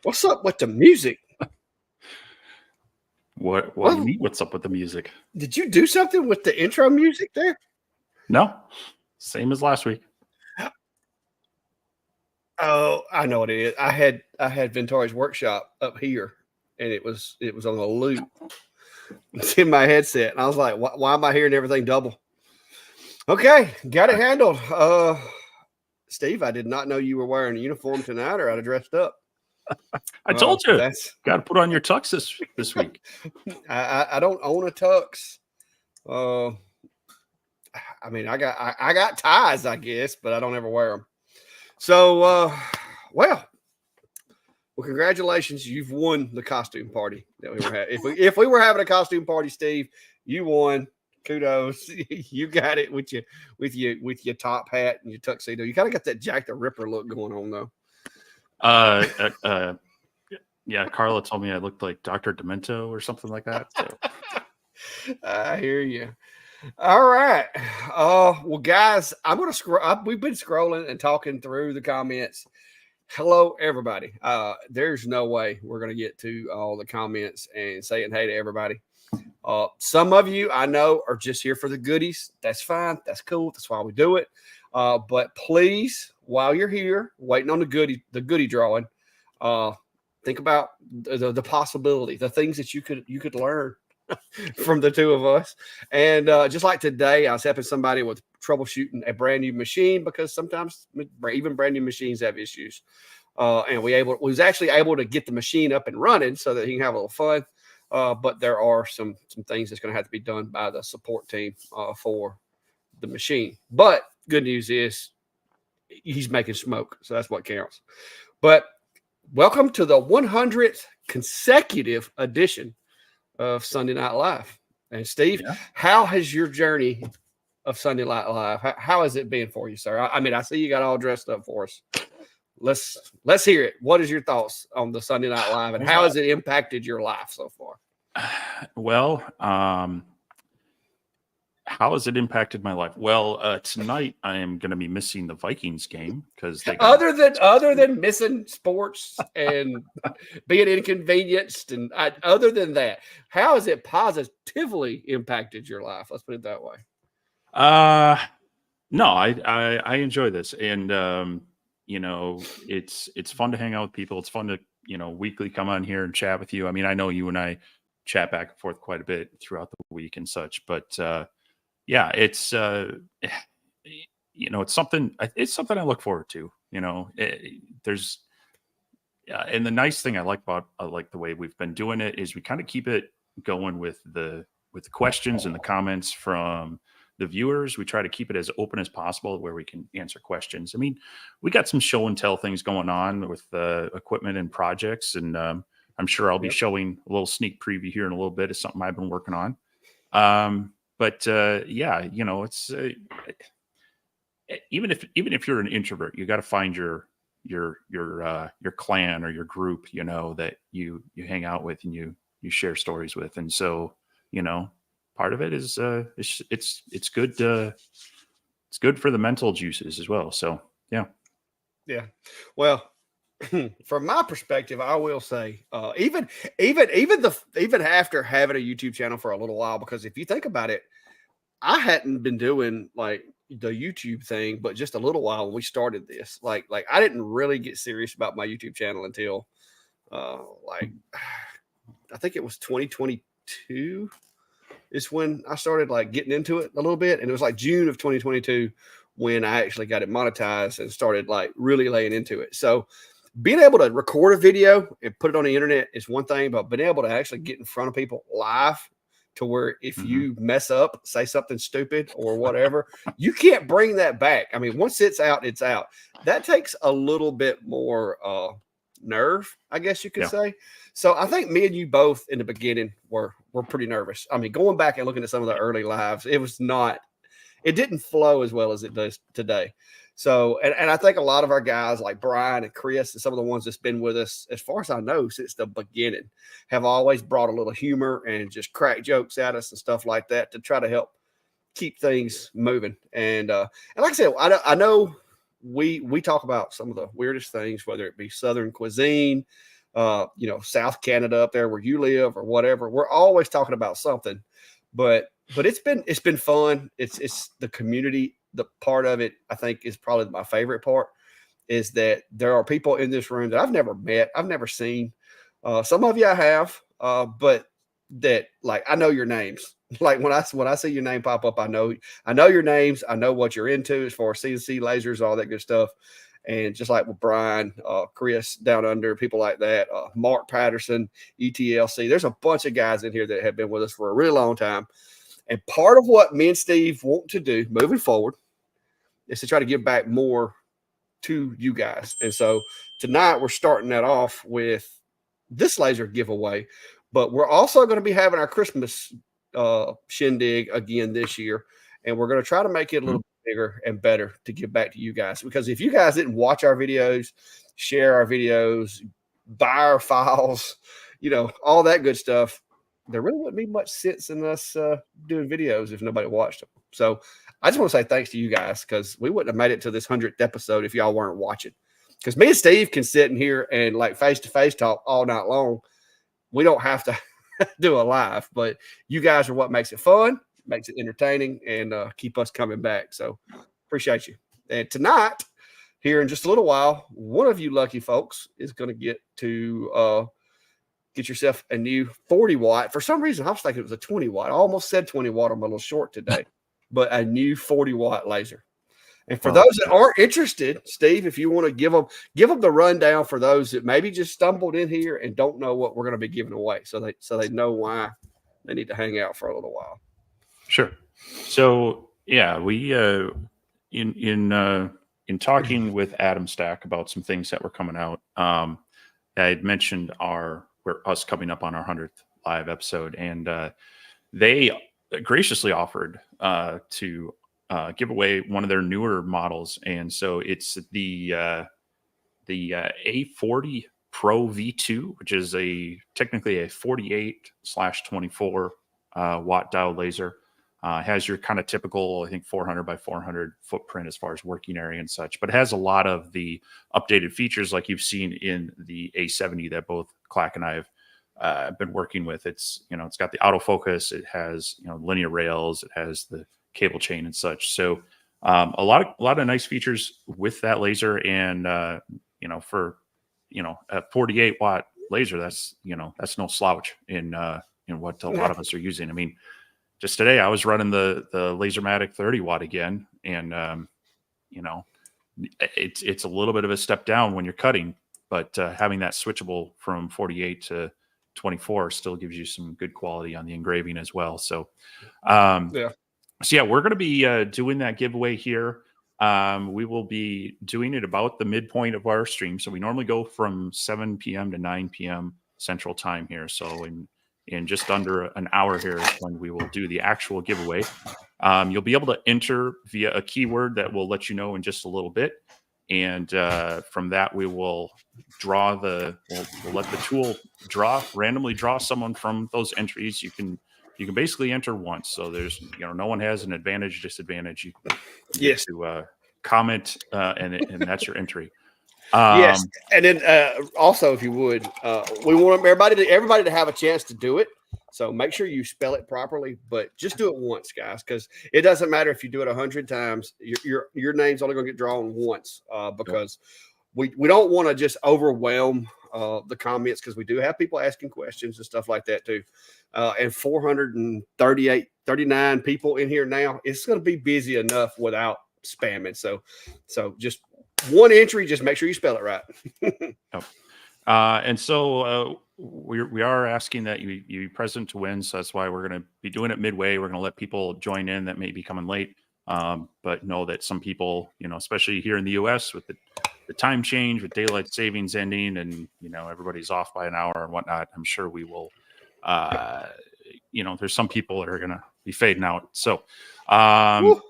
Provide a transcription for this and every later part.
What's up with the music? What do you mean? What's up with the music? Did you do something with the intro music there? No, same as last week. Oh, I know what it is. I had Venturi's workshop up here, and it was on a loop. It's in my headset, and I was like, why am I hearing everything double? Okay, got it handled. Steve, I did not know you were wearing a uniform tonight, or I'd have dressed up. I told you, got to put on your tux this week. I don't own a tux. I mean, I got ties, I guess, but I don't ever wear them. So, well, congratulations! You've won the costume party that we were having. If we were having a costume party, Steve, you won. Kudos, you got it with your top hat and your tuxedo. You kind of got that Jack the Ripper look going on, though. Yeah, Carla told me I looked like Dr. Demento or something like that. So. I hear you. All right. Well, guys, I'm going to scroll. We've been scrolling and talking through the comments. Hello, everybody. There's no way we're going to get to all the comments and saying hey to everybody. Some of you I know are just here for the goodies. That's fine. That's cool. That's why we do it. But please, while you're here waiting on the goodie drawing, think about the possibility, the things that you could learn from the two of us. And just like today, I was helping somebody with troubleshooting a brand new machine, because sometimes even brand new machines have issues. And we was actually able to get the machine up and running so that he can have a little fun. But there are some things that's going to have to be done by the support team for the machine. But good news is he's making smoke, so that's what counts. But welcome to the 100th consecutive edition of Sunday Night Live. And Steve, How has your journey of Sunday Night Live, how has it been for you, sir? I mean, I see you got all dressed up for us. Let's hear it. What is your thoughts on the Sunday Night Live, and how has it impacted your life so far? Well, how has it impacted my life? Well, tonight I am going to be missing the Vikings game because they other than missing sports and being inconvenienced, and other than that, how has it positively impacted your life? Let's put it that way. No, I enjoy this, and it's fun to hang out with people. It's fun to weekly come on here and chat with you. I mean, I know you and I chat back and forth quite a bit throughout the week and such, but yeah, it's it's something I look forward to. There's and the nice thing I like about the way we've been doing it is we kind of keep it going with the questions and the comments from the viewers. We try to keep it as open as possible where we can answer questions. I mean, we got some show and tell things going on with equipment and projects, and I'm sure I'll be showing a little sneak preview here in a little bit of something I've been working on. But yeah, it's even if you're an introvert, you got to find your clan or your group, that you hang out with and you share stories with. And so, part of it is it's good. It's good for the mental juices as well. So yeah. Well, from my perspective, I will say, even after having a YouTube channel for a little while, because if you think about it, I hadn't been doing like the YouTube thing, but just a little while when we started this. Like I didn't really get serious about my YouTube channel until I think it was 2022 is when I started like getting into it a little bit, and it was like June of 2022 when I actually got it monetized and started like really laying into it. So being able to record a video and put it on the internet is one thing, but being able to actually get in front of people live to where if you mess up, say something stupid or whatever, you can't bring that back. I mean, once it's out, it's out. That takes a little bit more nerve, I guess you could say. So I think me and you both in the beginning were pretty nervous. I mean, going back and looking at some of the early lives, it didn't flow as well as it does today. So, and I think a lot of our guys like Brian and Chris and some of the ones that's been with us, as far as I know, since the beginning, have always brought a little humor and just crack jokes at us and stuff like that to try to help keep things moving. And like I said, I know we talk about some of the weirdest things, whether it be Southern cuisine, South Canada up there where you live or whatever. We're always talking about something, but it's been fun. It's the community, the part of it, I think, is probably my favorite part, is that there are people in this room that I've never met, I've never seen. Some of you I have, but that, like, I know your names. Like when I see your name pop up, I know your names. I know what you're into as far as CNC lasers, all that good stuff. And just like with Brian, Chris down under, people like that, Mark Patterson, ETLC, there's a bunch of guys in here that have been with us for a really long time. And part of what me and Steve want to do moving forward is to try to give back more to you guys. And so tonight we're starting that off with this laser giveaway, but we're also going to be having our Christmas shindig again this year, and we're going to try to make it a little bit bigger and better to give back to you guys. Because if you guys didn't watch our videos, share our videos, buy our files, all that good stuff, there really wouldn't be much sense in us doing videos if nobody watched them. So I just want to say thanks to you guys, because we wouldn't have made it to this 100th episode if y'all weren't watching. Because me and Steve can sit in here and like face-to-face talk all night long. We don't have to do a live, but you guys are what makes it fun, makes it entertaining, and keep us coming back. So appreciate you. And tonight, here in just a little while, one of you lucky folks is going to get yourself a new 40 watt. For some reason, I was thinking it was a 20 watt. I almost said 20 watt. I'm a little short today, but a new 40 watt laser. And for those that aren't interested, Steve, if you want to give them the rundown for those that maybe just stumbled in here and don't know what we're going to be giving away, so they know why they need to hang out for a little while. Sure. So yeah, we in talking with Atomstack about some things that were coming out, I had mentioned us coming up on our 100th live episode, and they graciously offered to give away one of their newer models. And so it's the A40 Pro V2, which is technically a 48/24 watt diode laser. Has your kind of typical, I think, 400 by 400 footprint as far as working area and such, but it has a lot of the updated features like you've seen in the A70 that both Clack and I have been working with. It's got the autofocus, it has linear rails, it has the cable chain and such. So a lot of nice features with that laser. And for a 48 watt laser, that's no slouch in what a lot of us are using. I mean, just today I was running the Lasermatic 30 watt again, and it's a little bit of a step down when you're cutting, but having that switchable from 48 to 24 still gives you some good quality on the engraving as well. So So yeah, we're going to be doing that giveaway here. We will be doing it about the midpoint of our stream. So we normally go from 7 p.m. to 9 p.m. Central Time here. So in just under an hour here is when we will do the actual giveaway. You'll be able to enter via a keyword that will let you know in just a little bit. And from that, we will we'll let the tool randomly draw someone from those entries. You can basically enter once. So there's, no one has an advantage, disadvantage. You get to comment, and that's your entry. Yes. And then also, if you would, we want everybody to have a chance to do it. So make sure you spell it properly, but just do it once, guys, because it doesn't matter if you do it 100 times. Your name's only going to get drawn once, because we don't want to just overwhelm the comments, because we do have people asking questions and stuff like that too. And 39 people in here now, it's going to be busy enough without spamming. So just one entry, just make sure you spell it right. And so we are asking that you be present to win. So that's why we're going to be doing it midway. We're going to let people join in that may be coming late. But know that some people, especially here in the US with the time change, with daylight savings ending, and, everybody's off by an hour and whatnot, I'm sure we will, there's some people that are going to be fading out. So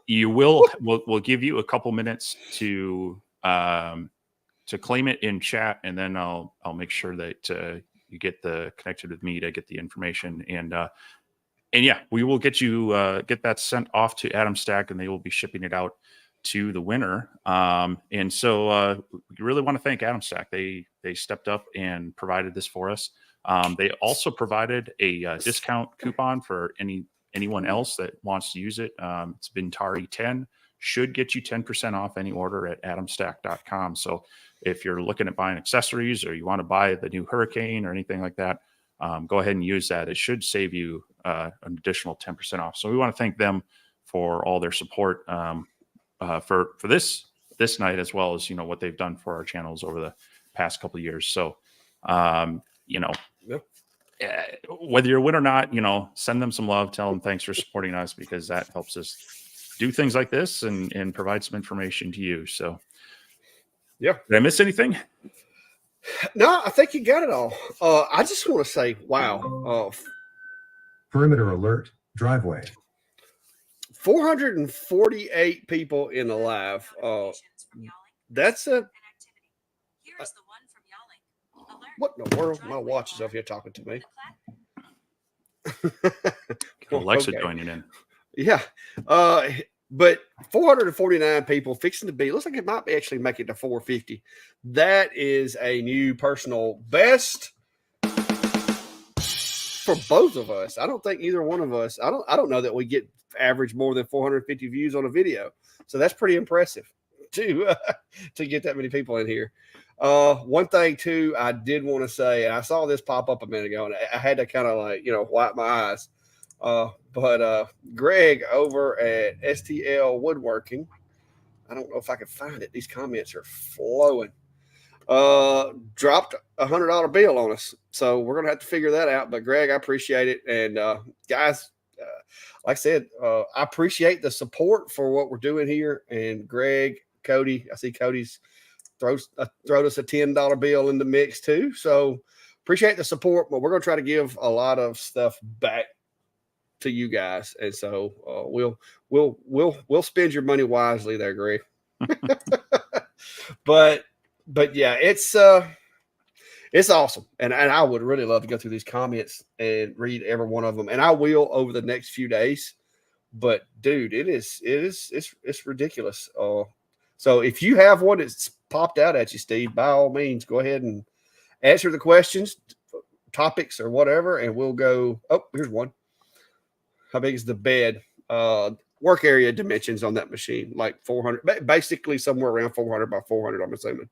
we'll give you a couple minutes to claim it in chat, and then I'll make sure that you get connected with me to get the information, and yeah, we will get that sent off to Atomstack, and they will be shipping it out to the winner. And so we really want to thank Atomstack. They stepped up and provided this for us. They also provided a discount coupon for anyone else that wants to use it. It's Bintari 10. Should get you 10% off any order at atomstack.com. So if you're looking at buying accessories or you want to buy the new Hurricane or anything like that, go ahead and use that. It should save you an additional 10% off. So we want to thank them for all their support for this night, as well as, what they've done for our channels over the past couple of years. So, whether you're a winner or not, send them some love, tell them thanks for supporting us, because that helps us do things like this and provide some information to you. So, yeah. Did I miss anything? No, I think you got it all. I just want to say, wow. Perimeter alert, driveway. 448 people in the live. That's a. What in the world? My watch is over here talking to me. Alexa Okay. joining in. Yeah. But 449 people fixing to be, looks like it might be actually make it to 450. That is a new personal best for both of us. I don't think either one of us, I don't know that we get average more than 450 views on a video. So that's pretty impressive to get that many people in here. One thing too, I did want to say, and I saw this pop up a minute ago, and I had to kind of like, wipe my eyes. But Greg over at STL Woodworking, I don't know if I can find it. These comments are flowing. Dropped $100 bill on us. So we're going to have to figure that out. But Greg, I appreciate it. And guys, like I said, I appreciate the support for what we're doing here. And Greg, Cody, I see Cody's throw us a $10 bill in the mix too. So appreciate the support, but we're going to try to give a lot of stuff back to you guys. And so we'll spend your money wisely there, Greg. But yeah, it's awesome. And I would really love to go through these comments and read every one of them. And I will over the next few days. But dude, it's ridiculous. So if you have one that's popped out at you, Steve, by all means, go ahead and answer the questions, topics, or whatever, and we'll go. Oh, here's one. How big is the bed? Work area dimensions on that machine, like 400, basically somewhere around 400 by 400, I'm assuming.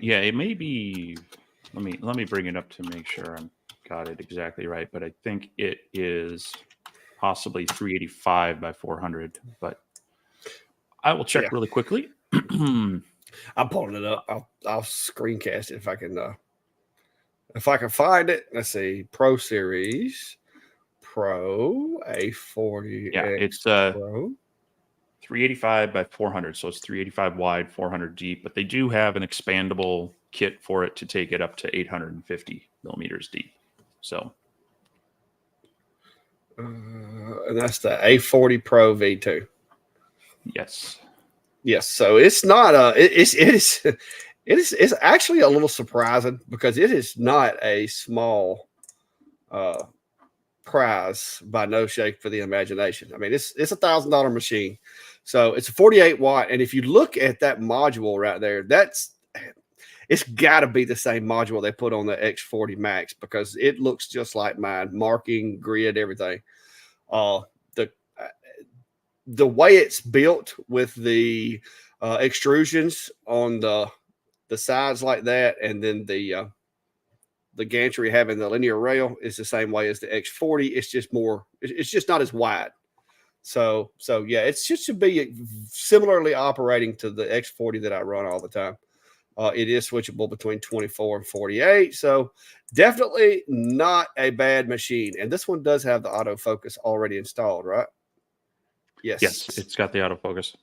Yeah, it may be. Let me bring it up to make sure I'm got it exactly right, but I think it is possibly 385 by 400, but I will check really quickly. I'm pulling it up. I'll screencast it if I can find it. Let's see. Pro Series Pro A40. Yeah, it's Pro 385 by 400, so it's 385 wide, 400 deep. But they do have an expandable kit for it to take it up to 850 millimeters deep. So, and that's the A40 Pro V2. Yes. So it's not it is actually a little surprising because it is not a small prize by no shake for the imagination. I mean, it's $1,000 machine. So it's a 48 watt. And if you look at that module right there, it's got to be the same module they put on the X40 Max because it looks just like mine, marking, grid, everything. The way it's built with the extrusions on the sides like that, and then the gantry having the linear rail is the same way as the X40. It's just more. It's just not as wide. So yeah, it's just to be similarly operating to the X40 that I run all the time. It is switchable between 24 and 48. So definitely not a bad machine. And this one does have the autofocus already installed, right? Yes. Yes, it's got the autofocus.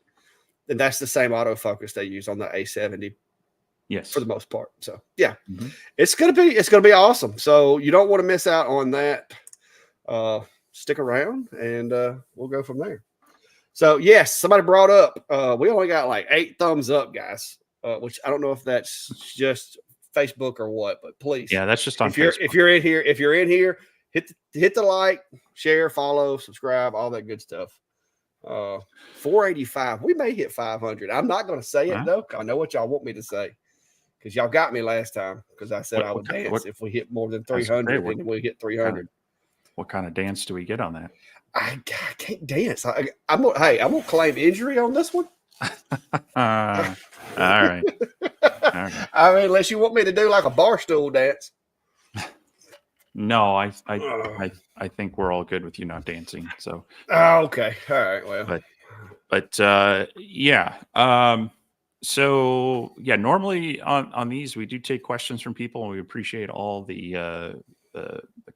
And that's the same autofocus they use on the A70. Yes, for the most part. So yeah, it's gonna be awesome. So you don't want to miss out on that. Stick around, and we'll go from there. So yes, somebody brought up. We only got like 8 thumbs up, guys. Which I don't know if that's just Facebook or what, but please, yeah, that's just on Facebook. If you're in here, hit the like, share, follow, subscribe, all that good stuff. 485. We may hit 500. I'm not going to say it Huh? though. I know what y'all want me to say because y'all got me last time because I said I would dance if we hit more than I was gonna say, 300 and we hit 300. What kind of dance do we get on that? I can't dance. I'm gonna claim injury on this one. All right. I mean, unless you want me to do like a bar stool dance. No, I think we're all good with you not dancing. So okay, all right. Well, but yeah. So yeah, normally on these we do take questions from people, and we appreciate all the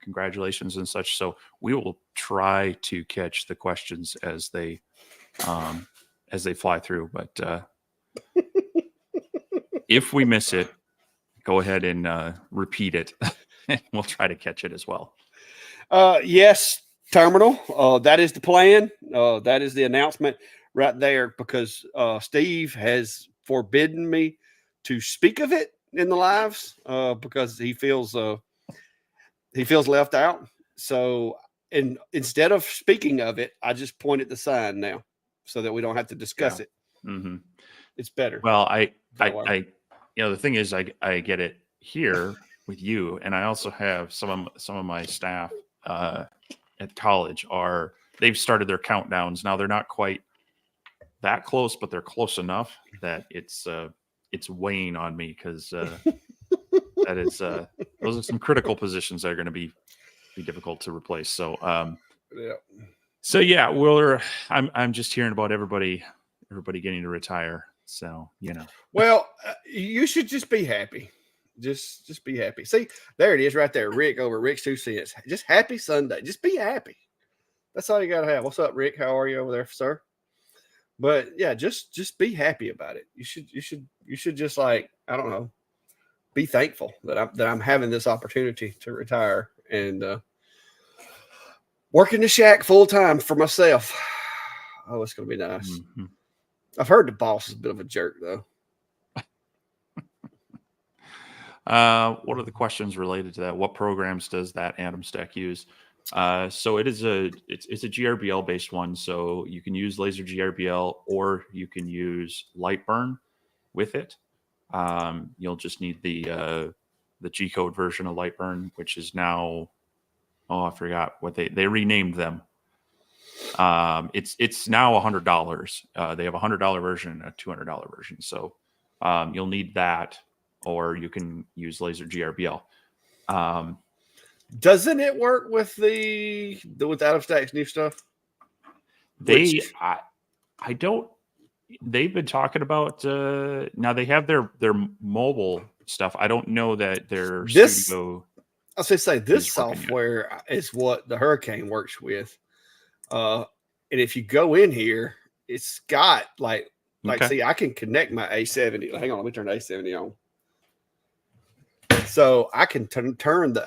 congratulations and such. So we will try to catch the questions as they fly through. But if we miss it, go ahead and repeat it. We'll try to catch it as well. Yes, Terminal. That is the plan. That is the announcement right there because Steve has forbidden me to speak of it in the lives because he feels left out. So, instead of speaking of it, I just point at the sign now so that we don't have to discuss it. Mm-hmm. It's better. Well, I the thing is, I get it here with you, and I also have some of my staff at college they've started their countdowns now. They're not quite that close, but they're close enough that it's weighing on me because that is those are some critical positions that are going to be difficult to replace. So yeah. So yeah, I'm just hearing about everybody getting to retire. So Well, you should just be happy. Just be happy. See, there it is right there. Rick over Rick's 2 cents. Just happy Sunday. Just be happy. That's all you gotta have. What's up, Rick? How are you over there, sir? But yeah, just be happy about it. You should just like, I don't know, be thankful that I'm having this opportunity to retire and work in the shack full time for myself. Oh, it's gonna be nice. Mm-hmm. I've heard the boss is a bit of a jerk though. What are the questions related to that? What programs does that Atomstack use? So it's a GRBL based one. So you can use Laser GRBL or you can use Lightburn with it. You'll just need the G code version of Lightburn, which is now, I forgot what they renamed them. It's now $100. They have a $100 version and a $200 version. So you'll need that, or you can use Laser GRBL. Doesn't it work with with Atomstack's new stuff? I don't. They've been talking about now they have their mobile stuff. I don't know that their studio. I was say this software is what the Hurricane works with. And if you go in here, it's got like Okay. See, I can connect my A70. Hang on, let me turn the A70 on. So I can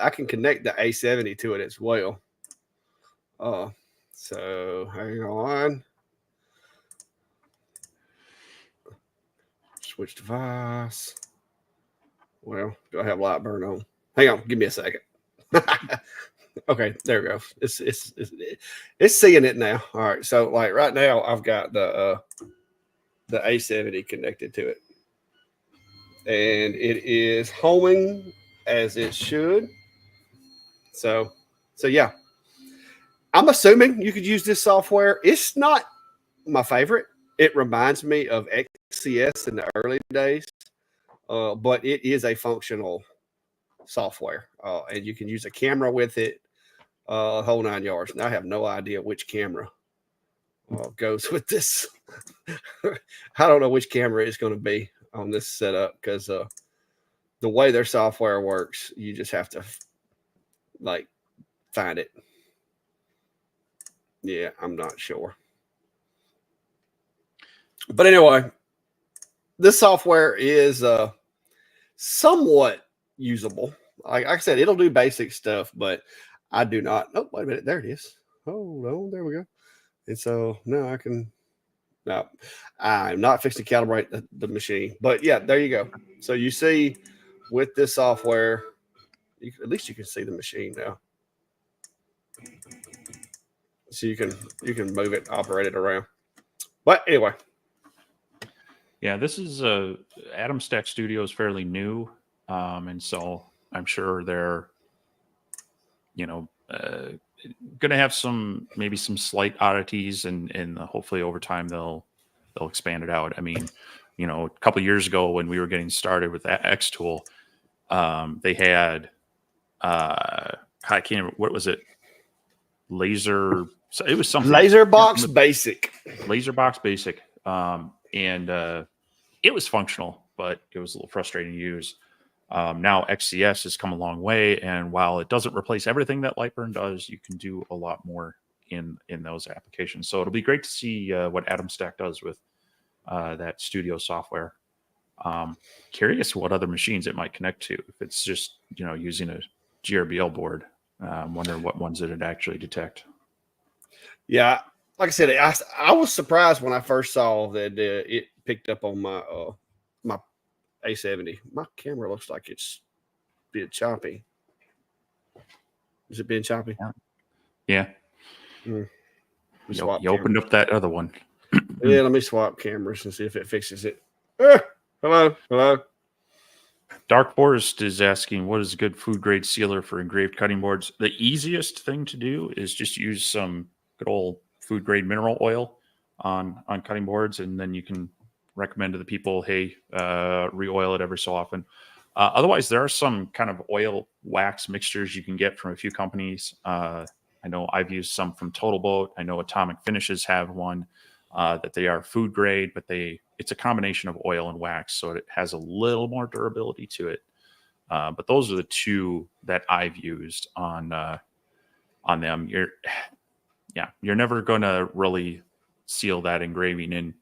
I can connect the A70 to it as well. So hang on. Switch device. Well, do I have Lightburn on? Hang on, give me a second. Okay, there we go. It's seeing it now. All right, so like right now, I've got the A70 connected to it, and it is homing as it should. So yeah, I'm assuming you could use this software. It's not my favorite. It reminds me of XCS in the early days, but it is a functional software, and you can use a camera with it, whole 9 yards. And I have no idea which camera goes with this. I don't know which camera it's going to be on this setup because the way their software works, you just have to like find it. Yeah, I'm not sure. But anyway, this software is somewhat usable. Like I said, it'll do basic stuff, but I do not. Oh, wait a minute. There it is. Oh, no, there we go. And so now I can. No, I'm not fixing to calibrate the machine. But yeah, there you go. So you see with this software, at least you can see the machine now. so you can move it, operate it around. But anyway, Yeah, this is Atomstack Studio is fairly new, and so I'm sure they're, you know, going to have maybe some slight oddities, and hopefully over time they'll expand it out. I mean, you know, a couple of years ago when we were getting started with X Tool, they had I can't remember, what was it? Laser. So it was something. Laser Box Basic. Laser Box Basic, and it was functional, but it was a little frustrating to use. Now XCS has come a long way, and while it doesn't replace everything that Lightburn does, you can do a lot more in those applications. So it'll be great to see what Atomstack does with that studio software. Curious what other machines it might connect to. If it's just, you know, using a GRBL board, wondering what ones it'd actually detect. Yeah, like I said, I was surprised when I first saw that it picked up on my my A70. My camera looks like it's being choppy. Is it being choppy? Yeah. Mm. You opened up that other one. Yeah, let me swap cameras and see if it fixes it. Hello. Dark Forest is asking, what is a good food grade sealer for engraved cutting boards? The easiest thing to do is just use some good old food grade mineral oil on cutting boards, and then you can recommend to the people, hey, re-oil it every so often. Otherwise, there are some kind of oil wax mixtures you can get from a few companies. I know I've used some from Total Boat. I know Atomic Finishes have one that they are food grade, but it's a combination of oil and wax, so it has a little more durability to it. But those are the two that I've used on them. You're never going to really seal that engraving in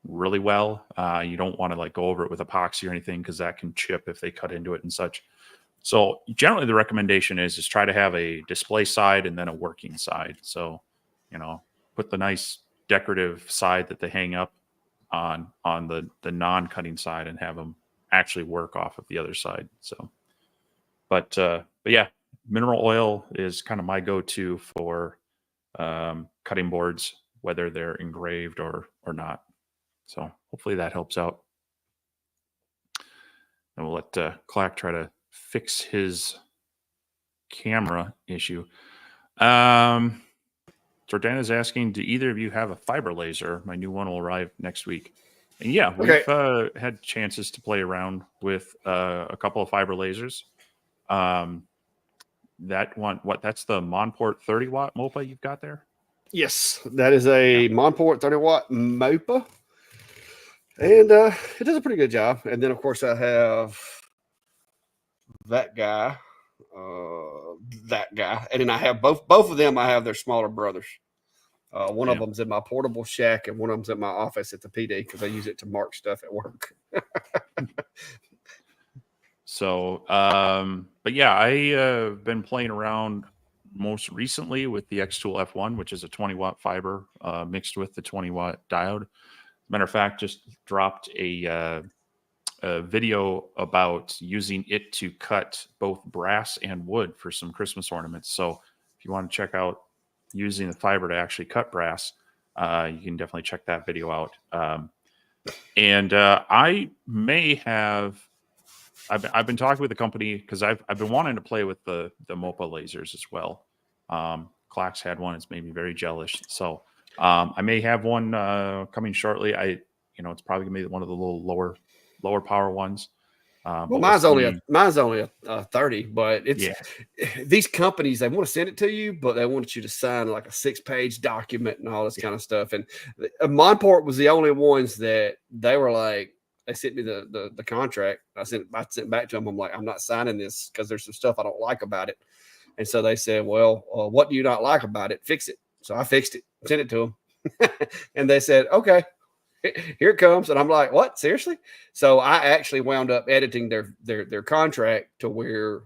really well. You don't want to like go over it with epoxy or anything, because that can chip if they cut into it and such. So generally the recommendation is try to have a display side and then a working side. So, you know, put the nice decorative side that they hang up on the non-cutting side and have them actually work off of the other side. So, but yeah, mineral oil is kind of my go-to for cutting boards, whether they're engraved or not. So hopefully that helps out. And we'll let Clack try to fix his camera issue. Jordana's asking, do either of you have a fiber laser? My new one will arrive next week. And yeah, we've had chances to play around with a couple of fiber lasers. That one, that's the Monport 30 watt MOPA you've got there? Yes, that is a Monport 30 watt MOPA. And it does a pretty good job. And then, of course, I have that guy, and then I have both of them. I have their smaller brothers. One of them's in my portable shack, and one of them's in my office at the PD because I use it to mark stuff at work. So, but yeah, I've been playing around most recently with the X-Tool F1, which is a 20 watt fiber mixed with the 20 watt diode. Matter of fact, just dropped a video about using it to cut both brass and wood for some Christmas ornaments. So if you want to check out using the fiber to actually cut brass, you can definitely check that video out. And I may have, I've been talking with the company because I've been wanting to play with the MOPA lasers as well. Clack's had one; it's made me very jealous. So I may have one coming shortly. It's probably gonna be one of the little lower power ones. Well, mine's only a 30, but it's these companies, they want to send it to you, but they want you to sign like a 6-page document and all this kind of stuff. And Monport was the only ones that they were like, they sent me the contract. I sent back to them. I'm like, I'm not signing this because there's some stuff I don't like about it. And so they said, well, what do you not like about it? Fix it. So I fixed it, sent it to them. And they said, okay, here it comes. And I'm like, what? Seriously? So I actually wound up editing their contract to where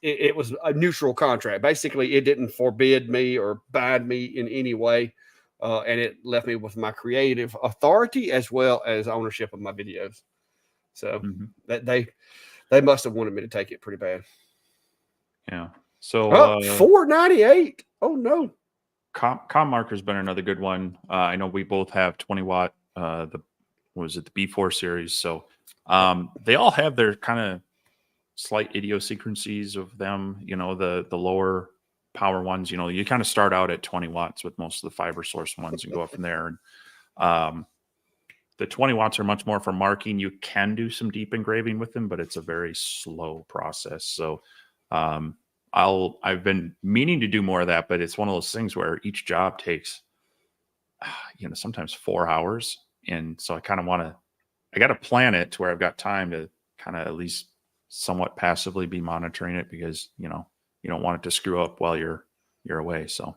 it was a neutral contract. Basically, it didn't forbid me or bind me in any way. And it left me with my creative authority as well as ownership of my videos. So that they must have wanted me to take it pretty bad. Yeah. So $4.98. Oh no. Com marker's been another good one. I know we both have 20-watt, the B4 series. So they all have their kind of slight idiosyncrasies of them. You know, the lower power ones, you know, you kind of start out at 20 watts with most of the fiber source ones and go up from there. And the 20 watts are much more for marking. You can do some deep engraving with them, but it's a very slow process. So I've been meaning to do more of that, but it's one of those things where each job takes, you know, sometimes 4 hours. And so I kind of I got to plan it to where I've got time to kind of at least somewhat passively be monitoring it, because, you know, you don't want it to screw up while you're away. So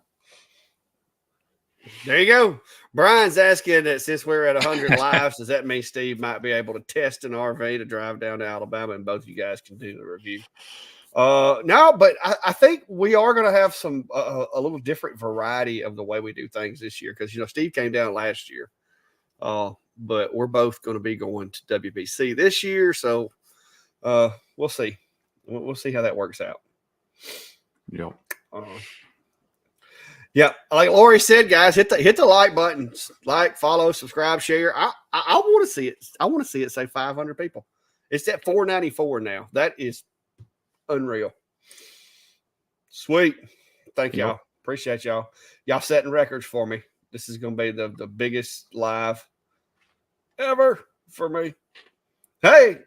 there you go. Brian's asking that since we're at 100 lives, does that mean Steve might be able to test an RV to drive down to Alabama and both of you guys can do the review? No, but I think we are going to have some a little different variety of the way we do things this year, because, you know, Steve came down last year, but we're both going to be going to WBC this year, so we'll see. We'll see how that works out. Yep. Yeah, like Lori said, guys, hit the like button, like, follow, subscribe, share. I want to see it. I want to see it say 500 people. It's at 494 now. That is unreal. Sweet. Thank y'all. Appreciate y'all. Y'all setting records for me. This is going to be the biggest live ever for me. Hey,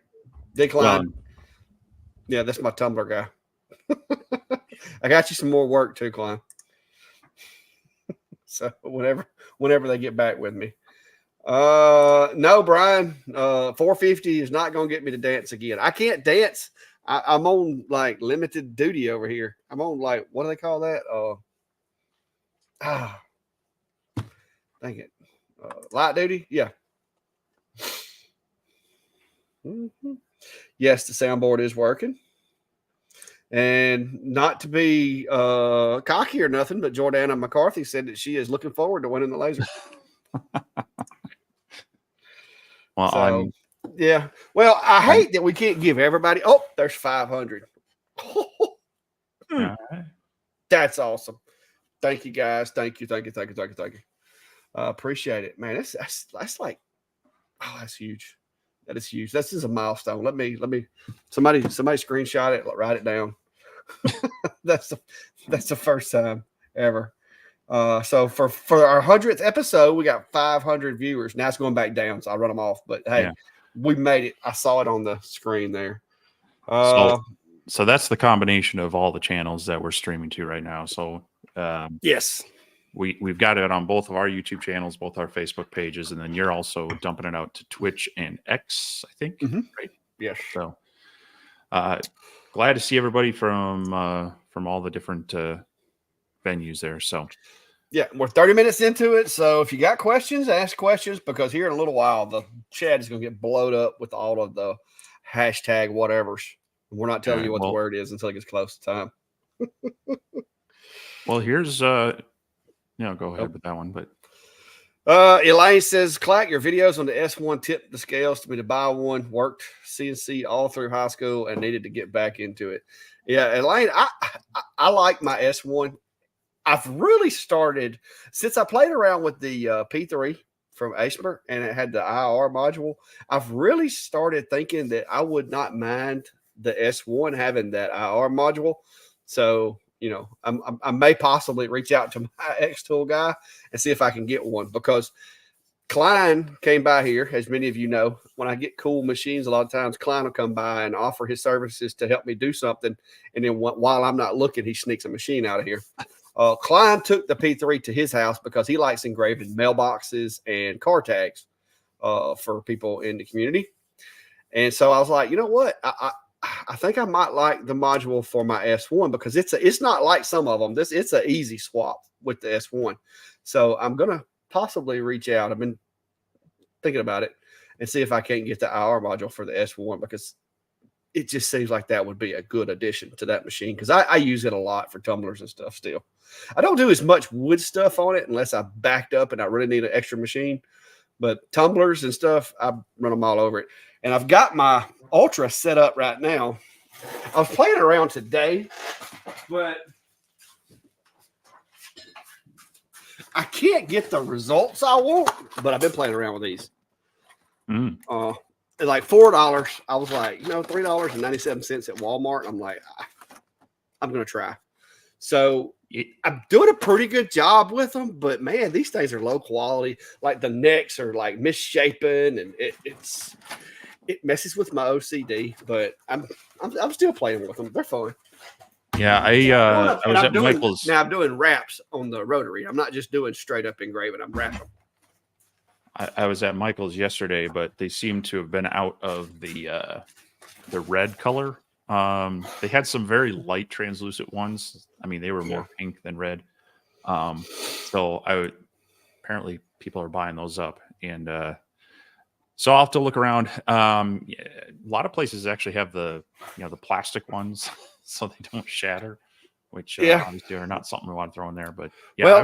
Decline. Yeah, that's my Tumblr guy. I got you some more work too, Klein. So whenever they get back with me. No, Brian, 450 is not going to get me to dance again. I can't dance. I'm on like limited duty over here. I'm on like, what do they call that? Dang it. Light duty. Yeah. Mm-hmm. Yes, the soundboard is working. And not to be cocky or nothing, but Jordana McCarthy said that she is looking forward to winning the laser. Well, so, yeah. Well, I hate that we can't give everybody. Oh, there's 500. That's awesome. Thank you, guys. Thank you. Appreciate it, man. That's like, oh, that's huge. That is huge. This is a milestone. Let me somebody screenshot it, write it down. That's the first time ever. So for our 100th episode, we got 500 viewers. Now it's going back down, so I'll run them off. But hey, we made it. I saw it on the screen there. So that's the combination of all the channels that we're streaming to right now. So yes, we've got it on both of our YouTube channels, both our Facebook pages, and then you're also dumping it out to Twitch and X, I think. Mm-hmm. Right? Yes. So glad to see everybody from all the different venues there. So yeah, we're 30 minutes into it. So if you got questions, ask questions, because here in a little while the chat is going to get blowed up with all of the hashtag whatevers. We're not telling you what the word is until it gets close to time. Well, here's go ahead with that one. But Elaine says, Clack, your videos on the S1 tipped the scales to me to buy one. Worked CNC all through high school and needed to get back into it. Yeah, Elaine, I like my S1. I've really started since I played around with the P3 from Asper and it had the IR module. I've really started thinking that I would not mind the S1 having that IR module. So, you know, I may possibly reach out to my X-Tool guy and see if I can get one, because Klein came by here. As many of you know, when I get cool machines, a lot of times Klein will come by and offer his services to help me do something. And then while I'm not looking, he sneaks a machine out of here. Klein took the P3 to his house because he likes engraving mailboxes and car tags for people in the community. And so I was like, you know what? I think I might like the module for my S1, because it's not like some of them. It's an easy swap with the S1. So I'm gonna possibly reach out. I've been thinking about it and see if I can't get the IR module for the S1, because it just seems like that would be a good addition to that machine, because I use it a lot for tumblers and stuff still. I don't do as much wood stuff on it unless I backed up and I really need an extra machine. But tumblers and stuff, I run them all over it. And I've got my Ultra set up right now. I was playing around today, but I can't get the results I want, but I've been playing around with these. Like $4. I was like, $3.97 at Walmart. I'm like, I'm gonna try. So I'm doing a pretty good job with them, but man, these things are low quality. Like the necks are like misshapen, and it messes with my OCD. But I'm still playing with them. They're fun. Yeah, I was at Michael's. Now I'm doing wraps on the rotary. I'm not just doing straight up engraving. I'm wrapping. I was at Michael's yesterday, but they seem to have been out of the red color. They had some very light translucent ones. I mean, they were more pink than red. So apparently people are buying those up, and so I'll have to look around. A lot of places actually have the plastic ones, so they don't shatter, which obviously are not something we want to throw in there. But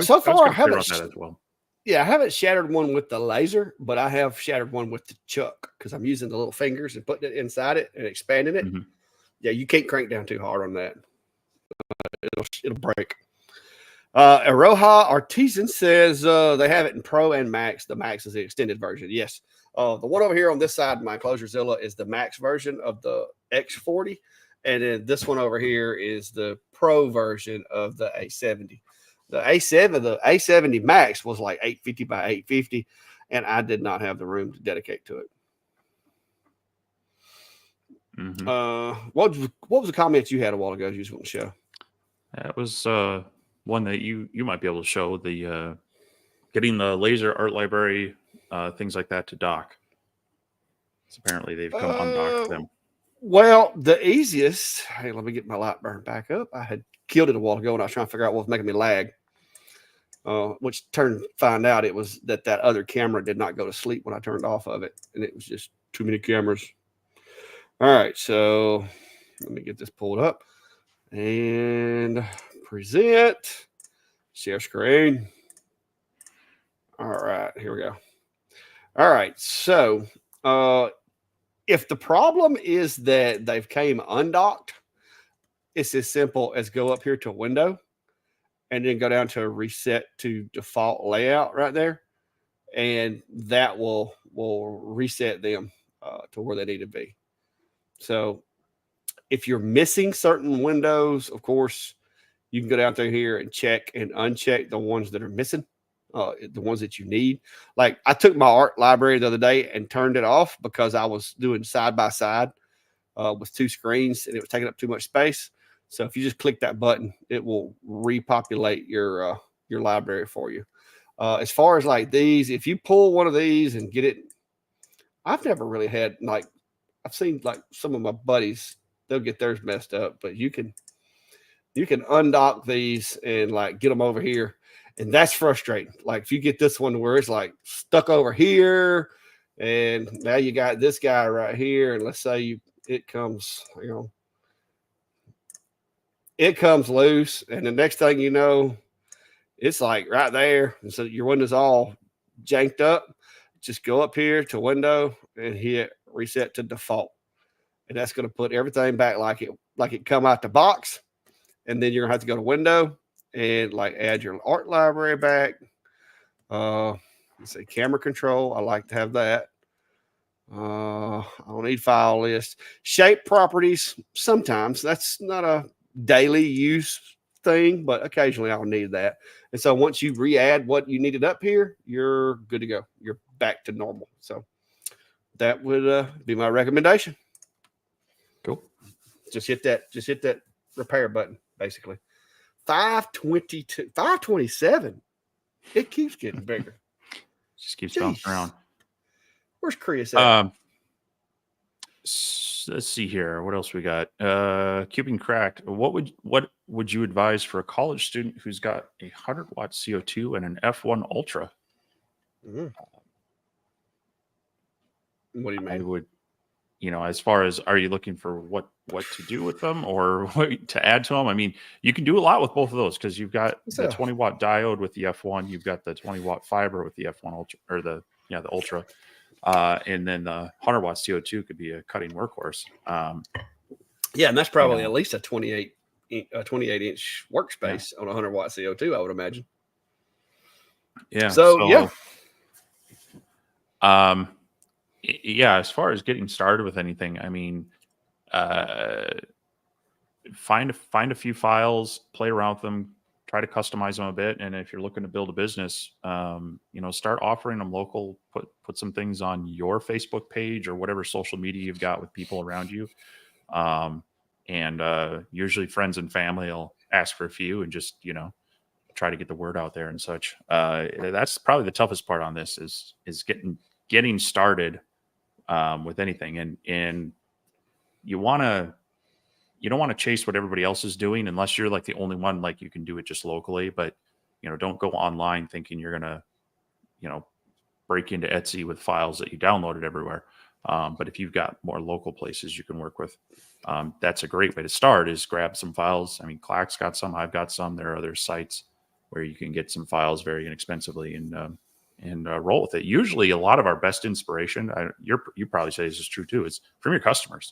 so far I haven't that as well. Yeah, I haven't shattered one with the laser, but I have shattered one with the chuck because I'm using the little fingers and putting it inside it and expanding it. Mm-hmm. Yeah, you can't crank down too hard on that. It'll break. Aroha Artisan says they have it in Pro and Max. The Max is the extended version. Yes. The one over here on this side of my Closurzilla is the Max version of the X40. And then this one over here is the Pro version of the A70. The A70 Max was like 850 by 850, and I did not have the room to dedicate to it. Mm-hmm. What was the comment you had a while ago you just want to show? That was one that you might be able to show, the getting the laser art library, things like that to dock. So apparently they've come undocked them. Well, the easiest. Hey, let me get my lightburn back up. I had killed it a while ago, and I was trying to figure out what was making me lag. Which find out it was that other camera did not go to sleep when I turned off of it, and it was just too many cameras. All right, so let me get this pulled up and present, share screen. All right, here we go. All right, so if the problem is that they've came undocked, it's as simple as go up here to window and then go down to reset to default layout right there. And that will reset them to where they need to be. So if you're missing certain windows, of course, you can go down through here and check and uncheck the ones that are missing, the ones that you need. Like I took my art library the other day and turned it off because I was doing side by side with two screens and it was taking up too much space. So if you just click that button, it will repopulate your library for you. As far as like these, if you pull one of these and get it, I've never really had like, I've seen like some of my buddies, they'll get theirs messed up, but you can undock these and like get them over here. And that's frustrating. Like if you get this one where it's like stuck over here and now you got this guy right here. And let's say it comes loose. And the next thing you know, it's like right there. And so your window's all janked up. Just go up here to window and hit reset to default. And that's going to put everything back like it come out the box. And then you're gonna have to go to window and like add your art library back. Let's say camera control. I like to have that. I don't need file list. Shape properties. Sometimes that's not a daily use thing, but occasionally I'll need that. And so once you re-add what you needed up here, you're good to go. You're back to normal. So that would be my recommendation. Cool. Just hit that repair button, basically. 522, 527. It keeps getting bigger. Just keeps bouncing around. Where's Chris at? Let's see here. What else we got? Cubing cracked. What would you advise for a college student who's got a 100-watt CO2 and an F1 Ultra? What do you mean? I would, as far as, are you looking for what to do with them or what to add to them? I mean, you can do a lot with both of those because you've got the 20-watt diode with the F1, you've got the 20-watt fiber with the F1 Ultra, or the Ultra, and then the 100-watt CO2 could be a cutting workhorse. Yeah, and that's probably at least a 28-inch workspace on a 100-watt CO2, I would imagine. Yeah. So yeah. Yeah, as far as getting started with anything, I mean, find a few files, play around with them, try to customize them a bit, and if you're looking to build a business, start offering them local. Put some things on your Facebook page or whatever social media you've got with people around you, and usually friends and family will ask for a few, and just try to get the word out there and such. That's probably the toughest part on this is getting started with anything, and you don't want to chase what everybody else is doing unless you're like the only one, like you can do it just locally, but don't go online thinking you're going to, break into Etsy with files that you downloaded everywhere. But if you've got more local places you can work with, that's a great way to start, is grab some files. I mean, Clack's got some, I've got some. There are other sites where you can get some files very inexpensively and roll with it. Usually a lot of our best inspiration, you probably say this is true too, is from your customers.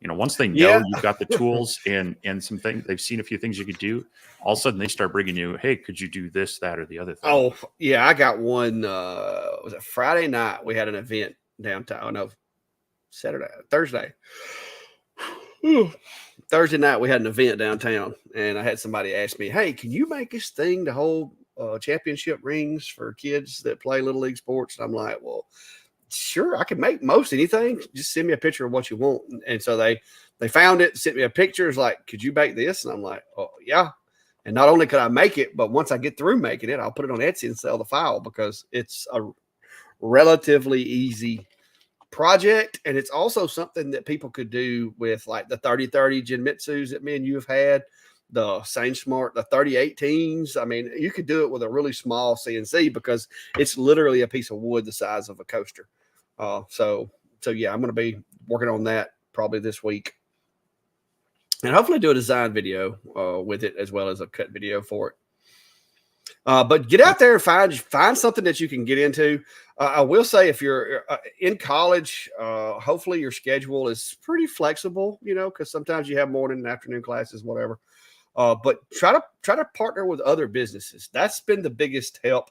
Once they know you've got the tools and some things, they've seen a few things you could do, all of a sudden they start bringing you, hey, could you do this, that, or the other thing? Oh, yeah. I got one. Was it Friday night? We had an event downtown. Oh, no, Thursday. Thursday night, we had an event downtown, and I had somebody ask me, hey, can you make this thing to hold championship rings for kids that play Little League sports? And I'm like, well, sure, I can make most anything. Just send me a picture of what you want. And so they found it, sent me a picture. It's like, could you make this? And I'm like, oh, yeah. And not only could I make it, but once I get through making it, I'll put it on Etsy and sell the file, because it's a relatively easy project. And it's also something that people could do with like the 3030 Genmitsus that me and you have had, the Sane Smart, the 3018s. I mean, you could do it with a really small CNC because it's literally a piece of wood the size of a coaster. So yeah, I'm going to be working on that probably this week, and hopefully do a design video with it as well as a cut video for it. But get out there and find something that you can get into. I will say, if you're in college, hopefully your schedule is pretty flexible, because sometimes you have morning and afternoon classes, whatever. But try to partner with other businesses. That's been the biggest help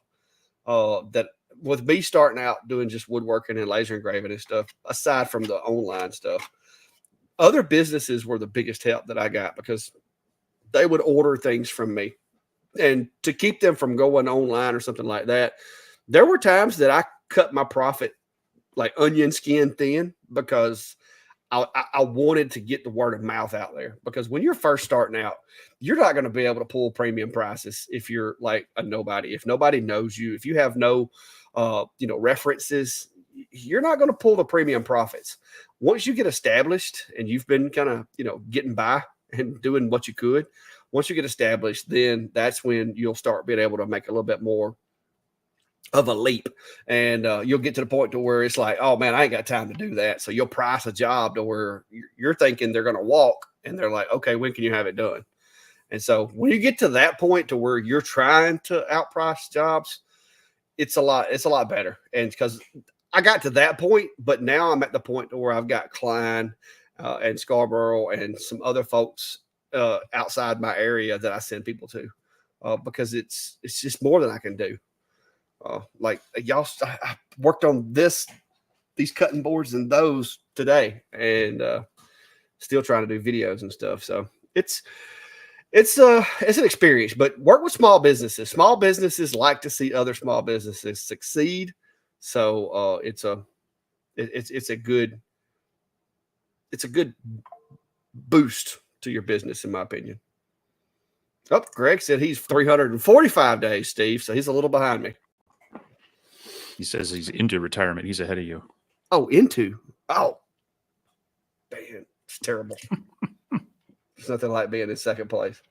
that with me starting out doing just woodworking and laser engraving and stuff, aside from the online stuff. Other businesses were the biggest help that I got, because they would order things from me. And to keep them from going online or something like that, there were times that I cut my profit like onion skin thin, because I wanted to get the word of mouth out there. Because when you're first starting out, you're not going to be able to pull premium prices if you're like a nobody. If nobody knows you, if you have no references, you're not going to pull the premium profits. Once you get established and you've been kind of getting by and doing what you could, once you get established, then that's when you'll start being able to make a little bit more of a leap, and you'll get to the point to where it's like, oh man, I ain't got time to do that. So you'll price a job to where you're thinking they're going to walk, and they're like, okay, when can you have it done? And so when you get to that point to where you're trying to outprice jobs, it's a lot better. And because I got to that point, but now I'm at the point to where I've got Klein and Scarborough and some other folks outside my area that I send people to, because it's just more than I can do. Like y'all, I worked on these cutting boards and those today, and still trying to do videos and stuff. So it's an experience, but work with small businesses. Small businesses like to see other small businesses succeed. So it's a good boost to your business, in my opinion. Oh, Greg said he's 345 days, Steve. So he's a little behind me. He says he's into retirement. He's ahead of you. Oh, man, it's terrible. It's nothing like being in second place.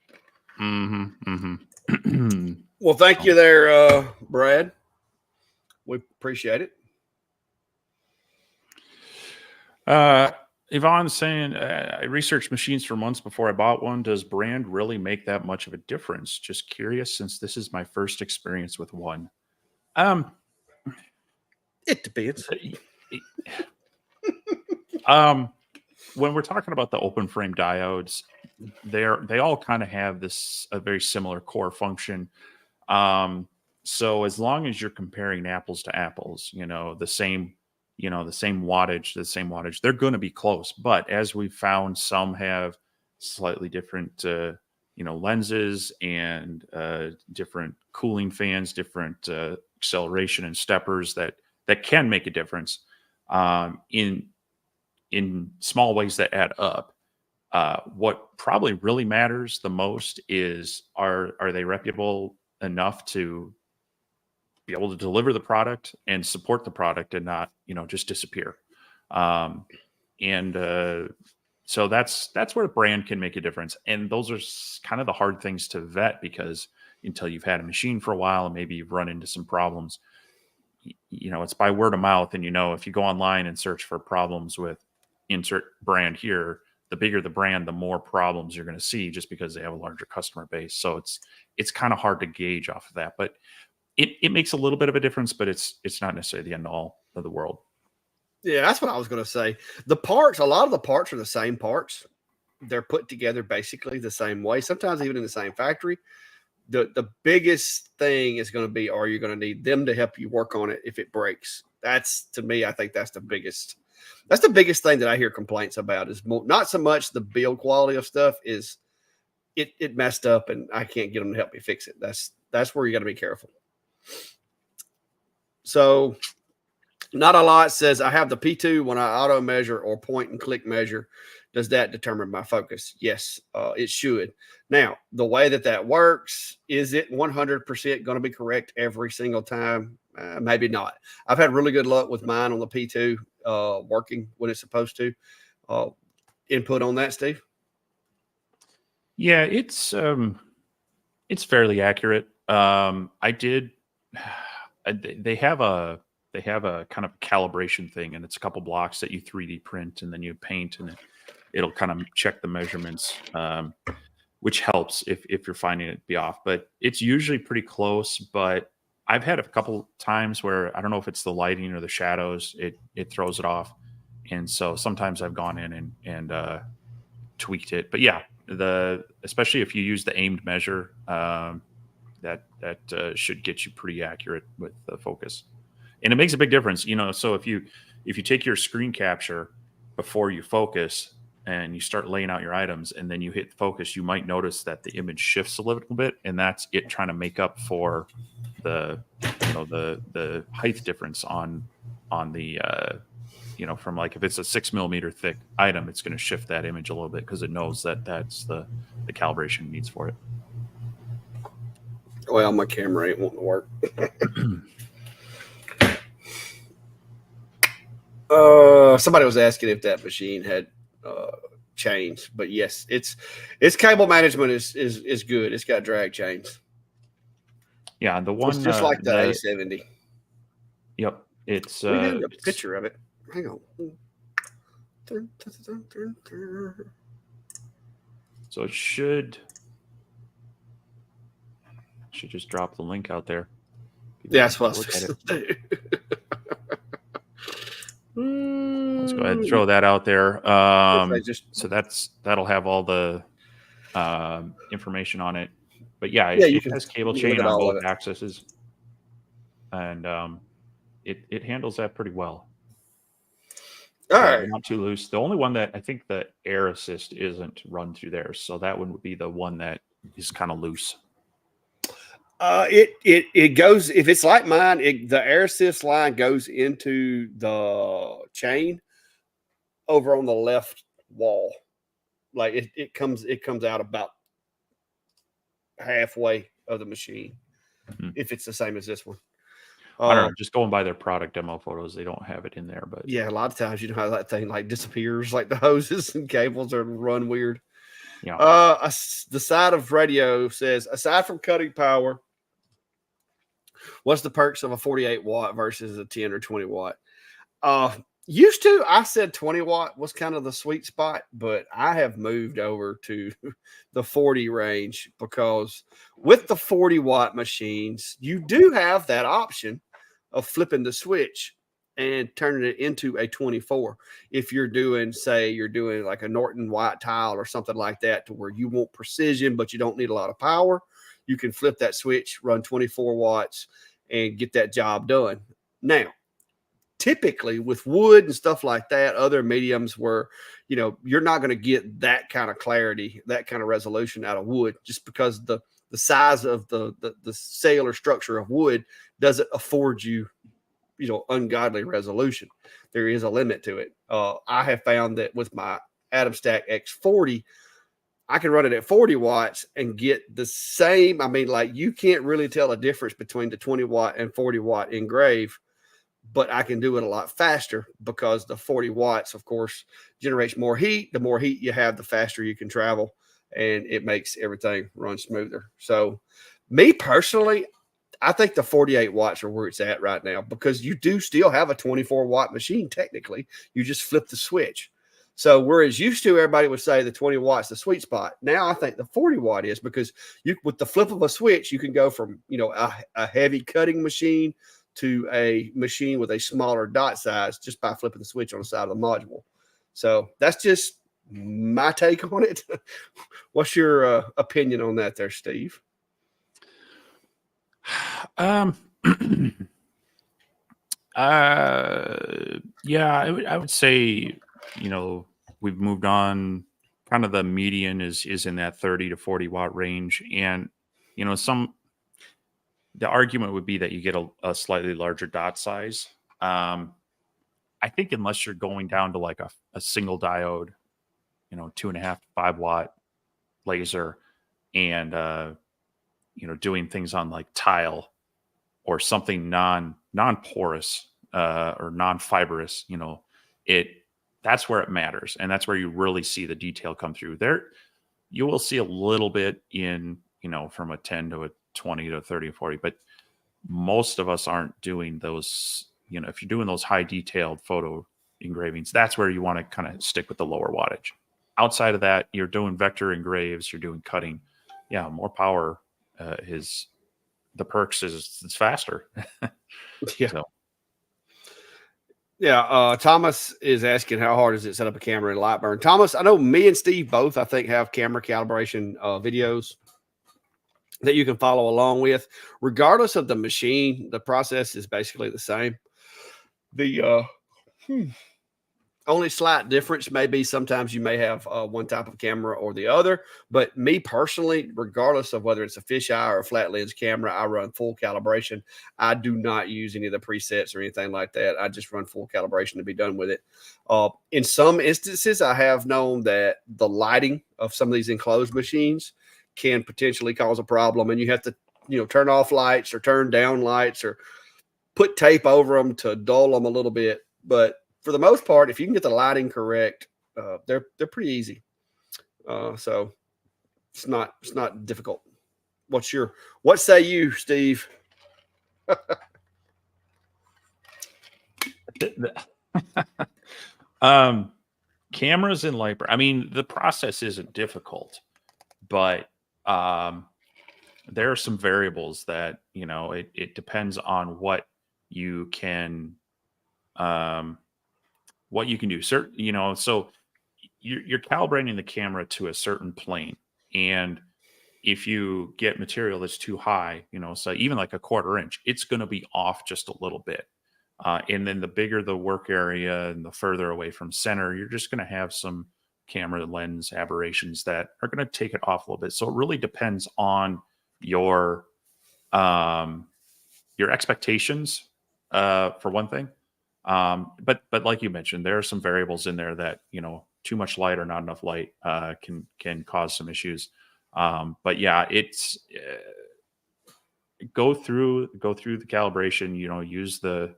Mm-hmm. Mm-hmm. Well, thank you there, Brad. We appreciate it. Yvonne's saying, I researched machines for months before I bought one. Does brand really make that much of a difference? Just curious, since this is my first experience with one. It depends. When we're talking about the open frame diodes, they all kind of have a very similar core function. So as long as you're comparing apples to apples, the same, the same wattage, they're going to be close. But as we've found, some have slightly different, lenses and different cooling fans, different acceleration and steppers that can make a difference in small ways that add up. What probably really matters the most is are they reputable enough to be able to deliver the product and support the product and not just disappear. So that's where the brand can make a difference. And those are kind of the hard things to vet, because until you've had a machine for a while and maybe you've run into some problems, it's by word of mouth. And if you go online and search for problems with insert brand here, the bigger the brand, the more problems you're going to see, just because they have a larger customer base. So it's kind of hard to gauge off of that, but it makes a little bit of a difference, but it's not necessarily the end all of the world. Yeah, that's what I was going to say. The parts, a lot of the parts are the same parts. They're put together basically the same way, sometimes even in the same factory. The biggest thing is going to be, are you going to need them to help you work on it if it breaks? That's, to me, I think that's the biggest thing that I hear complaints about, is not so much the build quality of stuff, is it messed up and I can't get them to help me fix it. That's where you got to be careful. So not a lot says, I have the P2 when I auto measure or point and click measure. Does that determine my focus? Yes, it should. Now, the way that works, is it 100% going to be correct every single time? Maybe not. I've had really good luck with mine on the P2 working when it's supposed to. Input on that, Steve? Yeah, it's fairly accurate. They have a kind of calibration thing, and it's a couple blocks that you 3D print and then you paint, and it'll kind of check the measurements, which helps if you're finding it be off. But it's usually pretty close. But I've had a couple times where I don't know if it's the lighting or the shadows, it throws it off, and so sometimes I've gone in and tweaked it. But yeah, especially if you use the aimed measure, that should get you pretty accurate with the focus. And it makes a big difference, so if you take your screen capture before you focus and you start laying out your items and then you hit focus, you might notice that the image shifts a little bit, and that's it trying to make up for the height difference on the from, like, if it's a 6 millimeter thick item, it's going to shift that image a little bit because it knows that that's the calibration it needs for it. Well, my camera ain't wanting to work. Somebody was asking if that machine had chains, but yes, its cable management is good. It's got drag chains. Yeah, the one it's just like the A70. Yep, it's we have a picture of it. Hang on. So it should just drop the link out there. Yeah, that's what I was going to do. Let's go ahead and throw that out there. So that'll have all the information on it. But yeah, it has cable chain on both axes, and it handles that pretty well. All right, not too loose. The only one that I think the air assist isn't run through there, so that would be the one that is kind of loose. It goes, if it's like mine, the air assist line goes into the chain over on the left wall. Like it comes out about halfway of the machine. Mm-hmm. If it's the same as this one. I don't know, just going by their product demo photos, they don't have it in there, but yeah, a lot of times how that thing like disappears, like the hoses and cables are run weird. Yeah. The side of radio says, aside from cutting power, what's the perks of a 48 watt versus a 10 or 20 watt? Used to, I said 20 watt was kind of the sweet spot, but I have moved over to the 40 range, because with the 40 watt machines, you do have that option of flipping the switch and turning it into a 24. If you're doing, say, like a Norton white tile or something like that, to where you want precision, but you don't need a lot of power, you can flip that switch, run 24 watts, and get that job done. Now, typically with wood and stuff like that, other mediums where, you know, you're not going to get that kind of clarity, that kind of resolution out of wood, just because the size of the cellular structure of wood doesn't afford you, you know, ungodly resolution. There is a limit to it. I have found that with my Atomstack X40, I can run it at 40 watts and get the same. I mean, like, you can't really tell a difference between the 20 watt and 40 watt engrave, but I can do it a lot faster because the 40 watts, of course, generates more heat. The more heat you have, the faster you can travel, and it makes everything run smoother. So me personally, I think the 48 watts are where it's at right now, because you do still have a 24 watt machine. Technically, you just flip the switch. So whereas used to, everybody would say the 20 watts the sweet spot. Now I think the 40 watt is, because you, with the flip of a switch, you can go from, you know, a heavy cutting machine to a machine with a smaller dot size just by flipping the switch on the side of the module. So that's just my take on it. What's your opinion on that there, Steve? Yeah, I would say, you know, we've moved on. Kind of the median is in that 30 to 40 watt range, and you know, the argument would be that you get a slightly larger dot size. I think unless you're going down to like a single diode, you know, 2.5 to 5 watt laser, and you know, doing things on like tile or something non-porous or non-fibrous, you know, that's where it matters, and that's where you really see the detail come through. There, you will see a little bit in, you know, from a 10 to a 20 to a 30 or 40, but most of us aren't doing those. You know, if you're doing those high detailed photo engravings, that's where you want to kind of stick with the lower wattage. Outside of that, you're doing vector engraves, you're doing cutting. Yeah, more power is the perks is it's faster. Yeah. So. Yeah. Thomas is asking, how hard is it to set up a camera in Lightburn? Thomas, I know me and Steve both, I think, have camera calibration videos that you can follow along with. Regardless of the machine, the process is basically the same. The only slight difference may be sometimes you may have one type of camera or the other. But me personally, regardless of whether it's a fisheye or a flat lens camera, I run full calibration. I do not use any of the presets or anything like that. I just run full calibration to be done with it. In some instances, I have known that the lighting of some of these enclosed machines can potentially cause a problem, and you have to, you know, turn off lights or turn down lights or put tape over them to dull them a little bit. But for the most part, if you can get the lighting correct, they're pretty easy. So it's not difficult. What say you, Steve? Cameras in Lightburn. I mean, the process isn't difficult, but there are some variables that, you know, it depends on what you can do. Certain, you know, so you're calibrating the camera to a certain plane, and if you get material that's too high, you know, so even like a 1/4 inch, it's going to be off just a little bit. And then the bigger the work area and the further away from center, you're just going to have some camera lens aberrations that are going to take it off a little bit. So it really depends on your expectations, for one thing. But like you mentioned, there are some variables in there that, you know, too much light or not enough light can cause some issues. But yeah, it's go through the calibration. You know, use the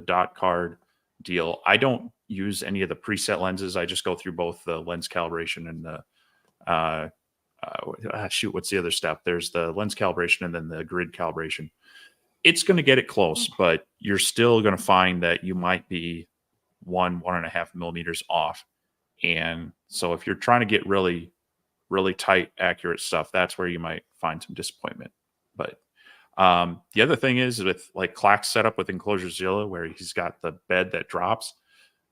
dot card deal. I don't use any of the preset lenses. I just go through both the lens calibration and the what's the other step? There's the lens calibration and then the grid calibration. It's going to get it close, but you're still going to find that you might be 1.5 millimeters off. And so if you're trying to get really, really tight, accurate stuff, that's where you might find some disappointment. But the other thing is with like Clack's setup with Enclosure Zilla, where he's got the bed that drops,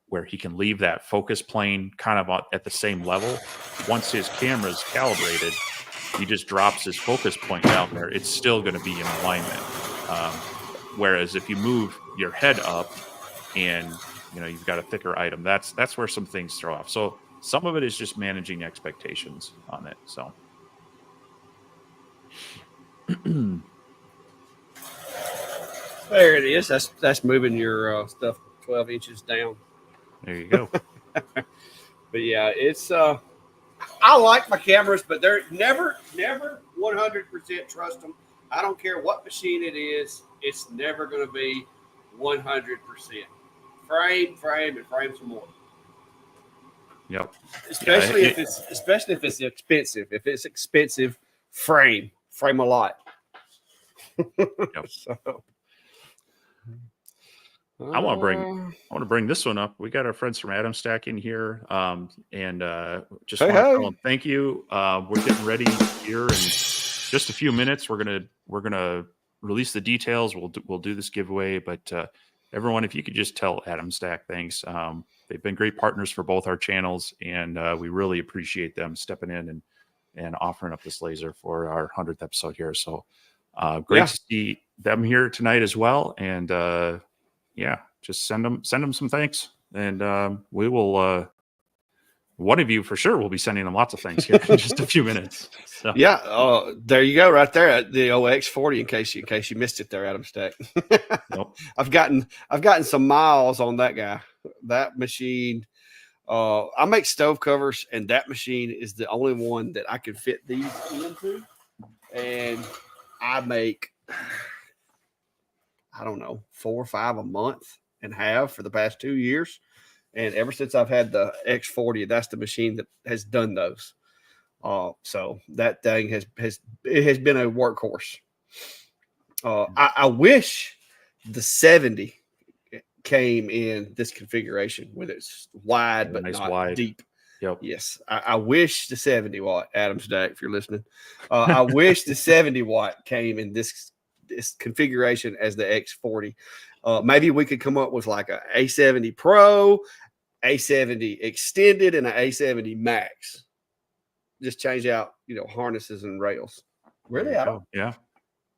where he can leave that focus plane kind of at the same level. Once his camera's calibrated, he just drops his focus point down there, it's still going to be in alignment. Whereas if you move your head up and you've got a thicker item, that's where some things throw off. So some of it is just managing expectations on it. So There it is. That's moving your stuff 12 inches down. there you go. But yeah, it's I like my cameras, but they're never 100% trust them. I don't care what machine it is. It's never going to be 100%. Frame, and frame some more. Yep. Especially if it's expensive. If it's expensive, frame a lot. Yep. So, I want to bring this one up. We got our friends from Atomstack in here, and just want to tell them thank you. We're getting ready here in just a few minutes. We're gonna release the details. We'll do this giveaway, but everyone, if you could just tell Atomstack thanks. They've been great partners for both our channels, and we really appreciate them stepping in and offering up this laser for our 100th episode here. So great to see them here tonight as well, and just send them some thanks, and we will. One of you for sure will be sending them lots of thanks here in just a few minutes. So. Yeah, there you go, right there at the OX40. In case you missed it, there, Atomstack. Nope. I've gotten some miles on that guy. That machine. I make stove covers, and that machine is the only one that I can fit these into, and I make, I don't know, 4 or 5 a month and have for the past 2 years. And ever since I've had the X40, that's the machine that has done those. So that thing has been a workhorse. I wish the 70 came in this configuration with its wide but not deep. Yep. Yes, I wish the 70 watt, Atomstack, if you're listening. I wish the 70 watt came in this configuration as the X40. Maybe we could come up with like a A70 Pro, A70 Extended, and an A70 Max. Just change out, harnesses and rails. Really? Yeah.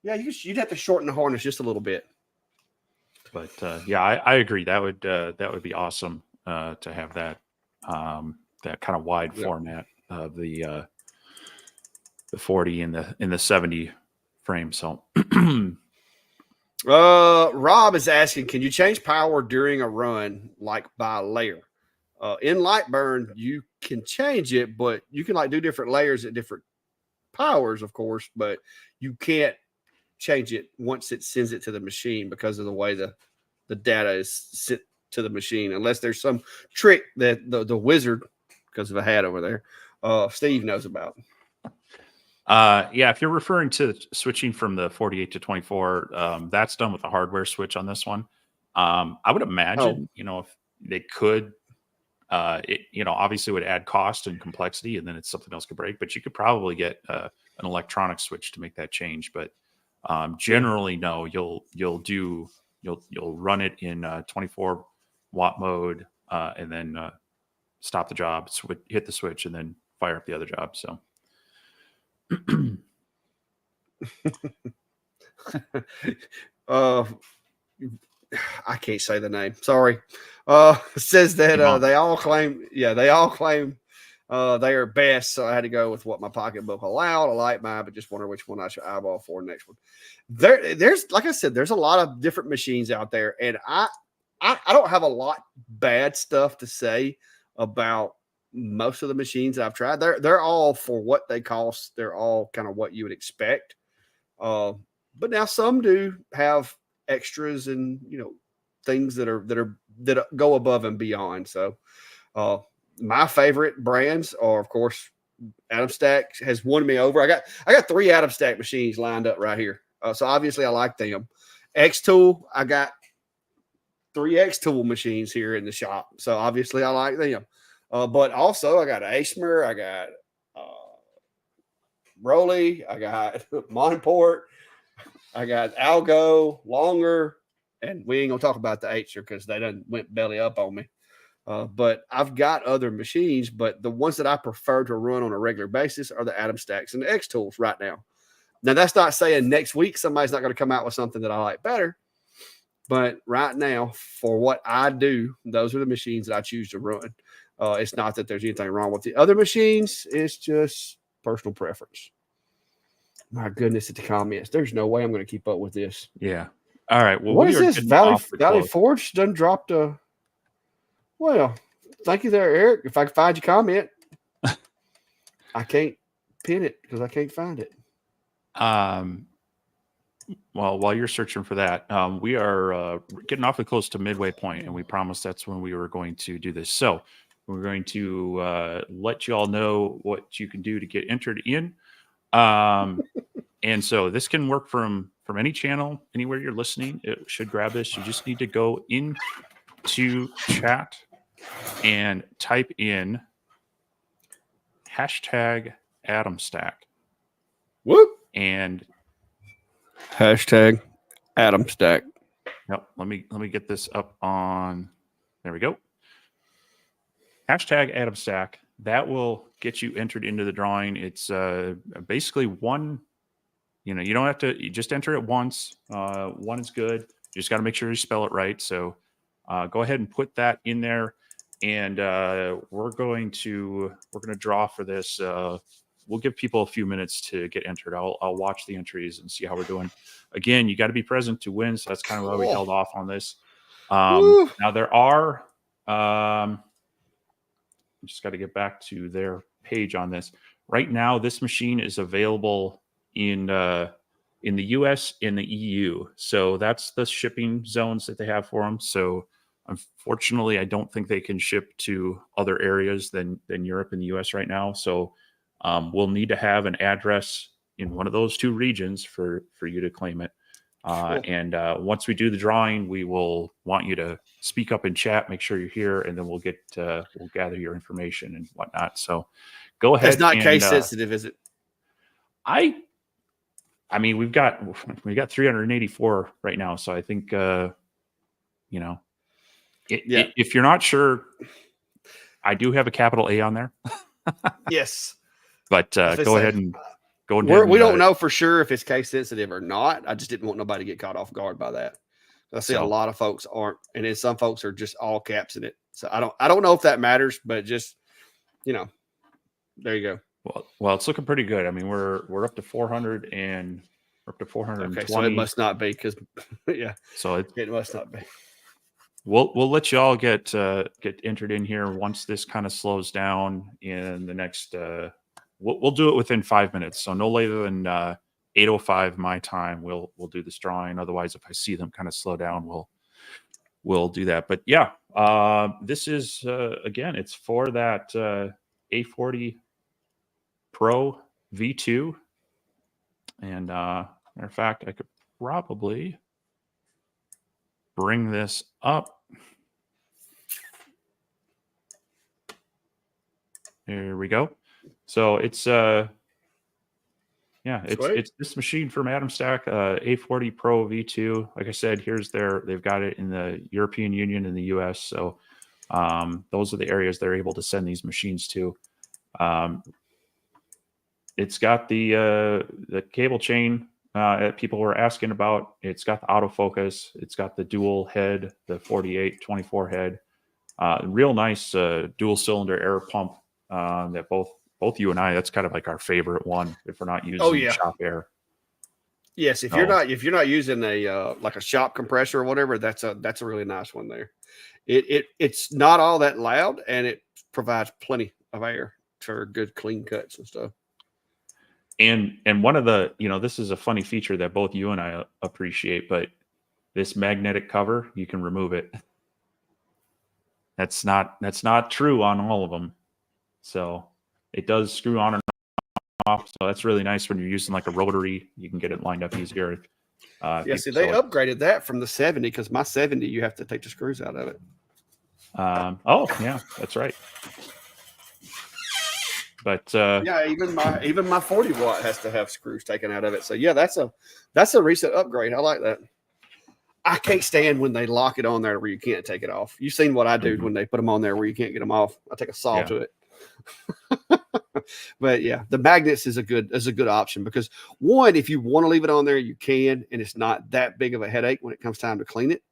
You'd have to shorten the harness just a little bit. But I agree. That would be awesome to have that kind of wide format of the 40 in the 70 frame. So. Rob is asking, can you change power during a run, like by layer? In Lightburn, you can change it, but you can do different layers at different powers, of course, but you can't change it once it sends it to the machine because of the way the data is sent to the machine, unless there's some trick that the wizard, because of a hat over there, Steve knows about. If you're referring to switching from the 48 to 24, that's done with a hardware switch on this one. I would imagine, if they could, it obviously would add cost and complexity, and then it's something else could break, but you could probably get an electronic switch to make that change. But generally, no, you'll run it in 24 watt mode, and then stop the job, hit the switch, and then fire up the other job. So. I can't say the name. Sorry. Says that they all claim they are best. So I had to go with what my pocketbook allowed. I like mine, but just wonder which one I should eyeball for next one. There's like I said, there's a lot of different machines out there, and I don't have a lot bad stuff to say about most of the machines that I've tried. They're all for what they cost. They're all kind of what you would expect. But now some do have extras and things that go above and beyond. So my favorite brands are, of course, Atomstack has won me over. I got 3 Atomstack machines lined up right here. So obviously I like them. X-Tool, I got 3 X-Tool machines here in the shop. So obviously I like them. But also I got Ashmer, I got Rolly, I got Monport, I got Algo, Longer, and we ain't gonna talk about the Acer because they done went belly up on me. But I've got other machines, but the ones that I prefer to run on a regular basis are the Atomstacks and the X tools right now. Now, that's not saying next week somebody's not going to come out with something that I like better. But right now, for what I do, those are the machines that I choose to run. It's not that there's anything wrong with the other machines. It's just personal preference. My goodness, at the comments. There's no way I'm going to keep up with this. Yeah. All right. Well, what we is are this? getting Valley off the close. Forge done dropped a. Well, thank you there, Eric. If I can find your comment, I can't pin it because I can't find it. Well, while you're searching for that, we are getting awfully close to midway point, and we promised that's when we were going to do this. So we're going to let you all know what you can do to get entered in. And so this can work from any channel, anywhere you're listening. It should grab this. You just need to go into chat and type in #Atomstack. Whoop. And #Atomstack. Yep. Let me get this up on. There we go. #Atomstack. That will get you entered into the drawing. It's basically one. You don't have to. You just enter it once. One is good. You just got to make sure you spell it right. So go ahead and put that in there, and we're going to draw for this. We'll give people a few minutes to get entered. I'll watch the entries and see how we're doing. Again, you got to be present to win. So that's kind of why we held off on this. Now there are. Just got to get back to their page on this. Right now, this machine is available in the US, in the EU. So that's the shipping zones that they have for them. So unfortunately, I don't think they can ship to other areas than Europe and the US right now. So we'll need to have an address in one of those two regions for you to claim it. And once we do the drawing, we will want you to speak up in chat, make sure you're here, and then we'll gather your information and whatnot. So go ahead. It's not case sensitive, is it? I mean, we got 384 right now. So I think, if you're not sure, I do have a capital A on there. Yes. But go ahead and go. We don't know for sure if it's case sensitive or not. I just didn't want nobody to get caught off guard by that. I see a lot of folks aren't, and then some folks are just all caps in it. So I don't know if that matters, but just there you go. Well, it's looking pretty good. I mean, we're up to 400 and we're up to 420. Okay, so it must not be because yeah. So it must not be. We'll let you all get entered in here once this kind of slows down in the next. We'll do it within 5 minutes, so no later than 8:05 my time. We'll do this drawing. Otherwise, if I see them kind of slow down, we'll do that. But yeah, this is again, it's for that A40 Pro V2, and matter of fact, I could probably bring this up. There we go. So it's it's this machine from Atomstack, A40 Pro V2. Like I said, they've got it in the European Union and the US. So those are the areas they're able to send these machines to. It's got the cable chain people were asking about. It's got the autofocus. It's got the dual head, the 48-24 head. Real nice dual cylinder air pump that both you and I, that's kind of like our favorite one if we're not using shop air. Yes, if you're not using a like a shop compressor or whatever, that's a really nice one there. It's not all that loud, and it provides plenty of air for good clean cuts and stuff. And one of the, this is a funny feature that both you and I appreciate, but this magnetic cover, you can remove it. That's not true on all of them. So it does screw on and off. So that's really nice when you're using like a rotary. You can get it lined up easier. See, they upgraded that from the 70 because my 70, you have to take the screws out of it. Oh, yeah, that's right. But yeah, even my 40 watt has to have screws taken out of it. So yeah, that's a recent upgrade. I like that. I can't stand when they lock it on there where you can't take it off. You've seen what I do when they put them on there where you can't get them off. I take a saw to it. But yeah, the magnets is a good option because one, if you want to leave it on there, you can, and it's not that big of a headache when it comes time to clean it.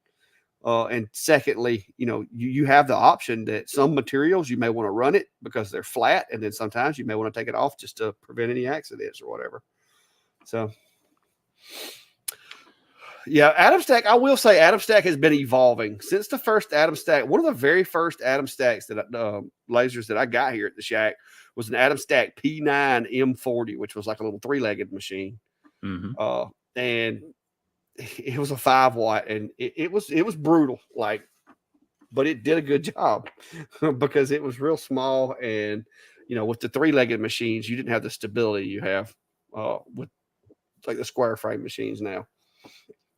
And secondly, you have the option that some materials you may want to run it because they're flat, and then sometimes you may want to take it off just to prevent any accidents or whatever. So yeah, Atomstack, I will say Atomstack has been evolving since the first Atomstack. One of the very first Atomstacks lasers that I got here at the shack was an Atomstack P9 M40, which was like a little 3-legged machine. And it was a 5-watt, and it was brutal, but it did a good job because it was real small. And, with the 3-legged machines, you didn't have the stability you have with like the square frame machines now.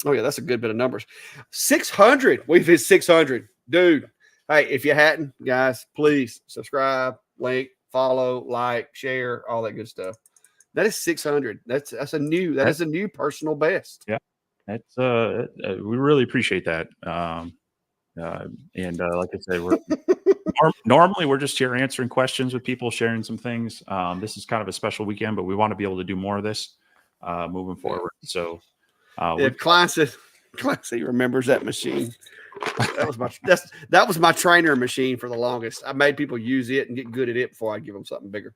Oh yeah, that's a good bit of numbers. 600. We've hit 600, dude. Hey, if you hadn't, guys, please subscribe, link, follow, like, share, all that good stuff. That is 600. That's a new personal best. Yeah, that's we really appreciate that. And like I said, we're normally we're just here answering questions with people, sharing some things. This is kind of a special weekend, but we want to be able to do more of this moving forward. So. Clancy remembers that machine. That was my trainer machine for the longest. I made people use it and get good at it before I give them something bigger.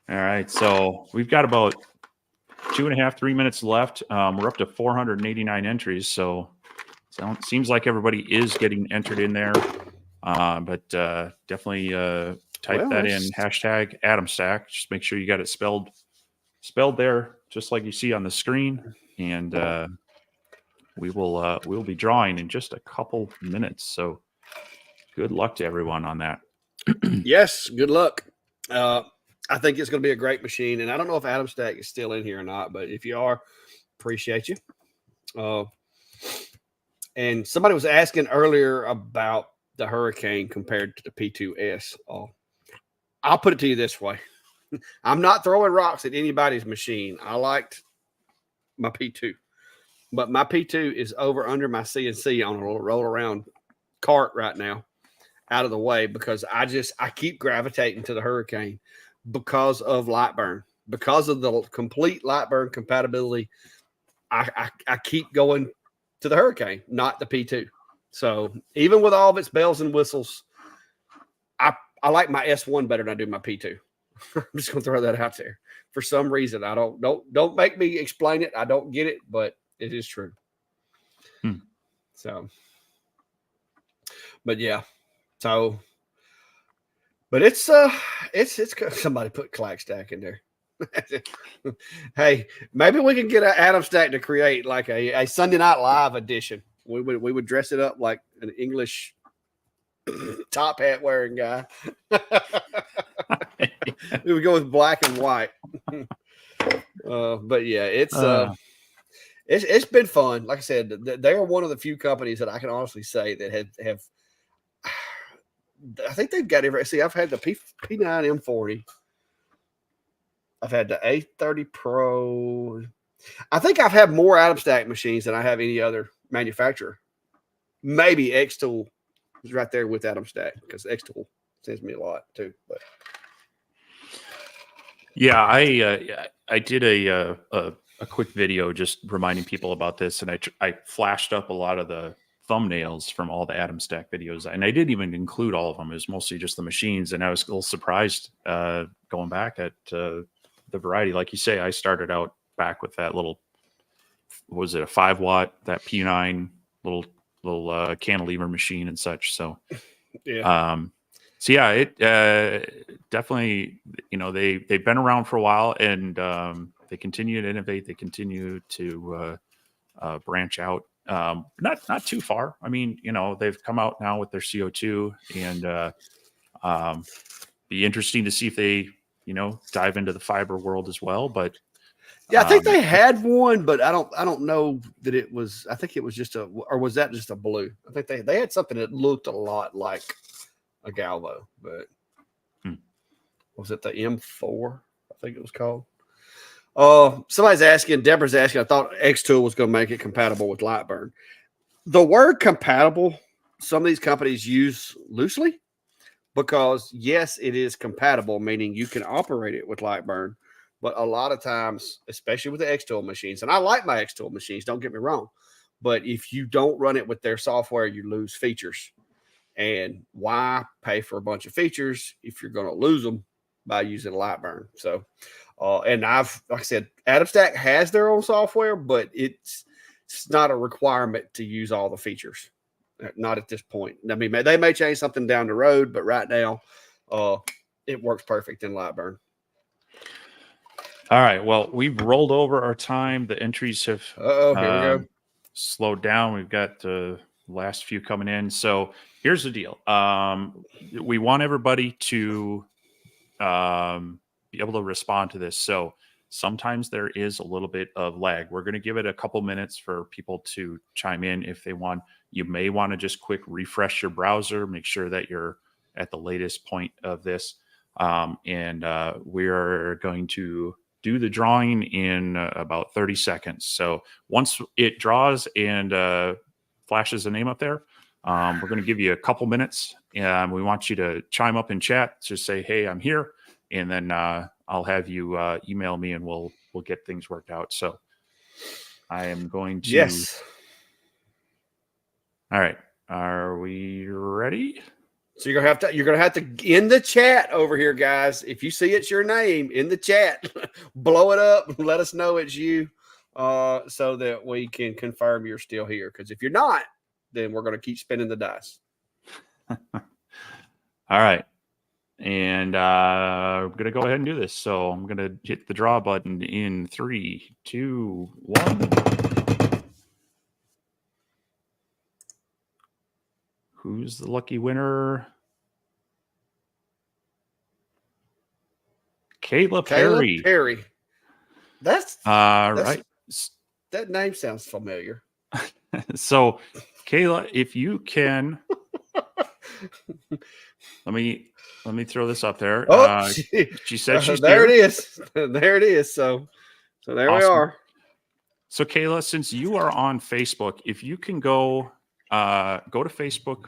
All right, so we've got about 2.5, 3 minutes left. We're up to 489 entries, so it seems like everybody is getting entered in there. But definitely type that in #Atomstack. Just make sure you got it spelled there, just like you see on the screen. And we'll be drawing in just a couple minutes. So good luck to everyone on that. Yes, good luck. I think it's going to be a great machine, and I don't know if Atomstack is still in here or not, but if you are, appreciate you. And somebody was asking earlier about the Hurricane compared to the P2S. I'll put it to you this way. I'm not throwing rocks at anybody's machine. I liked my P2, but my P2 is under my CNC on a little roll around cart right now, out of the way, because I keep gravitating to the Hurricane because of lightburn, because of the complete lightburn compatibility. I keep going to the Hurricane, not the P2. So even with all of its bells and whistles, I like my S1 better than I do my P2. I'm just gonna throw that out there. For some reason, I don't make me explain it. I don't get it, but it is true. So, but yeah, so, but it's somebody put Clackstack in there. Hey, maybe we can get an Atomstack to create like a Sunday Night Live edition. We would dress it up like an English top hat wearing guy. We would go with black and white. But yeah, it's been fun. Like I said, they are one of the few companies that I can honestly say that have I think they've got every. See, I've had the P9 M40. I've had the A30 Pro. I think I've had more Atomstack machines than I have any other manufacturer. Maybe X-Tool is right there with Atomstack because X-Tool sends me a lot too. But yeah, I did a quick video just reminding people about this, and I flashed up a lot of the thumbnails from all the Atomstack videos, and I didn't even include all of them. It was mostly just the machines, and I was a little surprised going back at the variety. Like you say, I started out back with that little, was it a 5-watt, that P9 little cantilever machine and such. So yeah. So yeah, it definitely, they've been around for a while, and they continue to innovate. They continue to branch out. Not too far. I mean, they've come out now with their CO2, and be interesting to see if they, dive into the fiber world as well. But yeah, I think they had one, but I don't know that it was. I think it was just or was that just a blue? I think they had something that looked a lot like a Galvo, but was it the M4? I think it was called. Somebody's asking, Deborah's asking, I thought X-Tool was going to make it compatible with lightburn. The word compatible, some of these companies use loosely because, yes, it is compatible, meaning you can operate it with lightburn. But a lot of times, especially with the X-Tool machines, and I like my X-Tool machines, don't get me wrong, but if you don't run it with their software, you lose features. And why pay for a bunch of features if you're going to lose them by using lightburn? So, and like I said, Atomstack has their own software, but it's not a requirement to use all the features. Not at this point. I mean, they may change something down the road, but right now, it works perfect in lightburn. All right. Well, we've rolled over our time. The entries have Here we go. Slowed down. We've got the last few coming in. So here's the deal. We want everybody to be able to respond to this. So sometimes there is a little bit of lag. We're going to give it a couple minutes for people to chime in if they want. You may want to just quick refresh your browser, make sure that you're at the latest point of this. And we're going to do the drawing in about 30 seconds. So once it draws and flashes a name up there, we're going to give you a couple minutes, and we want you to chime up in chat. Just say, "Hey, I'm here," and then I'll have you email me, and we'll get things worked out. So I am going to. Yes. All right. Are we ready? So you're gonna have to in the chat over here, guys. If you see it's your name in the chat, blow it up. Let us know it's you, so that we can confirm you're still here. Because if you're not, then we're gonna keep spinning the dice. All right, and I'm gonna go ahead and do this. So I'm gonna hit the draw button in 3, 2, 1. Who's the lucky winner? Kayla Perry. Kayla Perry. That's right. That name sounds familiar. So, Kayla, if you can, let me throw this up there. Oh, she said she's there. Here. It is. There it is. So there awesome. We are. So, Kayla, since you are on Facebook, if you can go to Facebook,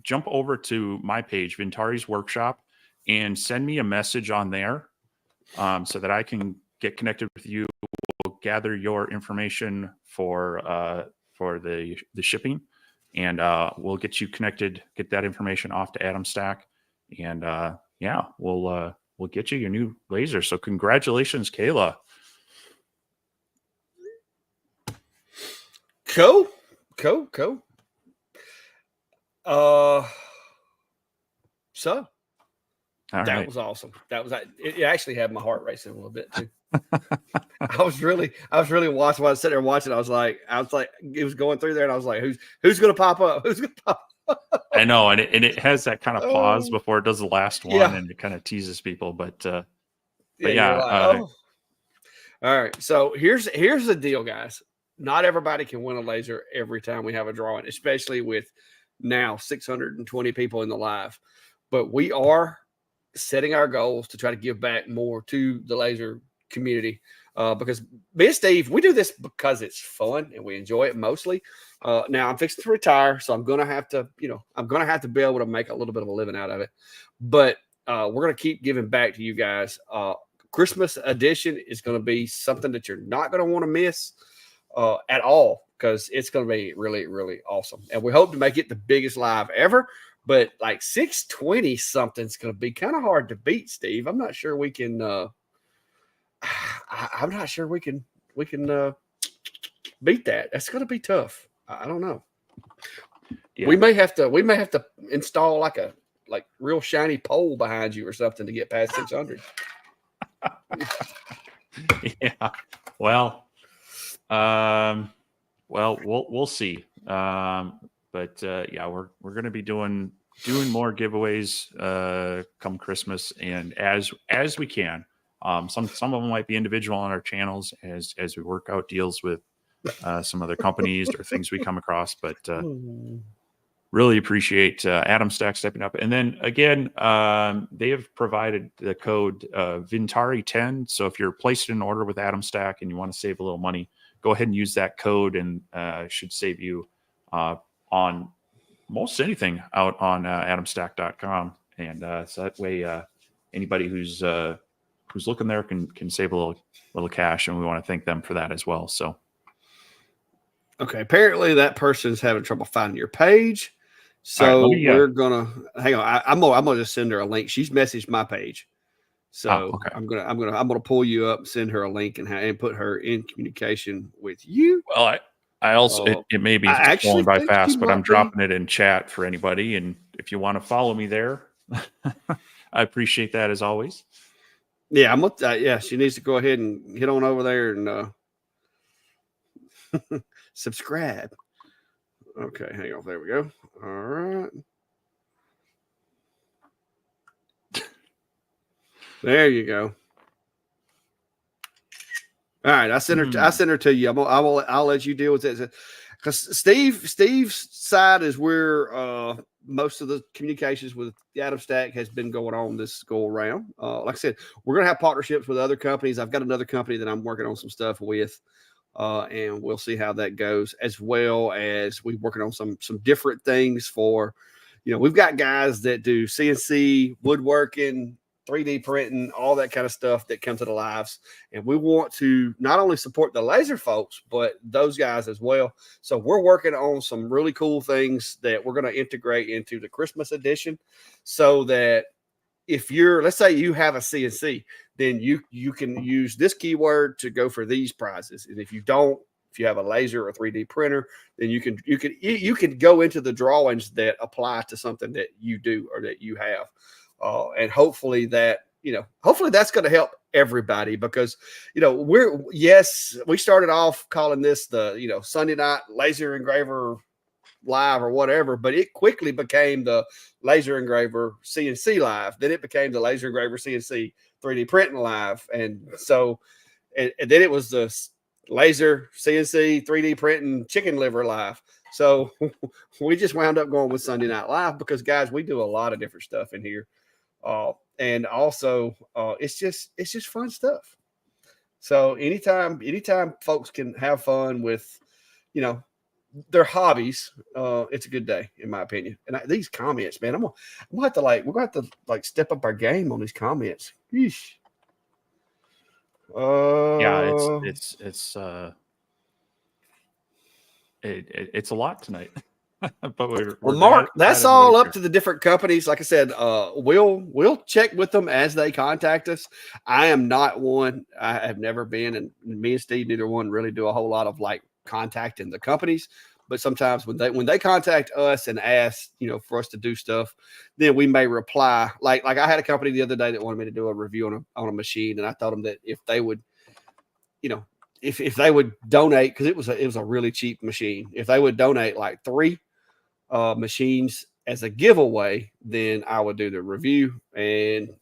jump over to my page, Vintari's Workshop, and send me a message on there, so that I can get connected with you. We'll gather your information for the shipping, and we'll get you connected. Get that information off to Atomstack, and yeah, we'll get you your new laser. So congratulations, Kayla. Cool. So that was awesome. That was it. Actually had my heart racing a little bit too. I was really watching. While I was sitting there watching, I was like, it was going through there, and I was like, who's gonna pop up? Who's gonna pop up? I know, and it has that kind of pause before it does the last one, and it kind of teases people. But yeah. Like, all right. So here's the deal, guys. Not everybody can win a laser every time we have a drawing, especially with now 620 people in the live. But we are setting our goals to try to give back more to the laser community, because me and Steve, we do this because it's fun and we enjoy it mostly. Now I'm fixing to retire, so I'm going to have to be able to make a little bit of a living out of it. But we're going to keep giving back to you guys. Christmas edition is going to be something that you're not going to want to miss at all, because it's going to be really, really awesome. And we hope to make it the biggest live ever. But like 620 something's going to be kind of hard to beat, Steve. I'm not sure we can. I'm not sure we can beat that. That's going to be tough. I don't know. Yeah. We may have to install like real shiny pole behind you or something to get past 600. Yeah. Well, we'll see. But yeah, we're going to be doing more giveaways come Christmas, and as we can. Some of them might be individual on our channels as we work out deals with some other companies or things we come across. But really appreciate Atomstack stepping up. And then again, they have provided the code Vintari10. So if you're placing an order with Atomstack and you want to save a little money, go ahead and use that code, and should save you on most anything out on atomstack.com. And so that way, anybody who's looking there can save a little cash, and we want to thank them for that as well. So, okay, apparently that person's having trouble finding your page, so right, we're gonna hang on. I'm gonna just send her a link. She's messaged my page, so okay. I'm gonna pull you up, send her a link, and put her in communication with you. Well, I also it may be going by fast, but I'm dropping it in chat for anybody, and if you want to follow me there, I appreciate that as always. Yeah, I'm yeah, she needs to go ahead and hit on over there and subscribe. Okay, hang on. There we go. All right. There you go. All right, I sent her to you. I'll let you deal with it, because Steve's side is where most of the communications with the Atomstack has been going on this go around. Like I said, we're gonna have partnerships with other companies. I've got another company that I'm working on some stuff with, and we'll see how that goes. As well as we're working on some different things for, we've got guys that do CNC woodworking, 3D printing, all that kind of stuff that comes to the lives. And we want to not only support the laser folks, but those guys as well. So we're working on some really cool things that we're going to integrate into the Christmas edition, so that if let's say you have a CNC, then you can use this keyword to go for these prizes. And if you don't, if you have a laser or 3D printer, then you can go into the drawings that apply to something that you do or that you have. And hopefully that's going to help everybody, because, we started off calling this the, Sunday night laser engraver live or whatever, but it quickly became the laser engraver CNC live. Then it became the laser engraver CNC 3D printing live. And so, and then it was the laser CNC 3D printing chicken liver live. So we just wound up going with Sunday Night Live, because, guys, we do a lot of different stuff in here. And also it's just fun stuff. So anytime folks can have fun with, their hobbies, it's a good day, in my opinion. And these comments, man, we're gonna have to step up our game on these comments. Yeesh. Yeah, it's a lot tonight. But we're Mark, that's all up to the different companies. Like I said, we'll check with them as they contact us. I am not one. I have never been, and me and Steve, neither one really do a whole lot of contacting the companies. But sometimes when they contact us and ask, for us to do stuff, then we may reply. Like I had a company the other day that wanted me to do a review on a machine, and I told them that if they would, if they would donate, because it was a really cheap machine, if they would donate 3 machines as a giveaway, then I would do the review. And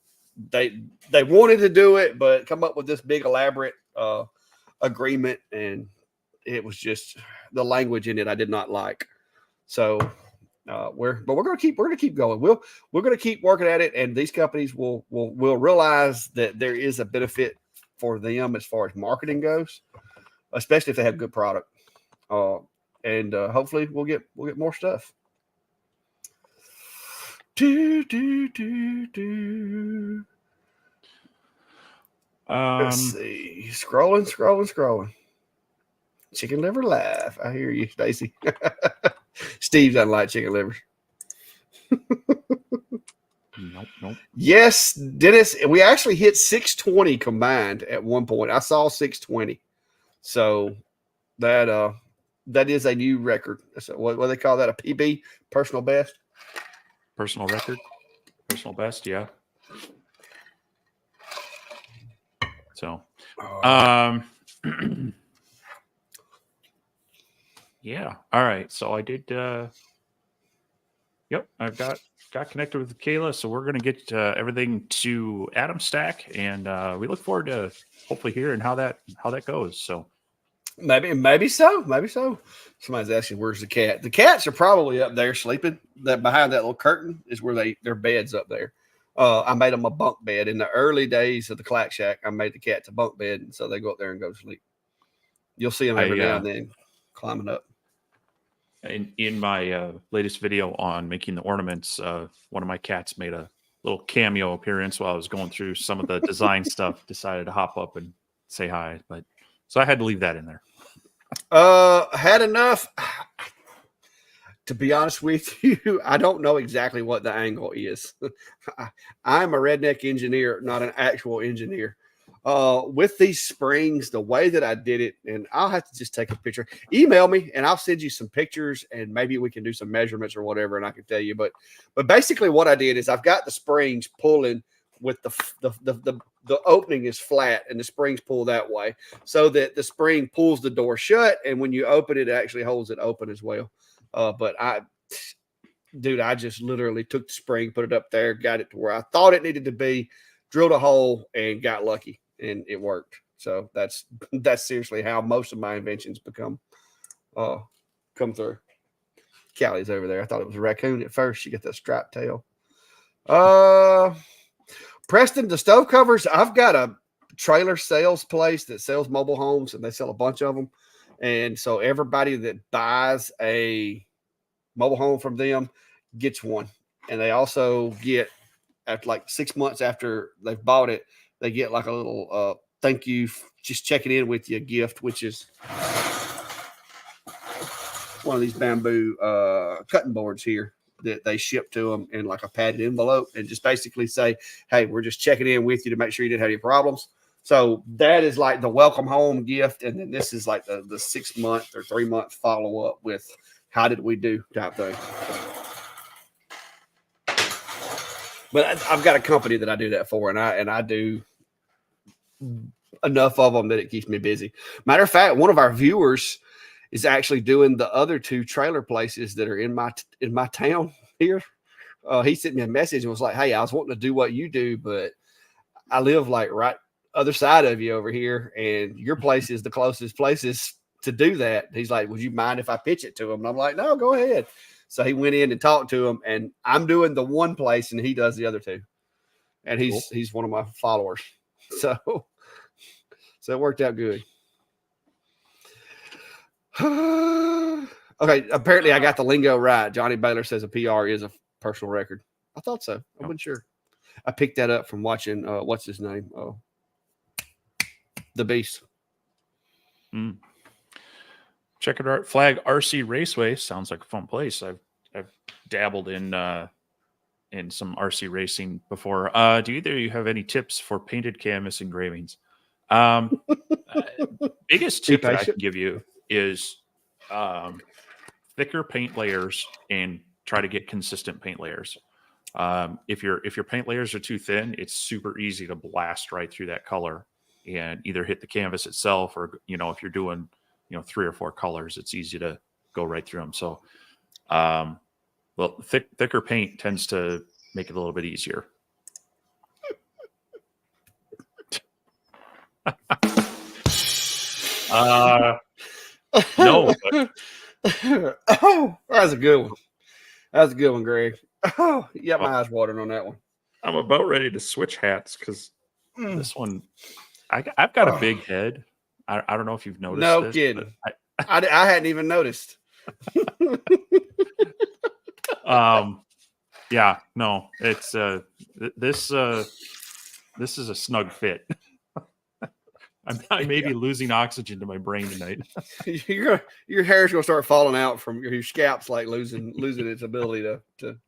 they wanted to do it, but come up with this big elaborate agreement, and it was just the language in it I did not like. So we're gonna keep going. We're gonna keep working at it, and these companies will realize that there is a benefit for them as far as marketing goes, especially if they have good product. And hopefully we'll get more stuff. Let's see. Scrolling. Chicken liver live. I hear you, Stacy. Steve doesn't like chicken livers. Nope. Yes, Dennis. We actually hit 620 combined at one point. I saw 620. So that is a new record. So what do they call that? A PB, personal best? Personal record? Personal best, yeah. So yeah. All right. So I did I've got connected with Kayla, so we're going to get everything to Atomstack, and we look forward to hopefully hearing how that goes. So Maybe so. Maybe so. Somebody's asking, where's the cat? The cats are probably up there sleeping. That behind that little curtain is where their bed's up there. I made them a bunk bed in the early days of the Clack Shack. I made the cats a bunk bed, and so they go up there and go to sleep. You'll see them every now and then climbing up. In my latest video on making the ornaments, one of my cats made a little cameo appearance while I was going through some of the design stuff. Decided to hop up and say hi, but so I had to leave that in there. Had enough. To be honest with you, I don't know exactly what the angle is. I'm a redneck engineer, not an actual engineer. With these springs, the way that I did it, and I'll have to just take a picture. Email me, and I'll send you some pictures, and maybe we can do some measurements or whatever, and I can tell you. But basically, what I did is I've got the springs pulling with the opening is flat, and the springs pull that way, so that the spring pulls the door shut, and when you open it, it actually holds it open as well. But I just literally took the spring, put it up there, got it to where I thought it needed to be, drilled a hole, and got lucky, and it worked. So that's seriously how most of my inventions come through. Callie's over there. I thought it was a raccoon at first. She got that striped tail. Preston, the stove covers. I've got a trailer sales place that sells mobile homes, and they sell a bunch of them. And so everybody that buys a mobile home from them gets one. And they also get, after like 6 months after they've bought it, they get like a little thank you, just checking in with you gift, which is one of these bamboo cutting boards here that they ship to them in like a padded envelope, and just basically say, hey, we're just checking in with you to make sure you didn't have any problems. So that is like the welcome home gift. And then this is like the 6 month or 3 month follow up with how did we do type thing. But I've got a company that I do that for, and I do enough of them that it keeps me busy. Matter of fact, one of our viewers is actually doing the other 2 trailer places that are in my town here. He sent me a message and was like, hey, I was wanting to do what you do, but I live like right other side of you over here, and your place is the closest places to do that. He's like, would you mind if I pitch it to him? And I'm like, no, go ahead. So he went in and talked to him, and I'm doing the one place and he does the other 2. And he's one of my followers. So it worked out good. Okay, apparently I got the lingo right. Johnny Baylor says a PR is a personal record. I thought so. I wasn't sure. I picked that up from watching what's his name? The Beast. Check it out. Flag RC Raceway sounds like a fun place. I've dabbled in some RC racing before. Do either of you have any tips for painted canvas engravings? Biggest tip that I can give you is thicker paint layers and try to get consistent paint layers. If your paint layers are too thin, it's super easy to blast right through that color and either hit the canvas itself, or if you're doing 3 or 4 colors, it's easy to go right through them. So thicker paint tends to make it a little bit easier. No. But... Oh, that was a good one. That was a good one, Greg. Oh, you got my eyes watering on that one. I'm about ready to switch hats because this one, I've got a big head. I don't know if you've noticed. No kidding. I hadn't even noticed. Yeah, no, it's this is a snug fit. I may be losing oxygen to my brain tonight. Your hair's gonna start falling out from your scalp's like losing its ability to.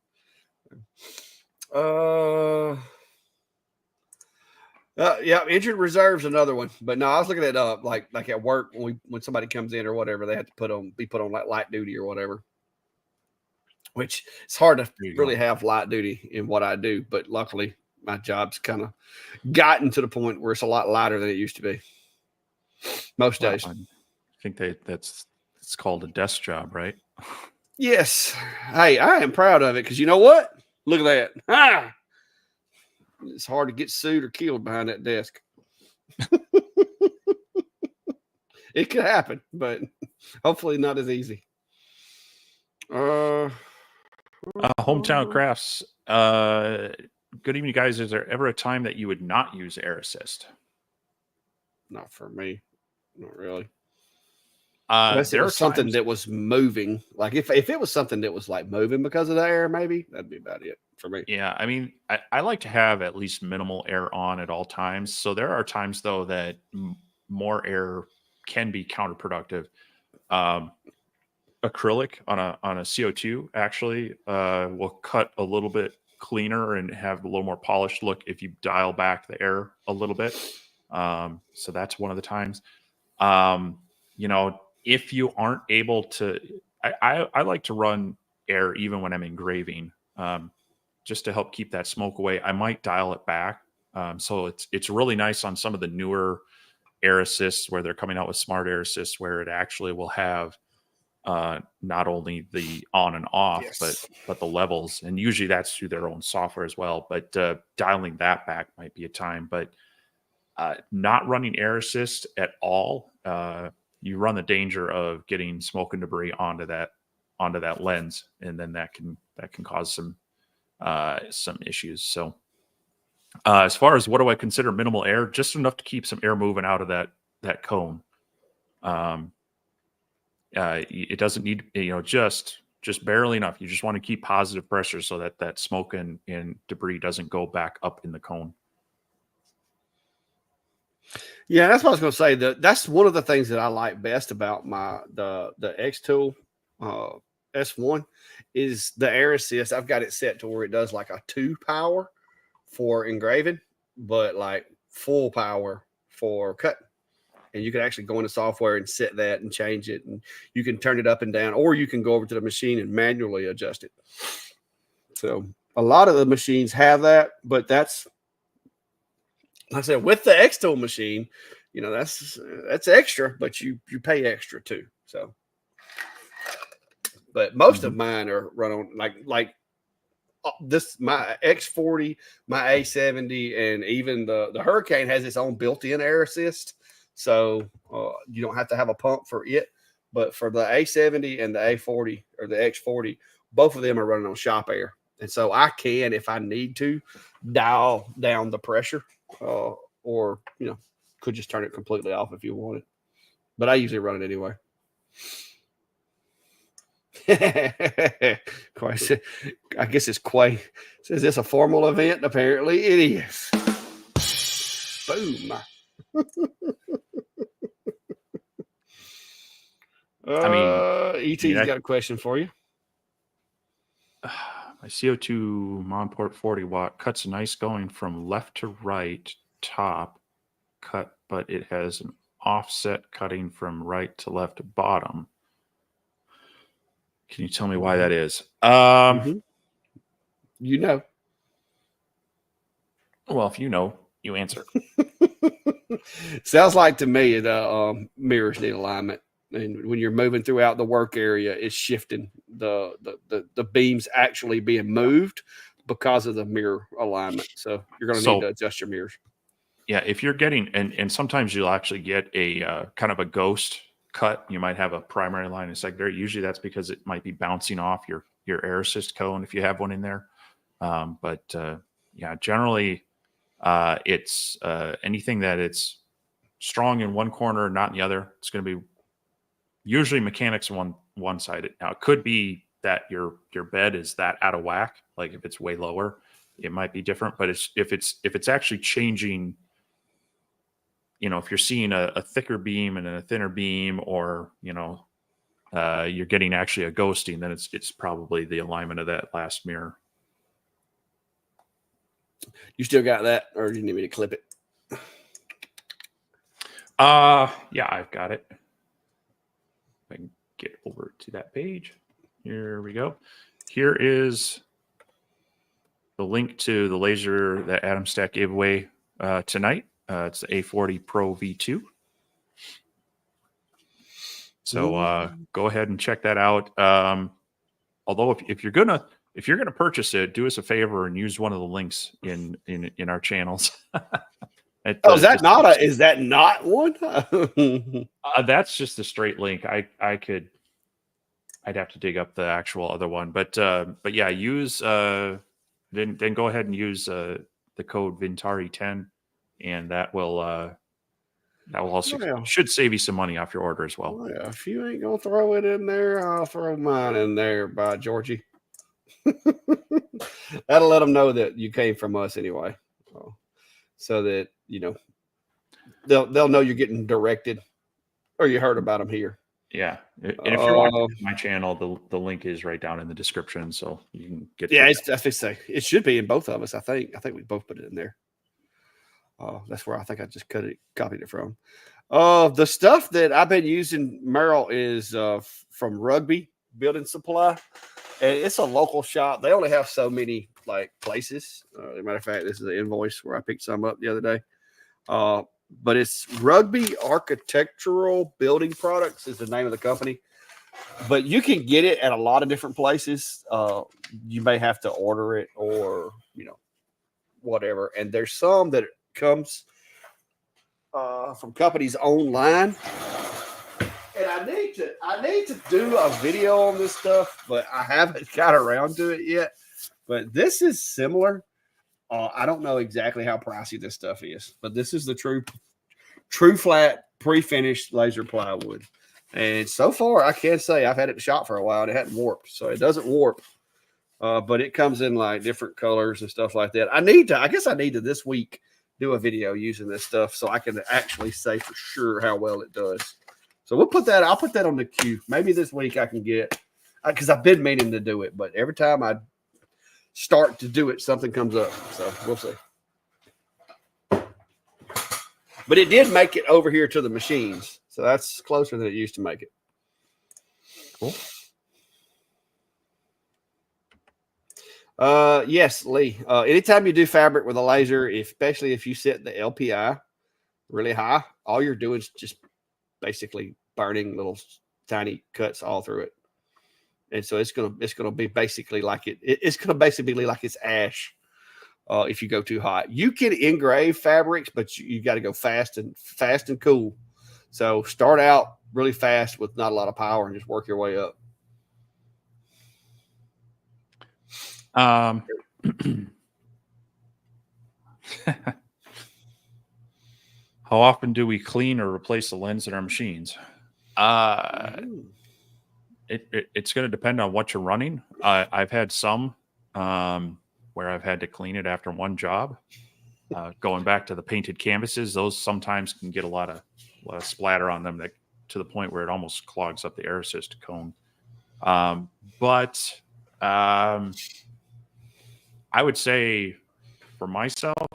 Yeah, injured reserve's another one. But no, I was looking at like at work when somebody comes in or whatever, they have to be put on like light duty or whatever. Which it's hard to really have light duty in what I do, but luckily my job's kind of gotten to the point where it's a lot lighter than it used to be. Most days. I think it's called a desk job, right? Yes. Hey, I am proud of it because you know what? Look at that. It's hard to get sued or killed behind that desk. It could happen, but hopefully not as easy. Hometown Crafts. Good evening, guys. Is there ever a time that you would not use air assist? Not for me. Not really. Unless it was something that was moving. Like if it was something that was like moving because of the air, maybe that'd be about it for me. Yeah, I mean, I like to have at least minimal air on at all times. So there are times though that more air can be counterproductive. Acrylic on a CO2 actually will cut a little bit cleaner and have a little more polished look if you dial back the air a little bit. So that's one of the times. If you aren't able to, I like to run air even when I'm engraving, just to help keep that smoke away. I might dial it back. So it's really nice on some of the newer air assists where they're coming out with smart air assists where it actually will have not only the on and off, Yes. but the levels, and usually that's through their own software as well. But dialing that back might be a time. But not running air assist at all, you run the danger of getting smoke and debris onto that lens, and then that can cause some issues. So as far as what do I consider minimal air, just enough to keep some air moving out of that cone. It doesn't need, just barely enough. You just want to keep positive pressure so that smoke and debris doesn't go back up in the cone. Yeah, that's what I was going to say. That's one of the things that I like best about the X Tool S1 is the air assist. I've got it set to where it does like a 2 power for engraving, but like full power for cutting. And you can actually go into software and set that and change it, and you can turn it up and down, or you can go over to the machine and manually adjust it. So a lot of the machines have that, but that's, like I said, with the X Tool machine, that's extra, but you pay extra too. So, but most of mine are run on like this, my X40, my A70, and even the Hurricane has its own built-in air assist. So you don't have to have a pump for it. But for the A70 and the A40 or the X40, both of them are running on shop air. And so I can, if I need to, dial down the pressure or, could just turn it completely off if you want it. But I usually run it anyway. I guess it's Quay. Says this a formal event? Apparently it is. Boom. ET's got a question for you. My CO2 Monport 40 watt cuts nice going from left to right top cut, but it has an offset cutting from right to left bottom. Can you tell me why that is? Well, if you know, you answer. Sounds like to me the mirrors need alignment. And when you're moving throughout the work area, it's shifting. The beams actually being moved because of the mirror alignment. So you're going to need to adjust your mirrors. Yeah, if you're getting, and sometimes you'll actually get a kind of a ghost cut. You might have a primary line and secondary. Usually that's because it might be bouncing off your air assist cone if you have one in there. Yeah, generally it's anything that it's strong in one corner, not in the other. It's going to be usually mechanics on one side. Now it could be that your bed is that out of whack. Like if it's way lower, it might be different. But if it's actually changing, if you're seeing a thicker beam and a thinner beam, or you're getting actually a ghosting, then it's probably the alignment of that last mirror. You still got that, or do you need me to clip it? Yeah, I've got it. I can get over to that page. Here we go. Here is the link to the laser that Atomstack gave away tonight. It's the A40 Pro V2. So go ahead and check that out. Although if you're gonna purchase it, do us a favor and use one of the links in our channels. Oh, is that not a? Is that not one? That's just a straight link. I'd have to dig up the actual other one, but yeah, use then go ahead and use the code Vintari10, and that will also should save you some money off your order as well. Well, yeah, if you ain't gonna throw it in there, I'll throw mine in there, by Georgie. That'll let them know that you came from us anyway, so that they'll know you're getting directed, or you heard about them here. Yeah, and if you're watching my channel, the link is right down in the description, so you can get. Yeah, it should be in both of us. I think we both put it in there. That's where I think I just copied it from. The stuff that I've been using, Merrill, is from Rugby Building Supply, and it's a local shop. They only have so many places. As a matter of fact, this is an invoice where I picked some up the other day. But it's Rugby Architectural Building Products is the name of the company. But you can get it at a lot of different places. You may have to order it, or whatever. And there's some that comes from companies online. And I need to do a video on this stuff, but I haven't got around to it yet. But this is similar. I don't know exactly how pricey this stuff is, but this is the true flat pre-finished laser plywood. And so far, I can say I've had it in the shop for a while and it hadn't warped. So it doesn't warp, but it comes in different colors and stuff like that. I guess I need to this week do a video using this stuff so I can actually say for sure how well it does. So I'll put that on the queue. Maybe this week I can get, because I've been meaning to do it, but every time I start to do it, something comes up. So we'll see. But it did make it over here to the machines. So that's closer than it used to make it. Cool. Yes, Lee. Anytime you do fabric with a laser, especially if you set the LPI really high, all you're doing is just basically burning little tiny cuts all through it. And so it's gonna be basically like it's gonna basically be like it's ash if you go too hot. You can engrave fabrics, but you got to go fast and cool. So start out really fast with not a lot of power and just work your way up. How often do we clean or replace the lens in our machines? It's going to depend on what you're running. I've had some where I've had to clean it after one job. Going back to the painted canvases, those sometimes can get a lot of splatter on them, to the point where it almost clogs up the air assist cone. But I would say for myself,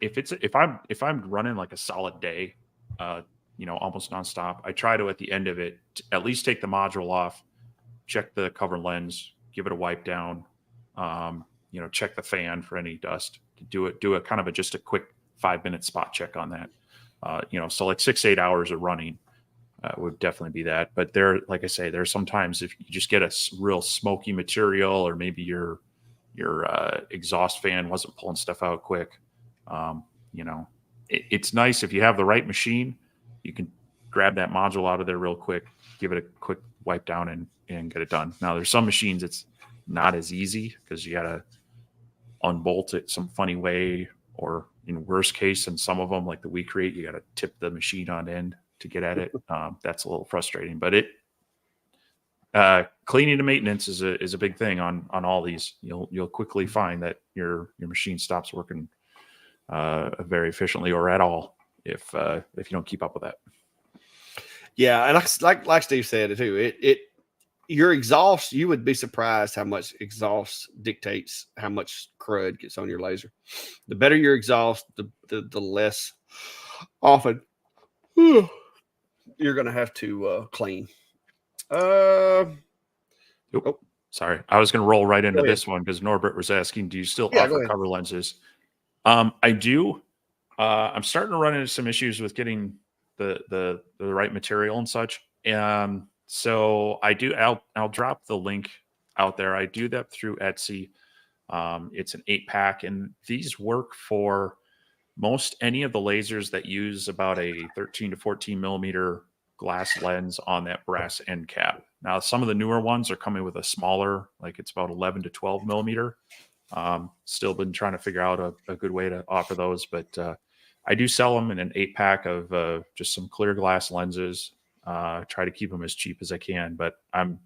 if I'm running like a solid day, almost nonstop, I try to, at the end of it, at least take the module off, check the cover lens, give it a wipe down, check the fan for any dust, do a kind of just a quick 5-minute spot check on that. So like 6-8 hours of running would definitely be that. But like I say, there's sometimes if you just get a real smoky material, or maybe your exhaust fan wasn't pulling stuff out quick. It's nice if you have the right machine, you can grab that module out of there real quick, give it a quick wipe down and get it done. Now there's some machines it's not as easy because you got to unbolt it some funny way, or in worst case, in some of them like the We Create, you got to tip the machine on end to get at it. That's a little frustrating, but cleaning and maintenance is a big thing on all these. You'll quickly find that your machine stops working very efficiently or at all if you don't keep up with that. Yeah, and like Steve said too, your exhaust, you would be surprised how much exhaust dictates how much crud gets on your laser. The better your exhaust, the less often you're going to have to clean. Sorry, I was going to roll right into this one because Norbert was asking, do you still offer cover lenses? I do. I'm starting to run into some issues with getting the right material and such. So I do. I'll drop the link out there. I do that through Etsy. It's an 8-pack, and these work for most any of the lasers that use about a 13 to 14 millimeter glass lens on that brass end cap. Now, some of the newer ones are coming with a smaller, like it's about 11 to 12 millimeter. Still been trying to figure out a good way to offer those, but I do sell them in an 8-pack of just some clear glass lenses. Try to keep them as cheap as I can, but I'm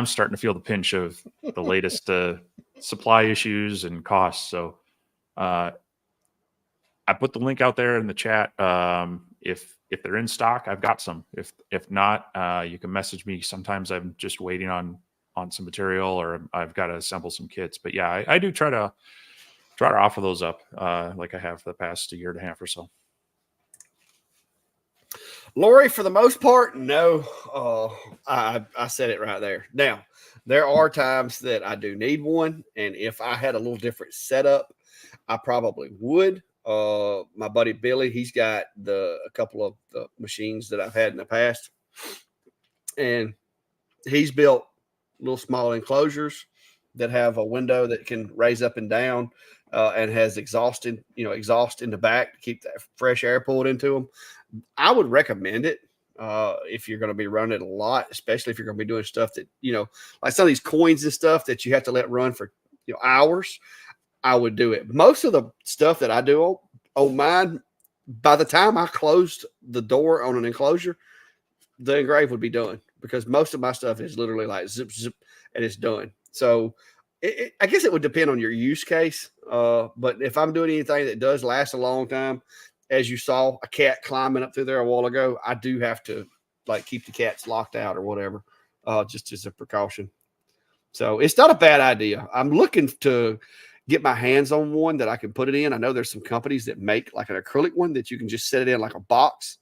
starting to feel the pinch of the latest supply issues and costs. So I put the link out there in the chat. If they're in stock, I've got some. If not, you can message me. Sometimes I'm just waiting on some material, or I've got to assemble some kits. But yeah, I do try to offer those up, like I have for the past year and a half or so. Lori, for the most part, no. I said it right there. Now, there are times that I do need one, and if I had a little different setup, I probably would. My buddy Billy, he's got a couple of the machines that I've had in the past, and he's built little small enclosures that have a window that can raise up and down, and has exhaust in the back to keep that fresh air pulled into them. I would recommend it if you're going to be running it a lot, especially if you're going to be doing stuff that, like some of these coins and stuff that you have to let run for hours. I would do it. Most of the stuff that I do on mine, by the time I closed the door on an enclosure, the engrave would be done, because most of my stuff is literally like zip, zip, and it's done. So I guess it would depend on your use case. But if I'm doing anything that does last a long time, as you saw a cat climbing up through there a while ago, I do have to keep the cats locked out or whatever, just as a precaution. So it's not a bad idea. I'm looking to get my hands on one that I can put it in. I know there's some companies that make like an acrylic one that you can just set it in like a box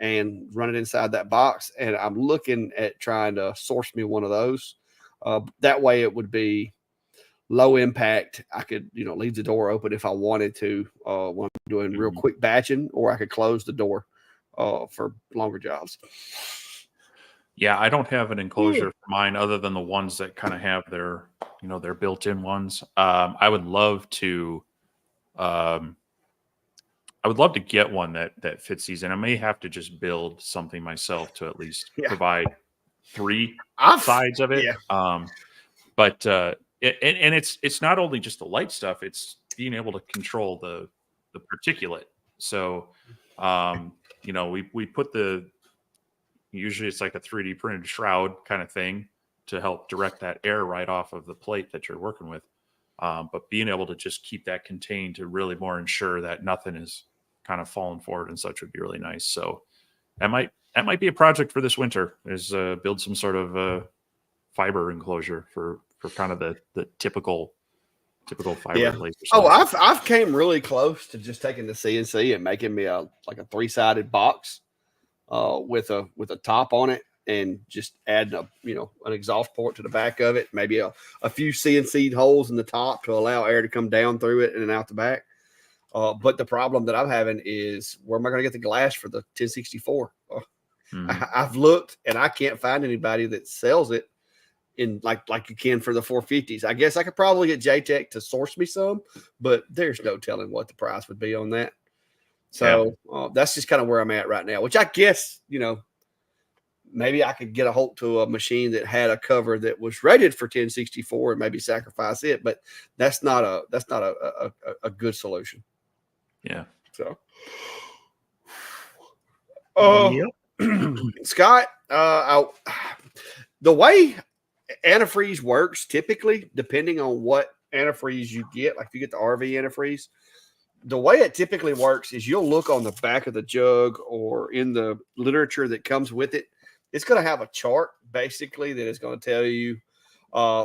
and run it inside that box. And I'm looking at trying to source me one of those. That way it would be low impact. I could, leave the door open if I wanted to, when I'm doing real quick batching, or I could close the door for longer jobs. Yeah, I don't have an enclosure for mine other than the ones that kind of have their, their built-in ones. I would love to get one that fits these, and I may have to just build something myself to at least provide 3 sides of it. Yeah. But it's not only just the light stuff; it's being able to control the particulate. So, we put usually it's like a 3D printed shroud kind of thing to help direct that air right off of the plate that you're working with. But being able to just keep that contained to really more ensure that nothing is kind of falling forward and such would be really nice. So that might be a project for this winter, is build some sort of fiber enclosure for kind of the typical fiber laser. Oh, I've came really close to just taking the CNC and making me a 3-sided box with a top on it, and just adding an exhaust port to the back of it, maybe a few CNC'd holes in the top to allow air to come down through it and out the back. But the problem that I'm having is, where am I going to get the glass for the 1064? I've looked and I can't find anybody that sells it in like you can for the 450s. I guess I could probably get JTech to source me some, but there's no telling what the price would be on that. So that's just kind of where I'm at right now, which I guess, maybe I could get a hold to a machine that had a cover that was rated for 1064 and maybe sacrifice it, but that's not a good solution. Yeah. So, Scott, the way antifreeze works typically, depending on what antifreeze you get, like if you get the RV antifreeze, the way it typically works is you'll look on the back of the jug or in the literature that comes with it. It's going to have a chart basically that is going to tell you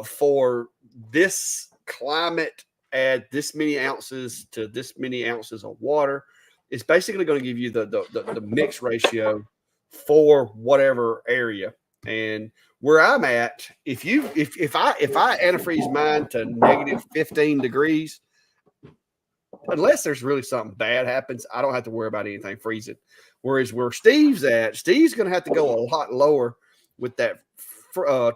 for this climate, add this many ounces to this many ounces of water. It's basically going to give you the mix ratio for whatever area. And where I'm at, if I antifreeze mine to negative 15 degrees, unless there's really something bad happens, I don't have to worry about anything freezing. Whereas where Steve's at, Steve's going to have to go a lot lower with that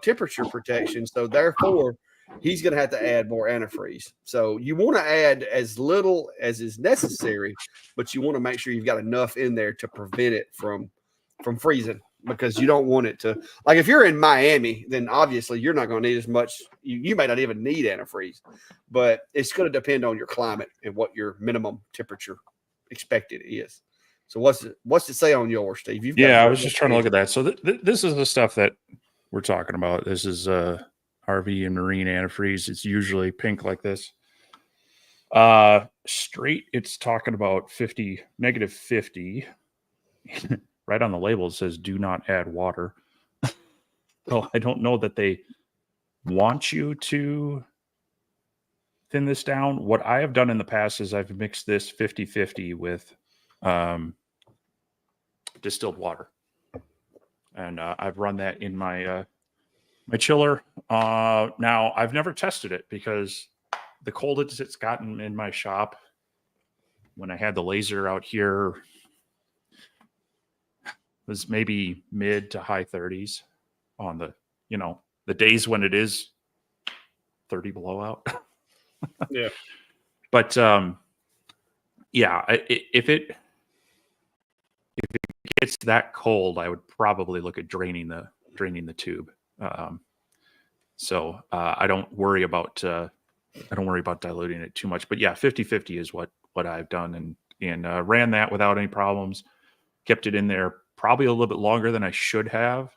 temperature protection. So therefore, he's going to have to add more antifreeze. So you want to add as little as is necessary, but you want to make sure you've got enough in there to prevent it from freezing, because you don't want it to, like, if you're in Miami, then obviously you're not going to need as much. You may not even need antifreeze, but it's going to depend on your climate and what your minimum temperature expected is. So what's it say on yours, Steve? I was just trying to look at that. So this is the stuff that we're talking about. This is RV and marine antifreeze. It's usually pink like this. Straight, it's talking about negative 50. Right on the label, it says do not add water. So I don't know that they want you to thin this down. What I have done in the past is I've mixed this 50-50 with distilled water. And I've run that in my my chiller. Now, I've never tested it because the coldest it's gotten in my shop when I had the laser out here was maybe mid to high 30s on the, the days when it is 30 below out. Yeah. But if it gets that cold, I would probably look at draining the tube. So I don't worry about diluting it too much. But yeah, 50-50 is what I've done, and ran that without any problems. Kept it in there probably a little bit longer than I should have,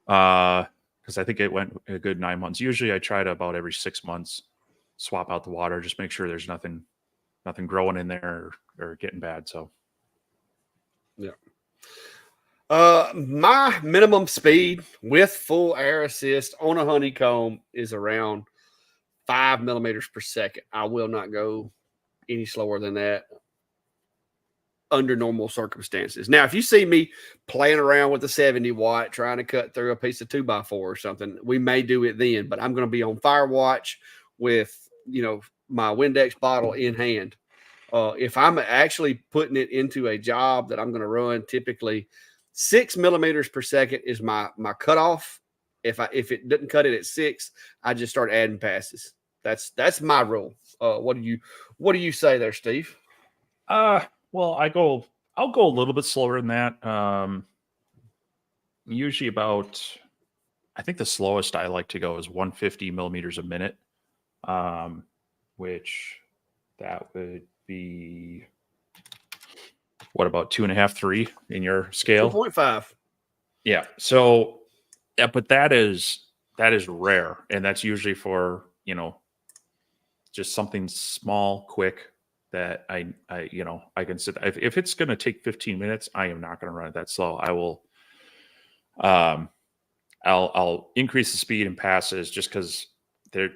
because I think it went a good 9 months. Usually I try to about every 6 months swap out the water, just make sure there's nothing growing in there or getting bad. So yeah. My minimum speed with full air assist on a honeycomb is around 5 millimeters per second. I will not go any slower than that under normal circumstances. Now, if you see me playing around with the 70 watt, trying to cut through a piece of 2x4 or something, we may do it then, but I'm going to be on fire watch with, my Windex bottle in hand. If I'm actually putting it into a job that I'm going to run, typically 6 millimeters per second is my cutoff. If it doesn't cut it at 6, I just start adding passes. That's my rule. What do you say there, Steve? Well, I'll go a little bit slower than that. Usually about, I think the slowest I like to go is 150 millimeters a minute, which that would be, what, about 2.5, 3 in your scale? 2.5. Yeah. So, yeah, but that is rare, and that's usually for just something small, quick, that I can sit. If it's going to take 15 minutes, I am not going to run it that slow. I will. I'll increase the speed and passes just because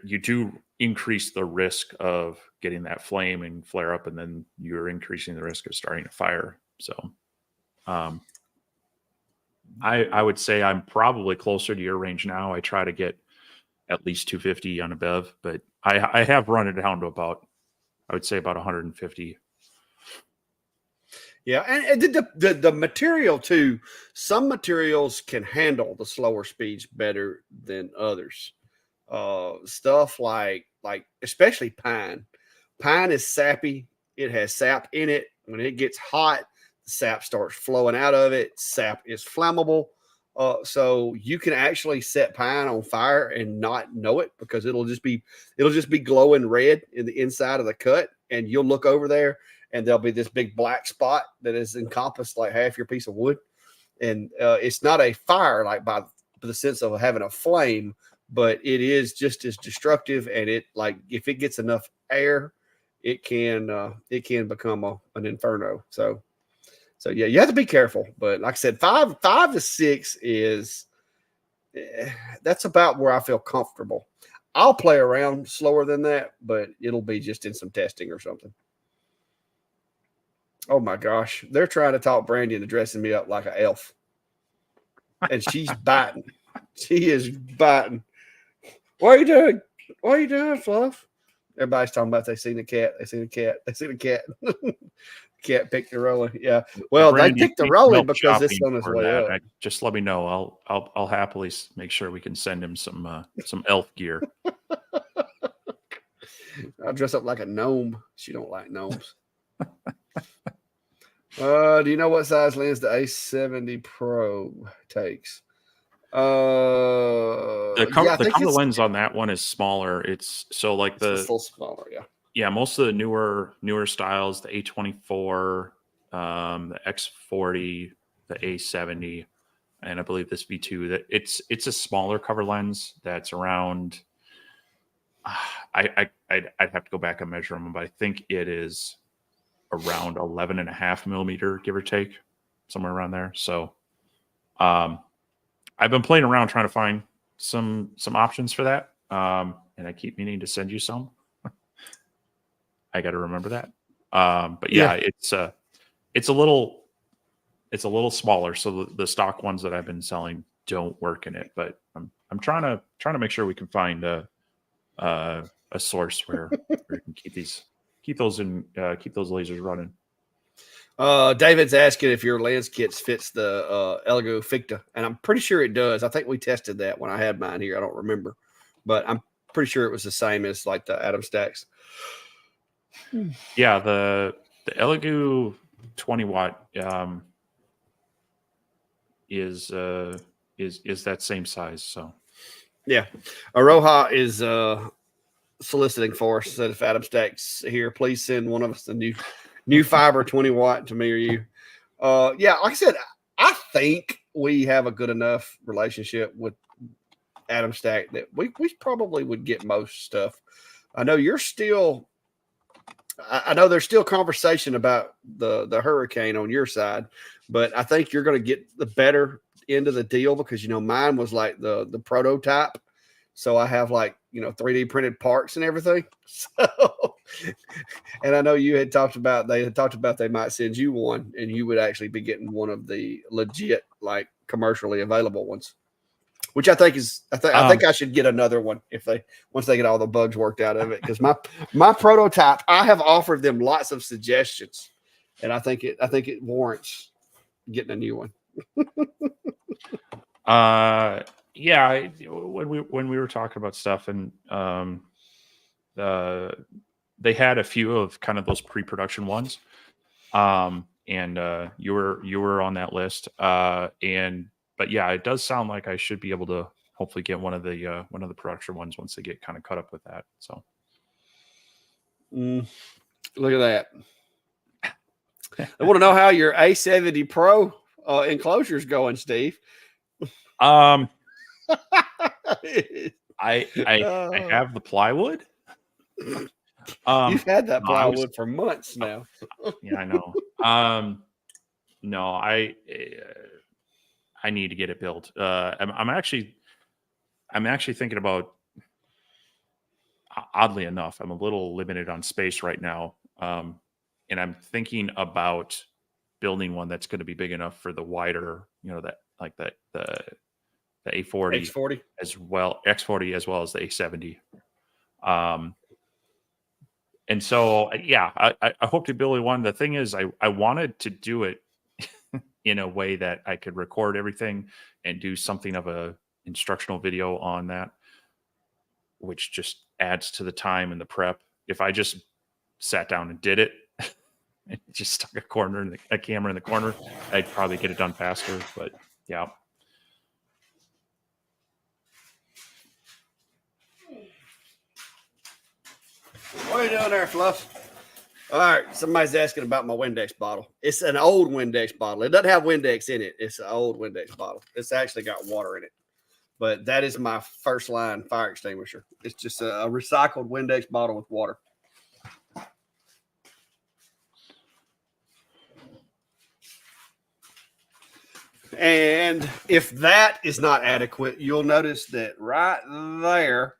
you do increase the risk of getting that flame and flare up, and then you're increasing the risk of starting a fire. So, I would say I'm probably closer to your range now. I try to get at least 250 on a bev, but I have run it down to about, I would say, about 150. Yeah, and the material too. Some materials can handle the slower speeds better than others. Stuff like especially pine. Pine is sappy. It has sap in it. When it gets hot, the sap starts flowing out of it. Sap is flammable. So you can actually set pine on fire and not know it, because it'll just be glowing red in the inside of the cut, and you'll look over there and there'll be this big black spot that is encompassed like half your piece of wood. And it's not a fire like by the sense of having a flame, but it is just as destructive. And it, like, if it gets enough air, it can become an inferno. So yeah, you have to be careful. But like I said, 5 to 6 is that's about where I feel comfortable. I'll play around slower than that, but it'll be just in some testing or something. Oh my gosh, they're trying to talk Brandy into dressing me up like an elf, and she's biting. She is biting. What are you doing? What are you doing, Fluff? Everybody's talking about they seen a cat. They seen a cat. They seen a cat. Can't pick the rolling. Yeah. Well, Brandy, they picked the please rolling help because it's shopping on its for way that. up. Just let me know. I'll happily make sure we can send him some elf gear. I'll dress up like a gnome. She don't like gnomes. Do you know what size lens the A70 Pro takes? The color lens on that one is smaller. It's so like it's a little smaller, yeah. Yeah, most of the newer styles, the A24, the X40, the A70, and I believe this V2, that it's a smaller cover lens that's around. I'd have to go back and measure them, but I think it is around 11.5 millimeter, give or take, somewhere around there. So, I've been playing around trying to find some options for that, and I keep meaning to send you some. I got to remember that. But yeah, it's a little smaller. So the stock ones that I've been selling don't work in it, but I'm trying to make sure we can find a source where we can keep those lasers running. David's asking if your lens kits fits the Elegoo Ficta, and I'm pretty sure it does. I think we tested that when I had mine here. I don't remember, but I'm pretty sure it was the same as like the Atomstacks. Yeah, the Elegoo 20 watt is that same size. So yeah, Aroha is soliciting for us. Said if Atomstack's here, please send one of us a new fiber 20 watt to me or you. Yeah, like I said, I think we have a good enough relationship with Atomstack that we probably would get most stuff. I know you're still. I know there's still conversation about the hurricane on your side, but I think you're going to get the better end of the deal because mine was like the prototype, so I have like 3D printed parts and everything. So, and I know they had talked about they might send you one, and you would actually be getting one of the legit like commercially available ones. Which I think I think I should get another one once they get all the bugs worked out of it. Because my prototype, I have offered them lots of suggestions, and I think it warrants getting a new one. Yeah, when we were talking about stuff, and they had a few of kind of those pre-production ones, and you were on that list, but yeah, it does sound like I should be able to hopefully get one of the production ones once they get kind of caught up with that. So, look at that. I want to know how your A70 Pro enclosure's going, Steve. I have the plywood. You've had that plywood for months now. Yeah, I know. No, I need to get it built. I'm actually thinking about. Oddly enough, I'm a little limited on space right now, and I'm thinking about building one that's going to be big enough for the wider, that like the A40 X40 as well, X40 as well as the A70. And so, yeah, I hope to build one. The thing is, I wanted to do it in a way that I could record everything and do something of a instructional video on that, which just adds to the time and the prep. If I just sat down and did it and just stuck a camera in the corner, I'd probably get it done faster. But yeah. What are you doing there, Fluff? All right, somebody's asking about my Windex bottle. It's an old Windex bottle. It doesn't have Windex in it. It's an old Windex bottle. It's actually got water in it. But that is my first line fire extinguisher. It's just a recycled Windex bottle with water. And if that is not adequate, you'll notice that right there,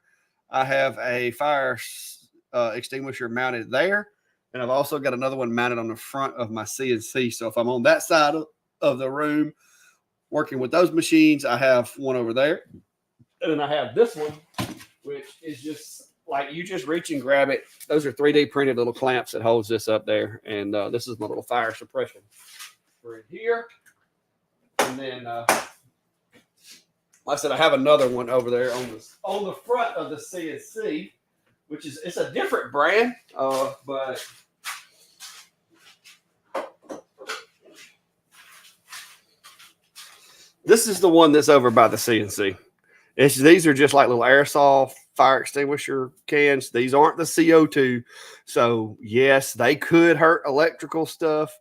I have a fire extinguisher mounted there. And I've also got another one mounted on the front of my CNC. So if I'm on that side of the room working with those machines, I have one over there. And then I have this one, which is just like you just reach and grab it. Those are 3D printed little clamps that holds this up there. And this is my little fire suppression for it here. And then, like I said, I have another one over there on the front of the CNC, which is, it's a different brand, but this is the one that's over by the CNC. These are just like little aerosol fire extinguisher cans. These aren't the CO2. So yes, they could hurt electrical stuff,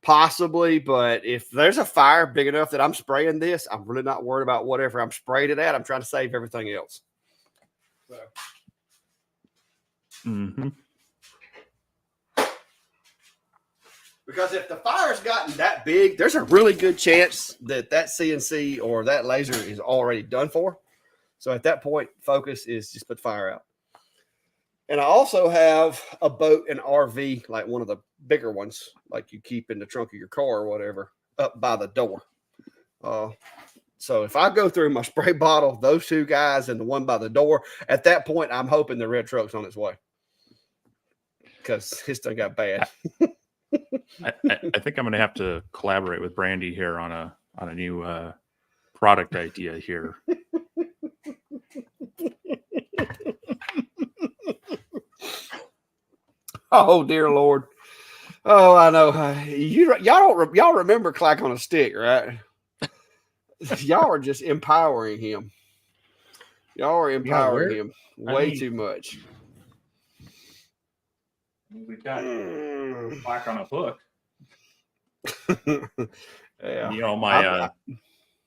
possibly. But if there's a fire big enough that I'm spraying this, I'm really not worried about whatever I'm spraying it at. I'm trying to save everything else. So. Mm-hmm. Because if the fire's gotten that big, there's a really good chance that CNC or that laser is already done for. So at that point, focus is just put the fire out. And I also have a boat and RV, like one of the bigger ones, like you keep in the trunk of your car or whatever, up by the door. So if I go through my spray bottle, those two guys and the one by the door, at that point, I'm hoping the red truck's on its way. Because his thing got bad. I think I'm going to have to collaborate with Brandy here on a new product idea here. Oh dear Lord! Oh, I know. Y'all remember Clack on a Stick, right? Y'all are just empowering him. Y'all are empowering him way too much. We've got Clack on a hook. Yeah. You know,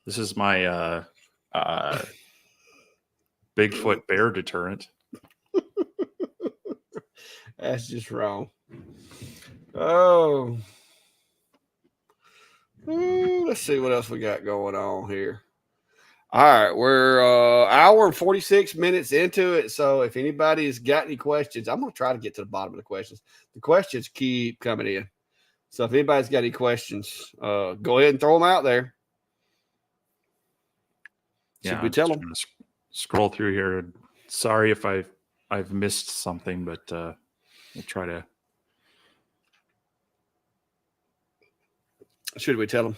this is my Bigfoot bear deterrent. That's just wrong. Oh. Let's see what else we got going on here. All right, we're hour and 46 minutes into it. So if anybody's got any questions, I'm going to try to get to the bottom of the questions. The questions keep coming in. So if anybody's got any questions, go ahead and throw them out there. Should we tell them? Scroll through here. Sorry if I've missed something, but we'll try to. Should we tell them?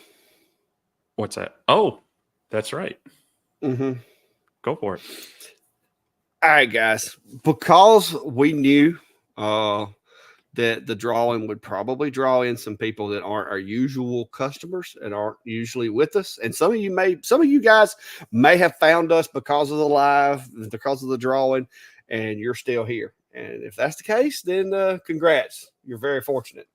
What's that? Oh, that's right. Mm-hmm. Go for it. All right, guys. Because we knew that the drawing would probably draw in some people that aren't our usual customers and aren't usually with us. And some of you guys may have found us because of the live, because of the drawing, and you're still here. And if that's the case, then congrats. You're very fortunate.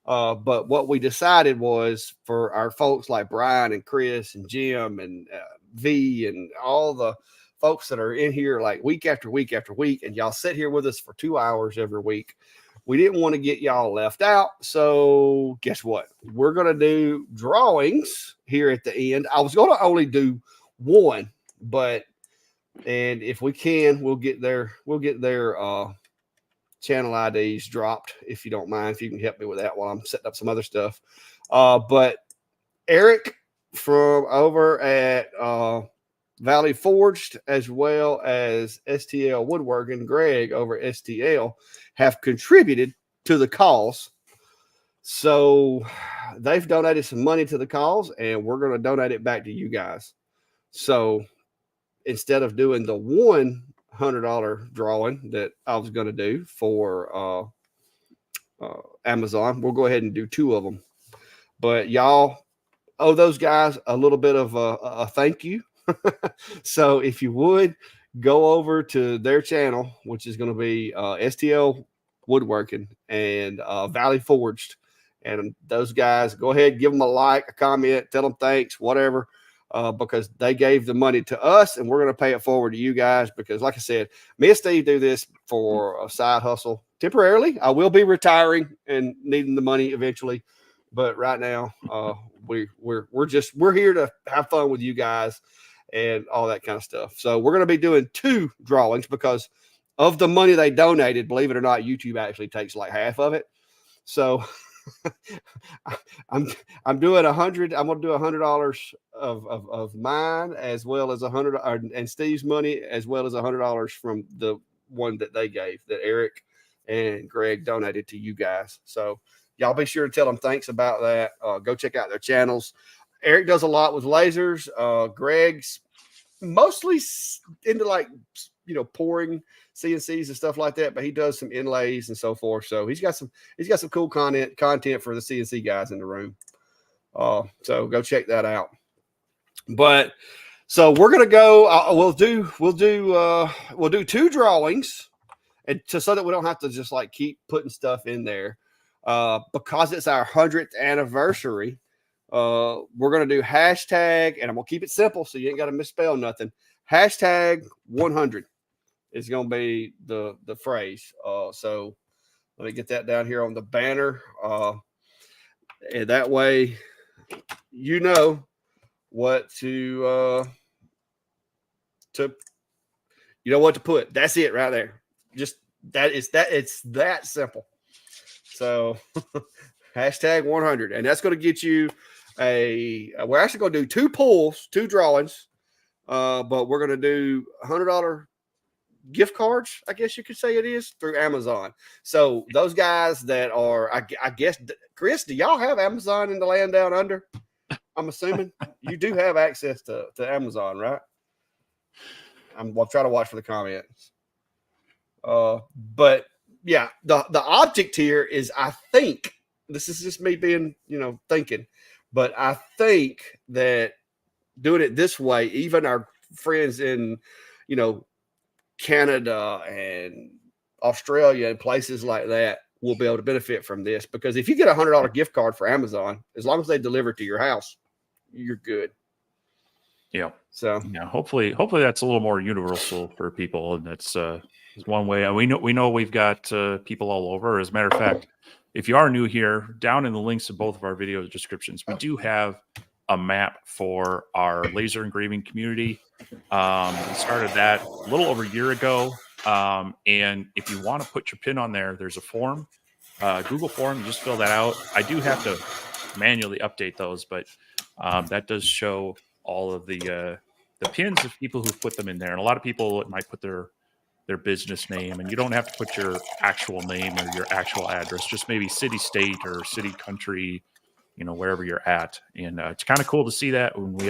But what we decided was for our folks like Brian and Chris and Jim and V and all the folks that are in here like week after week after week, and y'all sit here with us for 2 hours every week. We didn't want to get y'all left out. So guess what? We're going to do drawings here at the end. I was going to only do one, and if we can, we'll get their channel IDs dropped, if you don't mind, if you can help me with that while I'm setting up some other stuff. But Eric from over at Valley Forged, as well as STL Woodworking, Greg over at STL, have contributed to the cause. So they've donated some money to the cause, and we're going to donate it back to you guys. So instead of doing the $100 drawing that I was going to do for Amazon, we'll go ahead and do 2 of them. But y'all owe those guys a little bit of a thank you. So if you would go over to their channel, which is going to be STL Woodworking and Valley Forged, and those guys, go ahead, give them a like, a comment, tell them thanks, whatever. Because they gave the money to us, and we're going to pay it forward to you guys. Because, like I said, me and Steve do this for a side hustle temporarily. I will be retiring and needing the money eventually, but right now, we're here to have fun with you guys and all that kind of stuff. So we're going to be doing 2 drawings because of the money they donated. Believe it or not, YouTube actually takes like half of it. So I'm doing 100. I'm going to do $100 of mine, as well as $100 and Steve's money, as well as $100 from the one that they gave, that Eric and Greg donated to you guys. So y'all be sure to tell them thanks about that. Go check out their channels. Eric does a lot with lasers. Greg's mostly into like, pouring CNCs and stuff like that, but he does some inlays and so forth. So he's got some cool content for the CNC guys in the room. So go check that out. But so we're gonna go. We'll do 2 drawings, and so that we don't have to just like keep putting stuff in there. Because it's our 100th anniversary, we're gonna do hashtag, and I'm gonna keep it simple so you ain't got to misspell nothing. Hashtag 100 is gonna be the phrase. So let me get that down here on the banner, and that way you know what to what to put. That's it right there. Just it's that simple. So hashtag 100, and that's going to get you we're actually going to do 2 drawings, but we're going to do $100 gift cards, I guess you could say it is, through Amazon. So those guys that are, I guess, Chris, do y'all have Amazon in the land down under? I'm assuming you do have access to Amazon, right? I'll try to watch for the comments. But yeah, the object here is, I think, this is just me being, thinking, but I think that doing it this way, even our friends in, Canada and Australia and places like that will be able to benefit from this, because if you get a $100 gift card for Amazon, as long as they deliver it to your house, you're good. Yeah. So yeah, hopefully that's a little more universal for people, and that's is one way. And we know we've got people all over. As a matter of fact, if you are new here, down in the links of both of our video descriptions, we do have a map for our laser engraving community. We started that a little over a year ago. And if you want to put your pin on there, there's a form, Google form. You just fill that out. I do have to manually update those, but that does show all of the pins of people who've put them in there. And a lot of people might put their business name, and you don't have to put your actual name or your actual address, just maybe city, state, or city, country, wherever you're at. And it's kind of cool to see that. And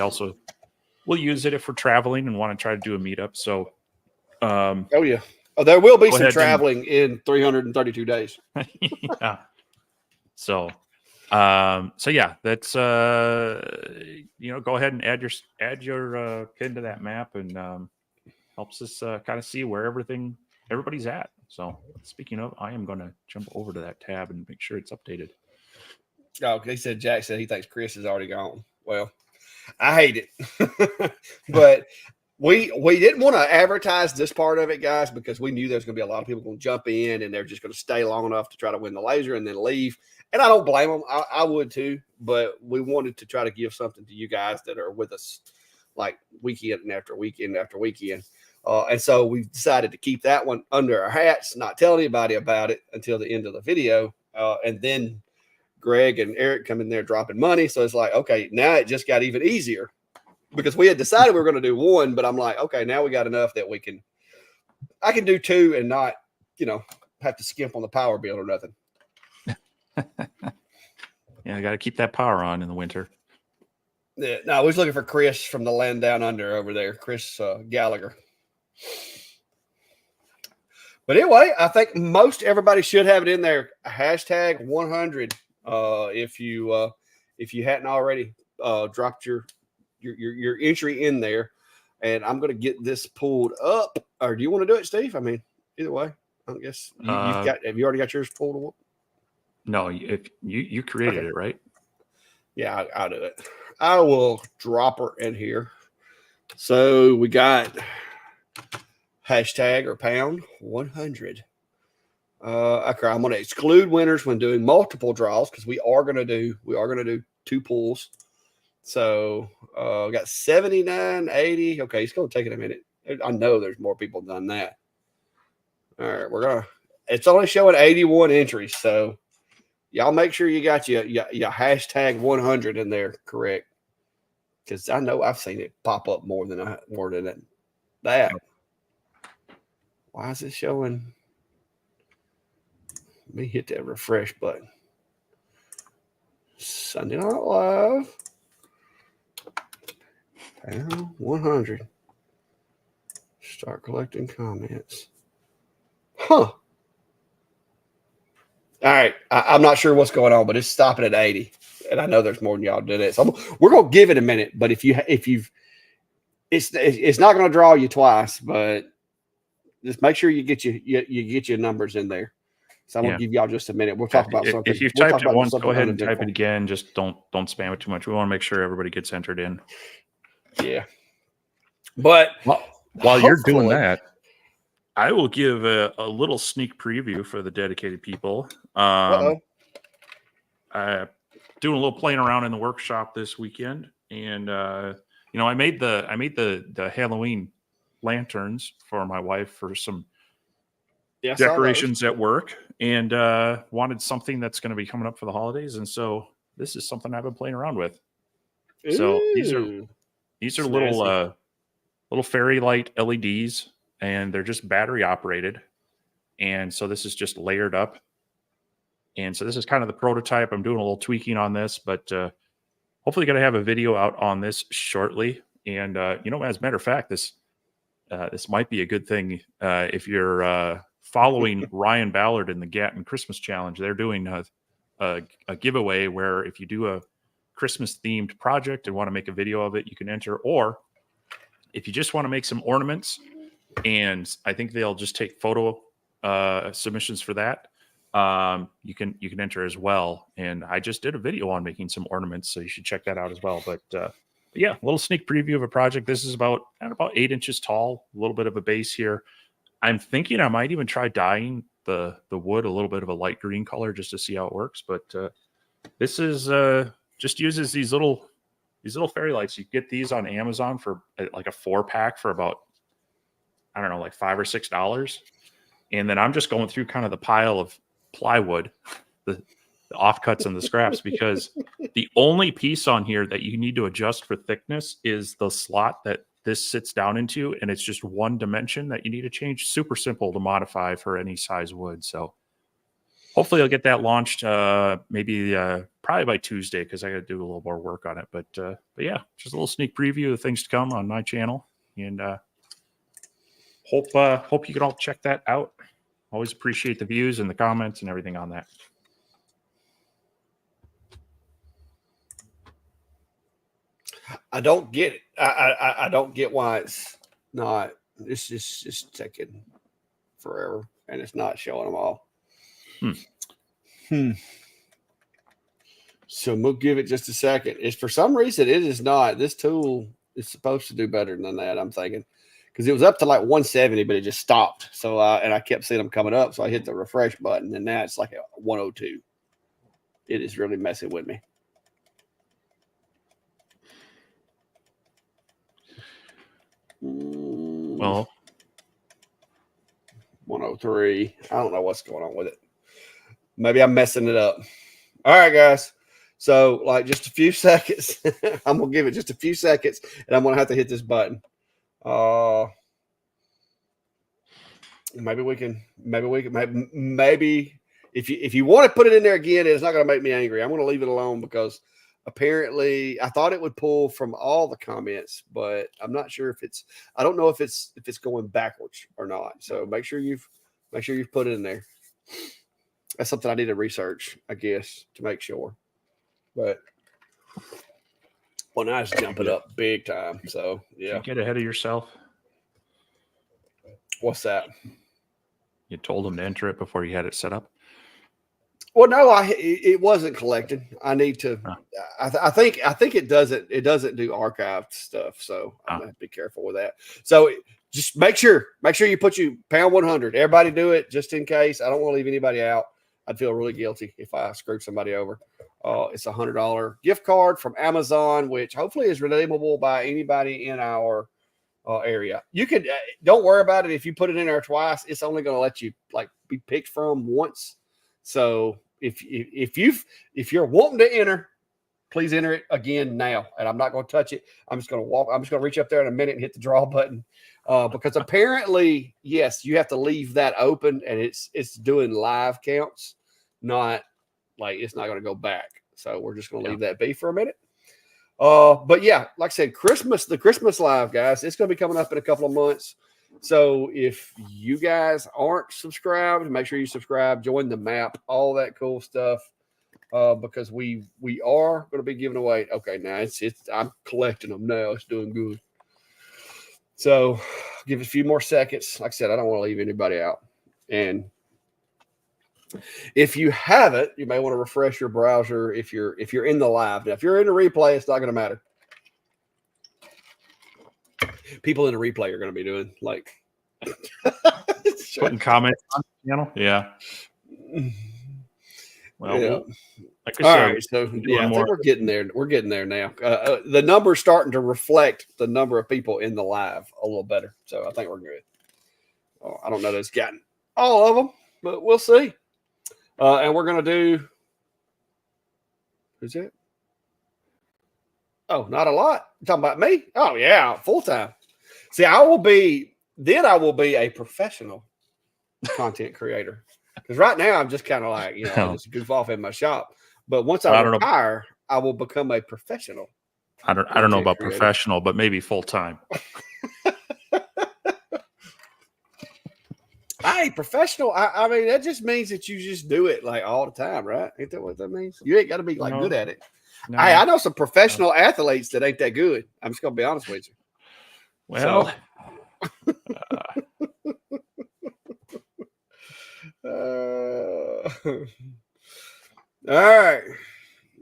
we'll use it if we're traveling and want to try to do a meetup. So, oh yeah. Oh, there will be some traveling in 332 days. Yeah. So yeah, that's go ahead and add your pin to that map, and helps us kind of see where everybody's at. So speaking of, I am going to jump over to that tab and make sure it's updated. Oh, Jack said he thinks Chris is already gone. Well, I hate it, but we didn't want to advertise this part of it, guys, because we knew there's going to be a lot of people going to jump in, and they're just going to stay long enough to try to win the laser and then leave. And I don't blame them. I would too, but we wanted to try to give something to you guys that are with us like weekend after weekend after weekend. And so we decided to keep that one under our hats, not tell anybody about it until the end of the video. And then Greg and Eric come in there dropping money. So it's like, okay, now it just got even easier, because we had decided we were going to do 1, but I'm like, okay, now we got enough that I can do 2 and not, have to skimp on the power bill or nothing. Yeah, I got to keep that power on in the winter. Yeah, no, I was looking for Chris from the land down under over there, Chris Gallagher. But anyway, I think most everybody should have it in there. Hashtag 100. If you hadn't already dropped your entry in there, and I'm going to get this pulled up. Or do you want to do it, Steve? I mean, either way, I guess have you already got yours pulled up? No, if you created it, right? Yeah, I'll do it. I will drop her in here. So we got hashtag or pound 100. Okay, I'm going to exclude winners when doing multiple draws, because we are going to do 2 pulls. So we got 79, 80. Okay, it's going to take it a minute. I know there's more people done that. All right, it's only showing 81 entries. So y'all make sure you got your hashtag 100 in there correct, because I know I've seen it pop up more than that. Why is it showing? Let me hit that refresh button. Sunday Night Live. Pound 100. Start collecting comments. Huh. All right. I'm not sure what's going on, but it's stopping at 80. And I know there's more than y'all did it. So we're going to give it a minute. But if you've, it's not going to draw you twice, but just make sure you get your numbers in there. So I'm going to give y'all just a minute. We'll talk about something. If you've typed it once, go ahead and type it again. Just don't spam it too much. We want to make sure everybody gets entered in. Yeah. But while you're doing that, I will give a little sneak preview for the dedicated people. Doing a little playing around in the workshop this weekend, and I made the Halloween lanterns for my wife for some decorations at work, and wanted something that's going to be coming up for the holidays, and so this is something I've been playing around with. Ooh, so these are little fairy light LEDs, and they're just battery operated, and so this is just layered up. And so this is kind of the prototype. I'm doing a little tweaking on this, but hopefully going to have a video out on this shortly. And as a matter of fact, this might be a good thing if you're following Ryan Ballard in the Gatton Christmas Challenge. They're doing a giveaway where if you do a Christmas themed project and want to make a video of it, you can enter. Or if you just want to make some ornaments, and I think they'll just take photo submissions for that. You can enter as well. And I just did a video on making some ornaments, so you should check that out as well. But yeah, a little sneak preview of a project. This is about 8 inches tall, a little bit of a base here. I'm thinking I might even try dyeing the wood a little bit of a light green color just to see how it works. But this is just uses these little fairy lights. You get these on Amazon for like a 4-pack for about, I don't know, like $5 or $6. And then I'm just going through kind of the pile of plywood, the offcuts and the scraps, because the only piece on here that you need to adjust for thickness is the slot that this sits down into, and it's just one dimension that you need to change. Super simple to modify for any size wood. So hopefully I'll get that launched maybe probably by Tuesday, because I got to do a little more work on it. But yeah, just a little sneak preview of things to come on my channel, and hope you can all check that out. Always appreciate the views and the comments and everything on that. I don't get it. I don't get why it's not. It's just taking forever, and it's not showing them all. So we'll give it just a second. It's for some reason it is not. This tool is supposed to do better than that, I'm thinking, because it was up to like 170, but it just stopped. So and I kept seeing them coming up, so I hit the refresh button, and now it's like a 102. It is really messing with me. Well, 103. I don't know what's going on with it. Maybe I'm messing it up. All right, guys. So, like, just a few seconds. I'm gonna give it just a few seconds, and I'm gonna have to hit this button. Maybe if you want to put it in there again, it's not gonna make me angry. I'm gonna leave it alone because apparently I thought it would pull from all the comments, but I'm not sure if it's. I don't know if it's going backwards or not. So make sure you've put it in there. That's something I need to research, I guess, to make sure. But well, now it's jumping up big time. So yeah, get ahead of yourself. What's that? You told them to enter it before you had it set up. Well, no, it wasn't collected. I need to. I think it doesn't. It doesn't do archived stuff. So I'm gonna have to be careful with that. So just make sure you put you pound 100. Everybody do it just in case. I don't want to leave anybody out. I'd feel really guilty if I screwed somebody over. It's a $100 gift card from Amazon, which hopefully is redeemable by anybody in our area. You could don't worry about it if you put it in there twice. It's only going to let you like be picked from once. So if you're wanting to enter, please enter it again now. And I'm not going to touch it. I'm just going to walk. I'm just going to reach up there in a minute and hit the draw button. Because apparently, yes, you have to leave that open, and it's doing live counts, not like it's not going to go back. So we're just going to leave that be for a minute. But yeah, like I said, the Christmas live, guys, it's going to be coming up in a couple of months. So if you guys aren't subscribed, make sure you subscribe, join the map, all that cool stuff. Because we are going to be giving away. Okay, now I'm collecting them now. It's doing good. So give it a few more seconds. Like I said, I don't want to leave anybody out. And if you haven't, you may want to refresh your browser if you're in the live. Now, if you're in the replay, it's not going to matter. People in the replay are going to be doing like putting comments on the channel. Yeah. Well, yeah. Like I all said, right, so yeah, I think we're getting there. We're getting there now. The number's starting to reflect the number of people in the live a little better. So I think we're good. I don't know that it's gotten all of them, but we'll see. And we're going to do, who's it? Oh, not a lot. You're talking about me? Oh, yeah, full time. See, I will be a professional content creator. Because right now I'm just kind of like, I just goof off in my shop. But once I retire, I will become a professional. I don't know about creator. Professional, but maybe full time. Hey, professional. I mean, that just means that you just do it like all the time, right? Ain't that what that means? You ain't got to be like good at it. No. Hey, I know some professional athletes that ain't that good. I'm just gonna be honest with you. Well, all right.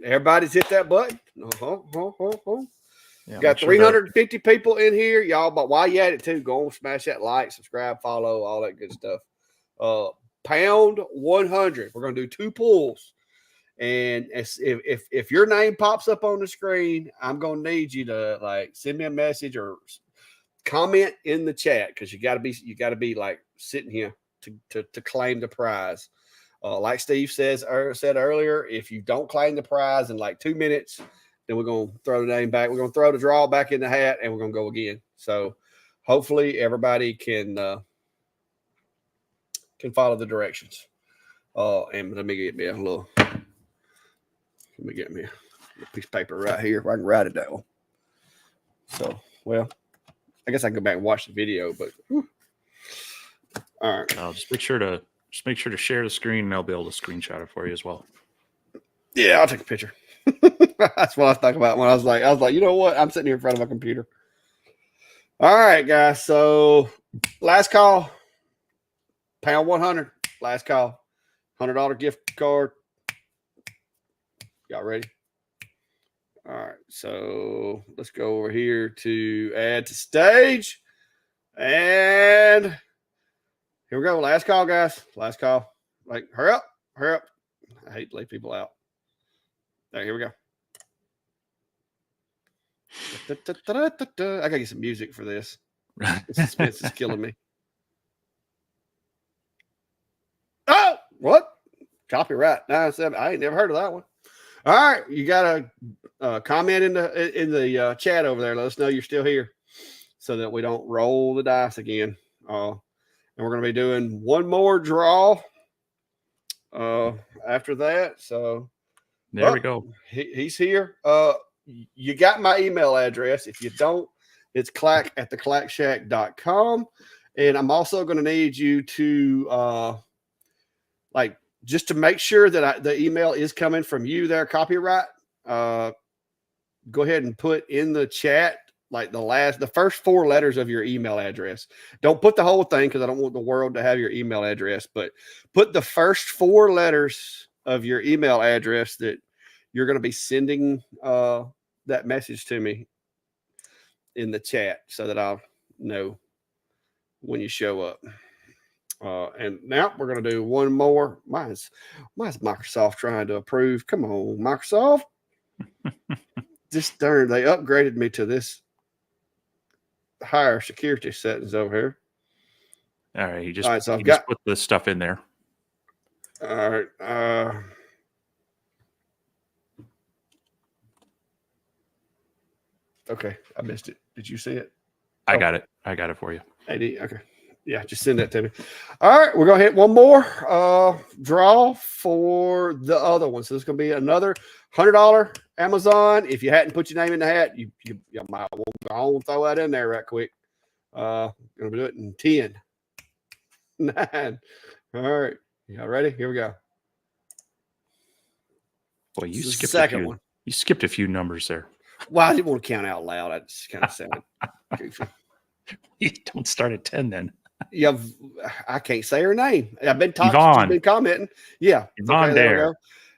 Everybody's hit that button. Yeah, got 350 people in here, y'all. But while you at it too, go on, smash that like, subscribe, follow, all that good stuff. Pound 100. We're gonna do 2 pulls, and if your name pops up on the screen, I'm gonna need you to like send me a message or comment in the chat because you gotta be like sitting here to claim the prize. Like Steve said earlier, if you don't claim the prize in like 2 minutes, then we're going to throw the name back. We're going to throw the draw back in the hat, and we're going to go again. So hopefully everybody can follow the directions. And let me get me a piece of paper right here if I can write it down. So, well, I guess I can go back and watch the video, but all right. I'll just make sure to share the screen, and I'll be able to screenshot it for you as well. Yeah, I'll take a picture. That's what I was thinking about when I was like, you know what? I'm sitting here in front of my computer. All right, guys. So last call, pound 100. Last call, $100 gift card. Y'all ready? All right. So let's go over here to add to stage. And here we go. Last call, guys. Last call. Like, hurry up. Hurry up. I hate to leave people out. All right, here we go. I gotta get some music for this. The suspense is killing me. Oh, what? Copyright 9/7. I ain't never heard of that one. All right, you got to comment in the chat over there. Let us know you're still here, so that we don't roll the dice again. And we're gonna be doing one more draw after that. So there we go. He's here. You got my email address. If you don't, it's clack@theclackshack.com. And I'm also going to need you to just to make sure that the email is coming from you there, copyright. Go ahead and put in the chat like the first 4 letters of your email address. Don't put the whole thing because I don't want the world to have your email address, but put the first 4 letters of your email address that you're going to be sending that message to me in the chat so that I'll know when you show up. And now we're going to do one more. Mine's Microsoft trying to approve. Come on, Microsoft. Just darn, they upgraded me to this higher security settings over here. All right, you just put the stuff in there. All right. Okay, I missed it. Did you see it? I got it. I got it for you. AD. Okay. Yeah, just send that to me. All right, we're gonna hit one more draw for the other one. So there's gonna be another $100 Amazon. If you hadn't put your name in the hat, you might want to go on and throw that in there right quick. Gonna do it in 10, 9. All right, y'all ready? Here we go. Boy, you This is the skipped second one. You skipped a few numbers there. Well, I didn't want to count out loud. I just kind of sounded goofy. You don't start at 10 then. Yeah, I can't say her name. I've been talking. Yvonne. She's been commenting. Yeah, Yvonne there we Dare.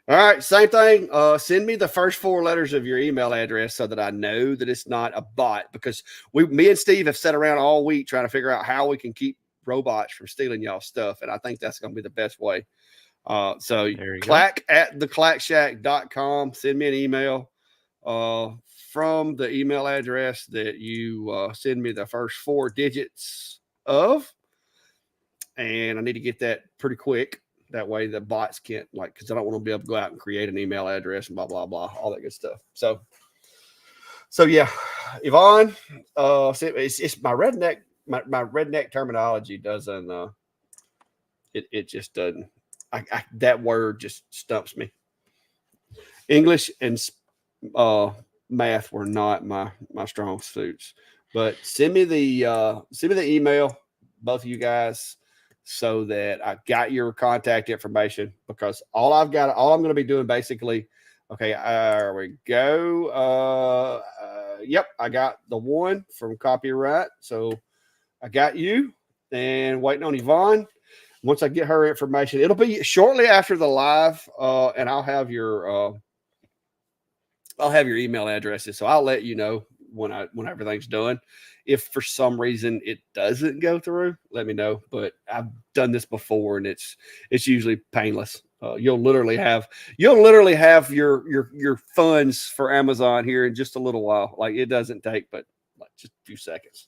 go. All right, same thing. Send me the first 4 letters of your email address so that I know that it's not a bot, because me and Steve have sat around all week trying to figure out how we can keep robots from stealing y'all stuff, and I think that's going to be the best way. So clack at theclackshack.com. Send me an email from the email address that you send me the first 4 digits of, and I need to get that pretty quick. That way the bots can't, like, because I don't want to be able to go out and create an email address and blah blah blah, all that good stuff. So yeah, Yvonne, it's my redneck redneck terminology doesn't it just doesn't. That word just stumps me. English and math were not my strong suits. But send me the email, both of you guys, so that I got your contact information, because all I'm going to be doing basically. Okay, there we go. Yep, I got the one from copyright. So I got you, and waiting on Yvonne. Once I get her information, it'll be shortly after the live, and I'll have your email addresses. So I'll let you know when everything's done. If for some reason it doesn't go through, let me know. But I've done this before, and it's usually painless. You'll literally have your funds for Amazon here in just a little while. Like, it doesn't take but like just a few seconds.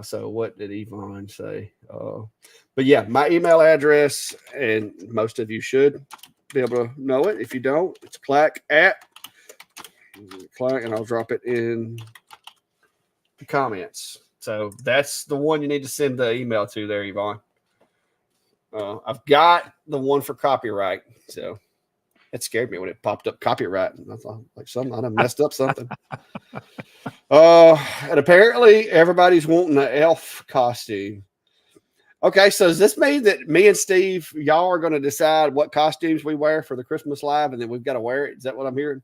So what did Yvonne say? But yeah, my email address, and most of you should be able to know it. If you don't, it's clack, and I'll drop it in the comments. So that's the one you need to send the email to there, Yvonne. I've got the one for copyright. So it scared me when it popped up copyright. And I thought, like, something, I done messed up something. And apparently everybody's wanting an elf costume. Okay, so does this mean that me and Steve, y'all are going to decide what costumes we wear for the Christmas live, and then we've got to wear it? Is that what I'm hearing?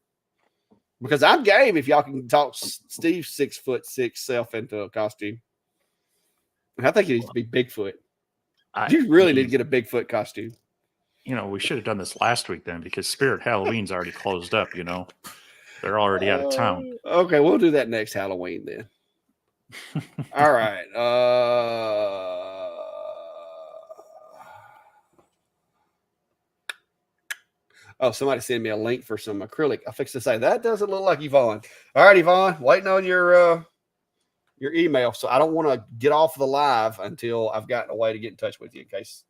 Because I'm game if y'all can talk Steve's 6'6" self into a costume. I think it needs to be Bigfoot. You really need to get a Bigfoot costume. You know, we should have done this last week then, because Spirit Halloween's already closed up, you know. They're already out of town. Okay, we'll do that next Halloween then. All right. Oh, somebody send me a link for some acrylic. I fixed to say that doesn't look like Yvonne. All right, Yvonne, waiting on your email. So I don't want to get off the live until I've gotten a way to get in touch with you in case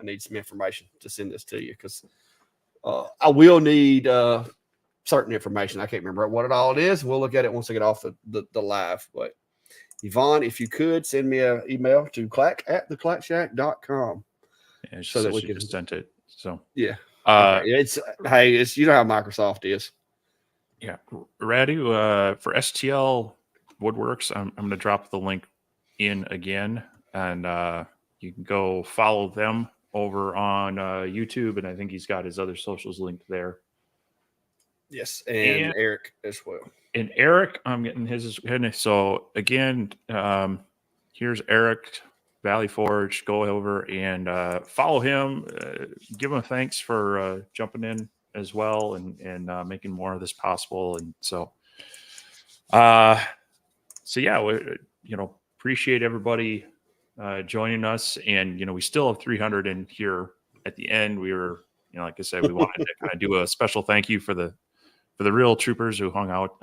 I need some information to send this to you, because I will need certain information. I can't remember what it all is. We'll look at it once I get off the live. But Yvonne, if you could send me an email to clack@theclackshack.com. Yeah, so that we can just sent it. So yeah. It's you know how Microsoft is. Yeah, Radu, for STL Woodworks, I'm going to drop the link in again, and you can go follow them over on YouTube, and I think he's got his other socials linked there. Yes, and Eric as well. And Eric, I'm getting his. So again, here's Eric, Valley Forge. Go over and follow him. Give him thanks for jumping in as well and making more of this possible. And so yeah, appreciate everybody joining us. And we still have 300 in here at the end. We were, like I said, we wanted to kind of do a special thank you for the real troopers who hung out.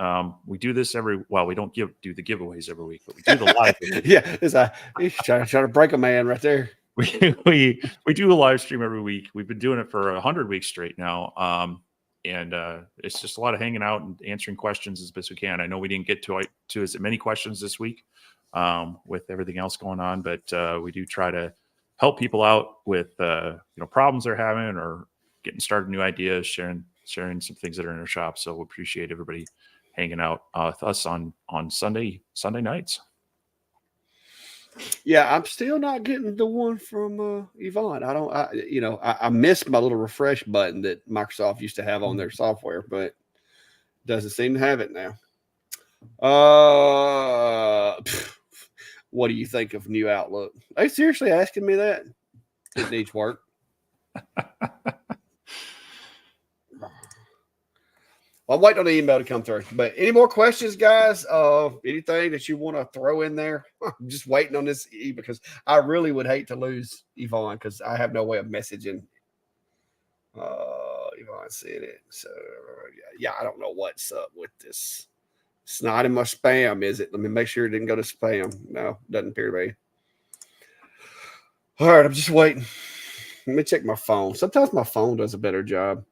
We do this we don't do the giveaways every week, but we do the live. Yeah, he's trying to break a man right there. We do a live stream every week. We've been doing it for 100 weeks straight now. and it's just a lot of hanging out and answering questions as best we can. I know we didn't get to as many questions this week with everything else going on, but we do try to help people out with problems they're having or getting started, new ideas, sharing some things that are in their shop. So we appreciate everybody hanging out with us on Sunday nights. Yeah, I'm still not getting the one from Yvonne. I missed my little refresh button that Microsoft used to have on their software, but doesn't seem to have it now. What do you think of new Outlook? Are you seriously asking me that? It needs work. I'm waiting on the email to come through. But any more questions, guys? Anything that you want to throw in there? I'm just waiting on this because I really would hate to lose Yvonne because I have no way of messaging. Yvonne said it. So, yeah, I don't know what's up with this. It's not in my spam, is it? Let me make sure it didn't go to spam. No, doesn't appear to be. All right, I'm just waiting. Let me check my phone. Sometimes my phone does a better job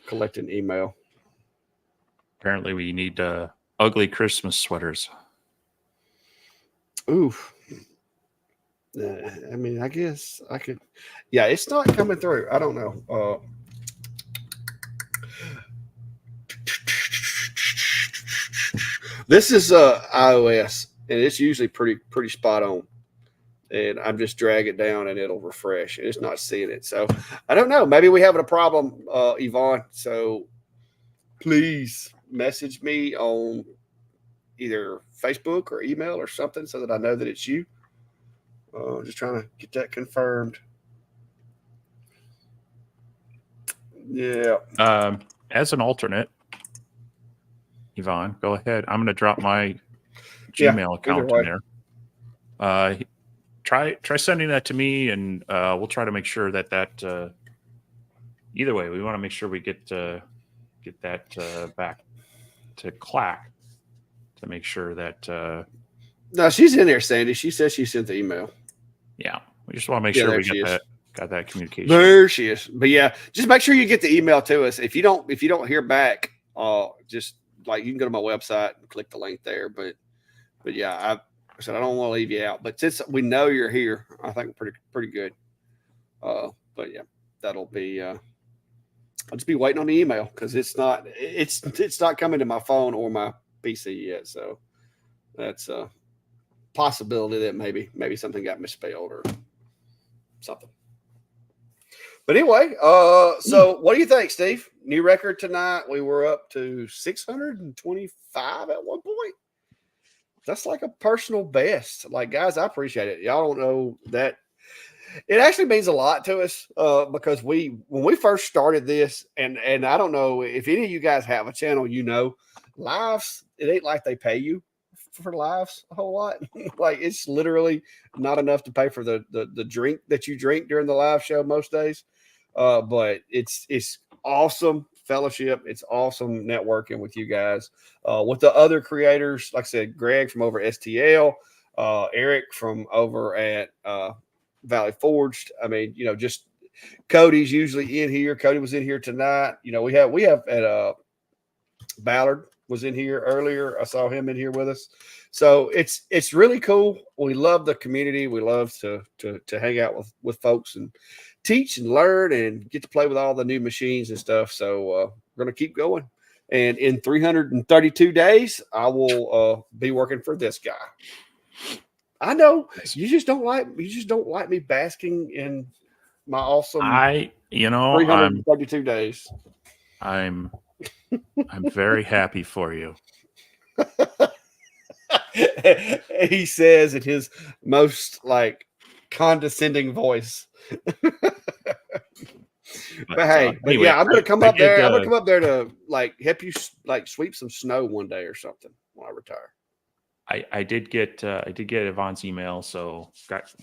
collecting email. Apparently, we need ugly Christmas sweaters. Oof. I mean, I guess I could. Yeah, it's not coming through. I don't know. This is iOS, and it's usually pretty spot on. And I'm just drag it down, and it'll refresh. And it's not seeing it, so I don't know. Maybe we having a problem, Yvonne. So please message me on either Facebook or email or something so that I know that it's you. Just trying to get that confirmed. Yeah. As an alternate, Yvonne, go ahead. I'm going to drop my Gmail account in there. Try sending that to me, and we'll try to make sure that either way, we want to make sure we get that back to Clack to make sure that. No, she's in there, Sandy. She says she sent the email. Yeah, we just want to make sure we got that communication. There she is. But yeah, just make sure you get the email to us. If you don't hear back, just like you can go to my website and click the link there. But yeah, I said I don't want to leave you out. But since we know you're here, I think pretty good. But yeah, that'll be. I'll just be waiting on the email because it's not coming to my phone or my PC yet. So that's a possibility that maybe something got misspelled or something. But anyway, so what do you think, Steve? New record tonight. We were up to 625 at one point. That's like a personal best. Like, guys, I appreciate it. Y'all don't know that. It actually means a lot to us because when we first started this, and I don't know if any of you guys have a channel, lives, it ain't like they pay you for lives a whole lot. Like, it's literally not enough to pay for the drink that you drink during the live show most days. But it's awesome fellowship. It's awesome networking with you guys, with the other creators. Like I said, Greg from over STL, Eric from over at Valley Forged. I mean, just Cody's usually in here. Cody was in here tonight. We have at Ballard was in here earlier. I saw him in here with us. So it's really cool. We love the community. We love to hang out with folks and teach and learn and get to play with all the new machines and stuff. So we're going to keep going. And in 332 days, I will be working for this guy. I know you just don't like me basking in my awesome 332 days. I'm very happy for you. He says in his most condescending voice. But hey, anyway, yeah, I'm gonna come up there. I'm gonna come up there to help you sweep some snow one day or something when I retire. I did get Yvonne's email, so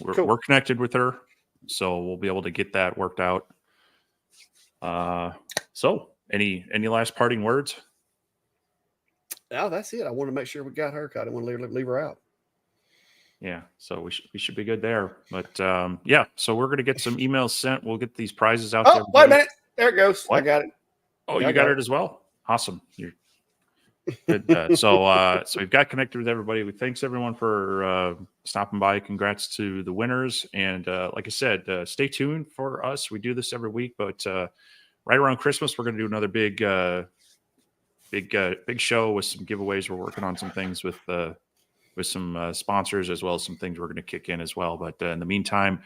we're connected with her, so we'll be able to get that worked out. So any last parting words? No, that's it. I want to make sure we got her. I don't want to leave her out. Yeah, so we should be good there. But yeah, so we're gonna get some emails sent. We'll get these prizes out. Oh, wait a minute! There it goes. What? I got it. Oh, Yeah, I you got got it as well. Awesome. You're good. So we've got connected with everybody. We thanks everyone for stopping by. Congrats to the winners. And like I said, stay tuned for us. We do this every week, but right around Christmas, we're going to do another big show with some giveaways. We're working on some things with some sponsors, as well as some things we're going to kick in as well. But in the meantime,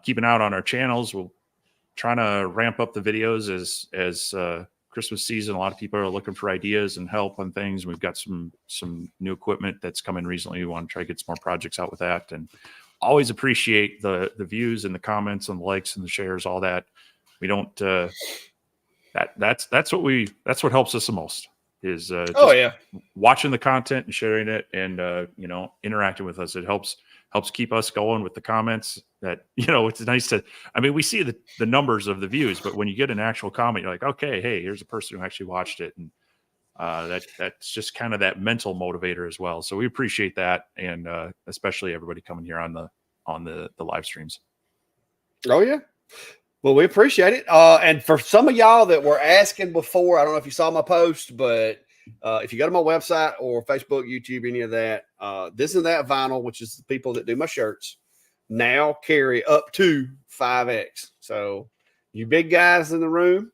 keep an eye out on our channels. We'll trying to ramp up the videos as Christmas season. A lot of people are looking for ideas and help on things. We've got some new equipment that's come in recently. We want to try to get some more projects out with that, and always appreciate the views and the comments and the likes and the shares, all that. We don't that's what helps us the most is just watching the content and sharing it, and interacting with us. It helps keep us going with the comments. That it's nice to, I mean, we see the numbers of the views, but when you get an actual comment, you're like, okay, hey, here's a person who actually watched it, and that's just kind of that mental motivator as well. So we appreciate that, and especially everybody coming here on the live streams. Oh yeah. Well, we appreciate it. And for some of y'all that were asking before, I don't know if you saw my post, but if you go to my website or Facebook, YouTube, any of that, this and that vinyl, which is the people that do my shirts, now carry up to 5X. So you big guys in the room,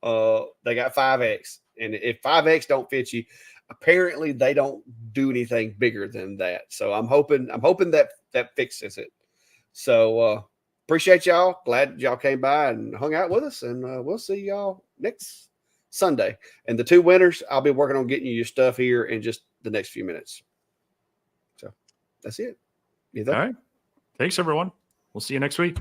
they got 5X. And if 5X don't fit you, apparently they don't do anything bigger than that. So I'm hoping that fixes it. So appreciate y'all. Glad y'all came by and hung out with us, and we'll see y'all next Sunday. And the two winners, I'll be working on getting you your stuff here in just the next few minutes. So that's it. All right. Thanks, everyone. We'll see you next week.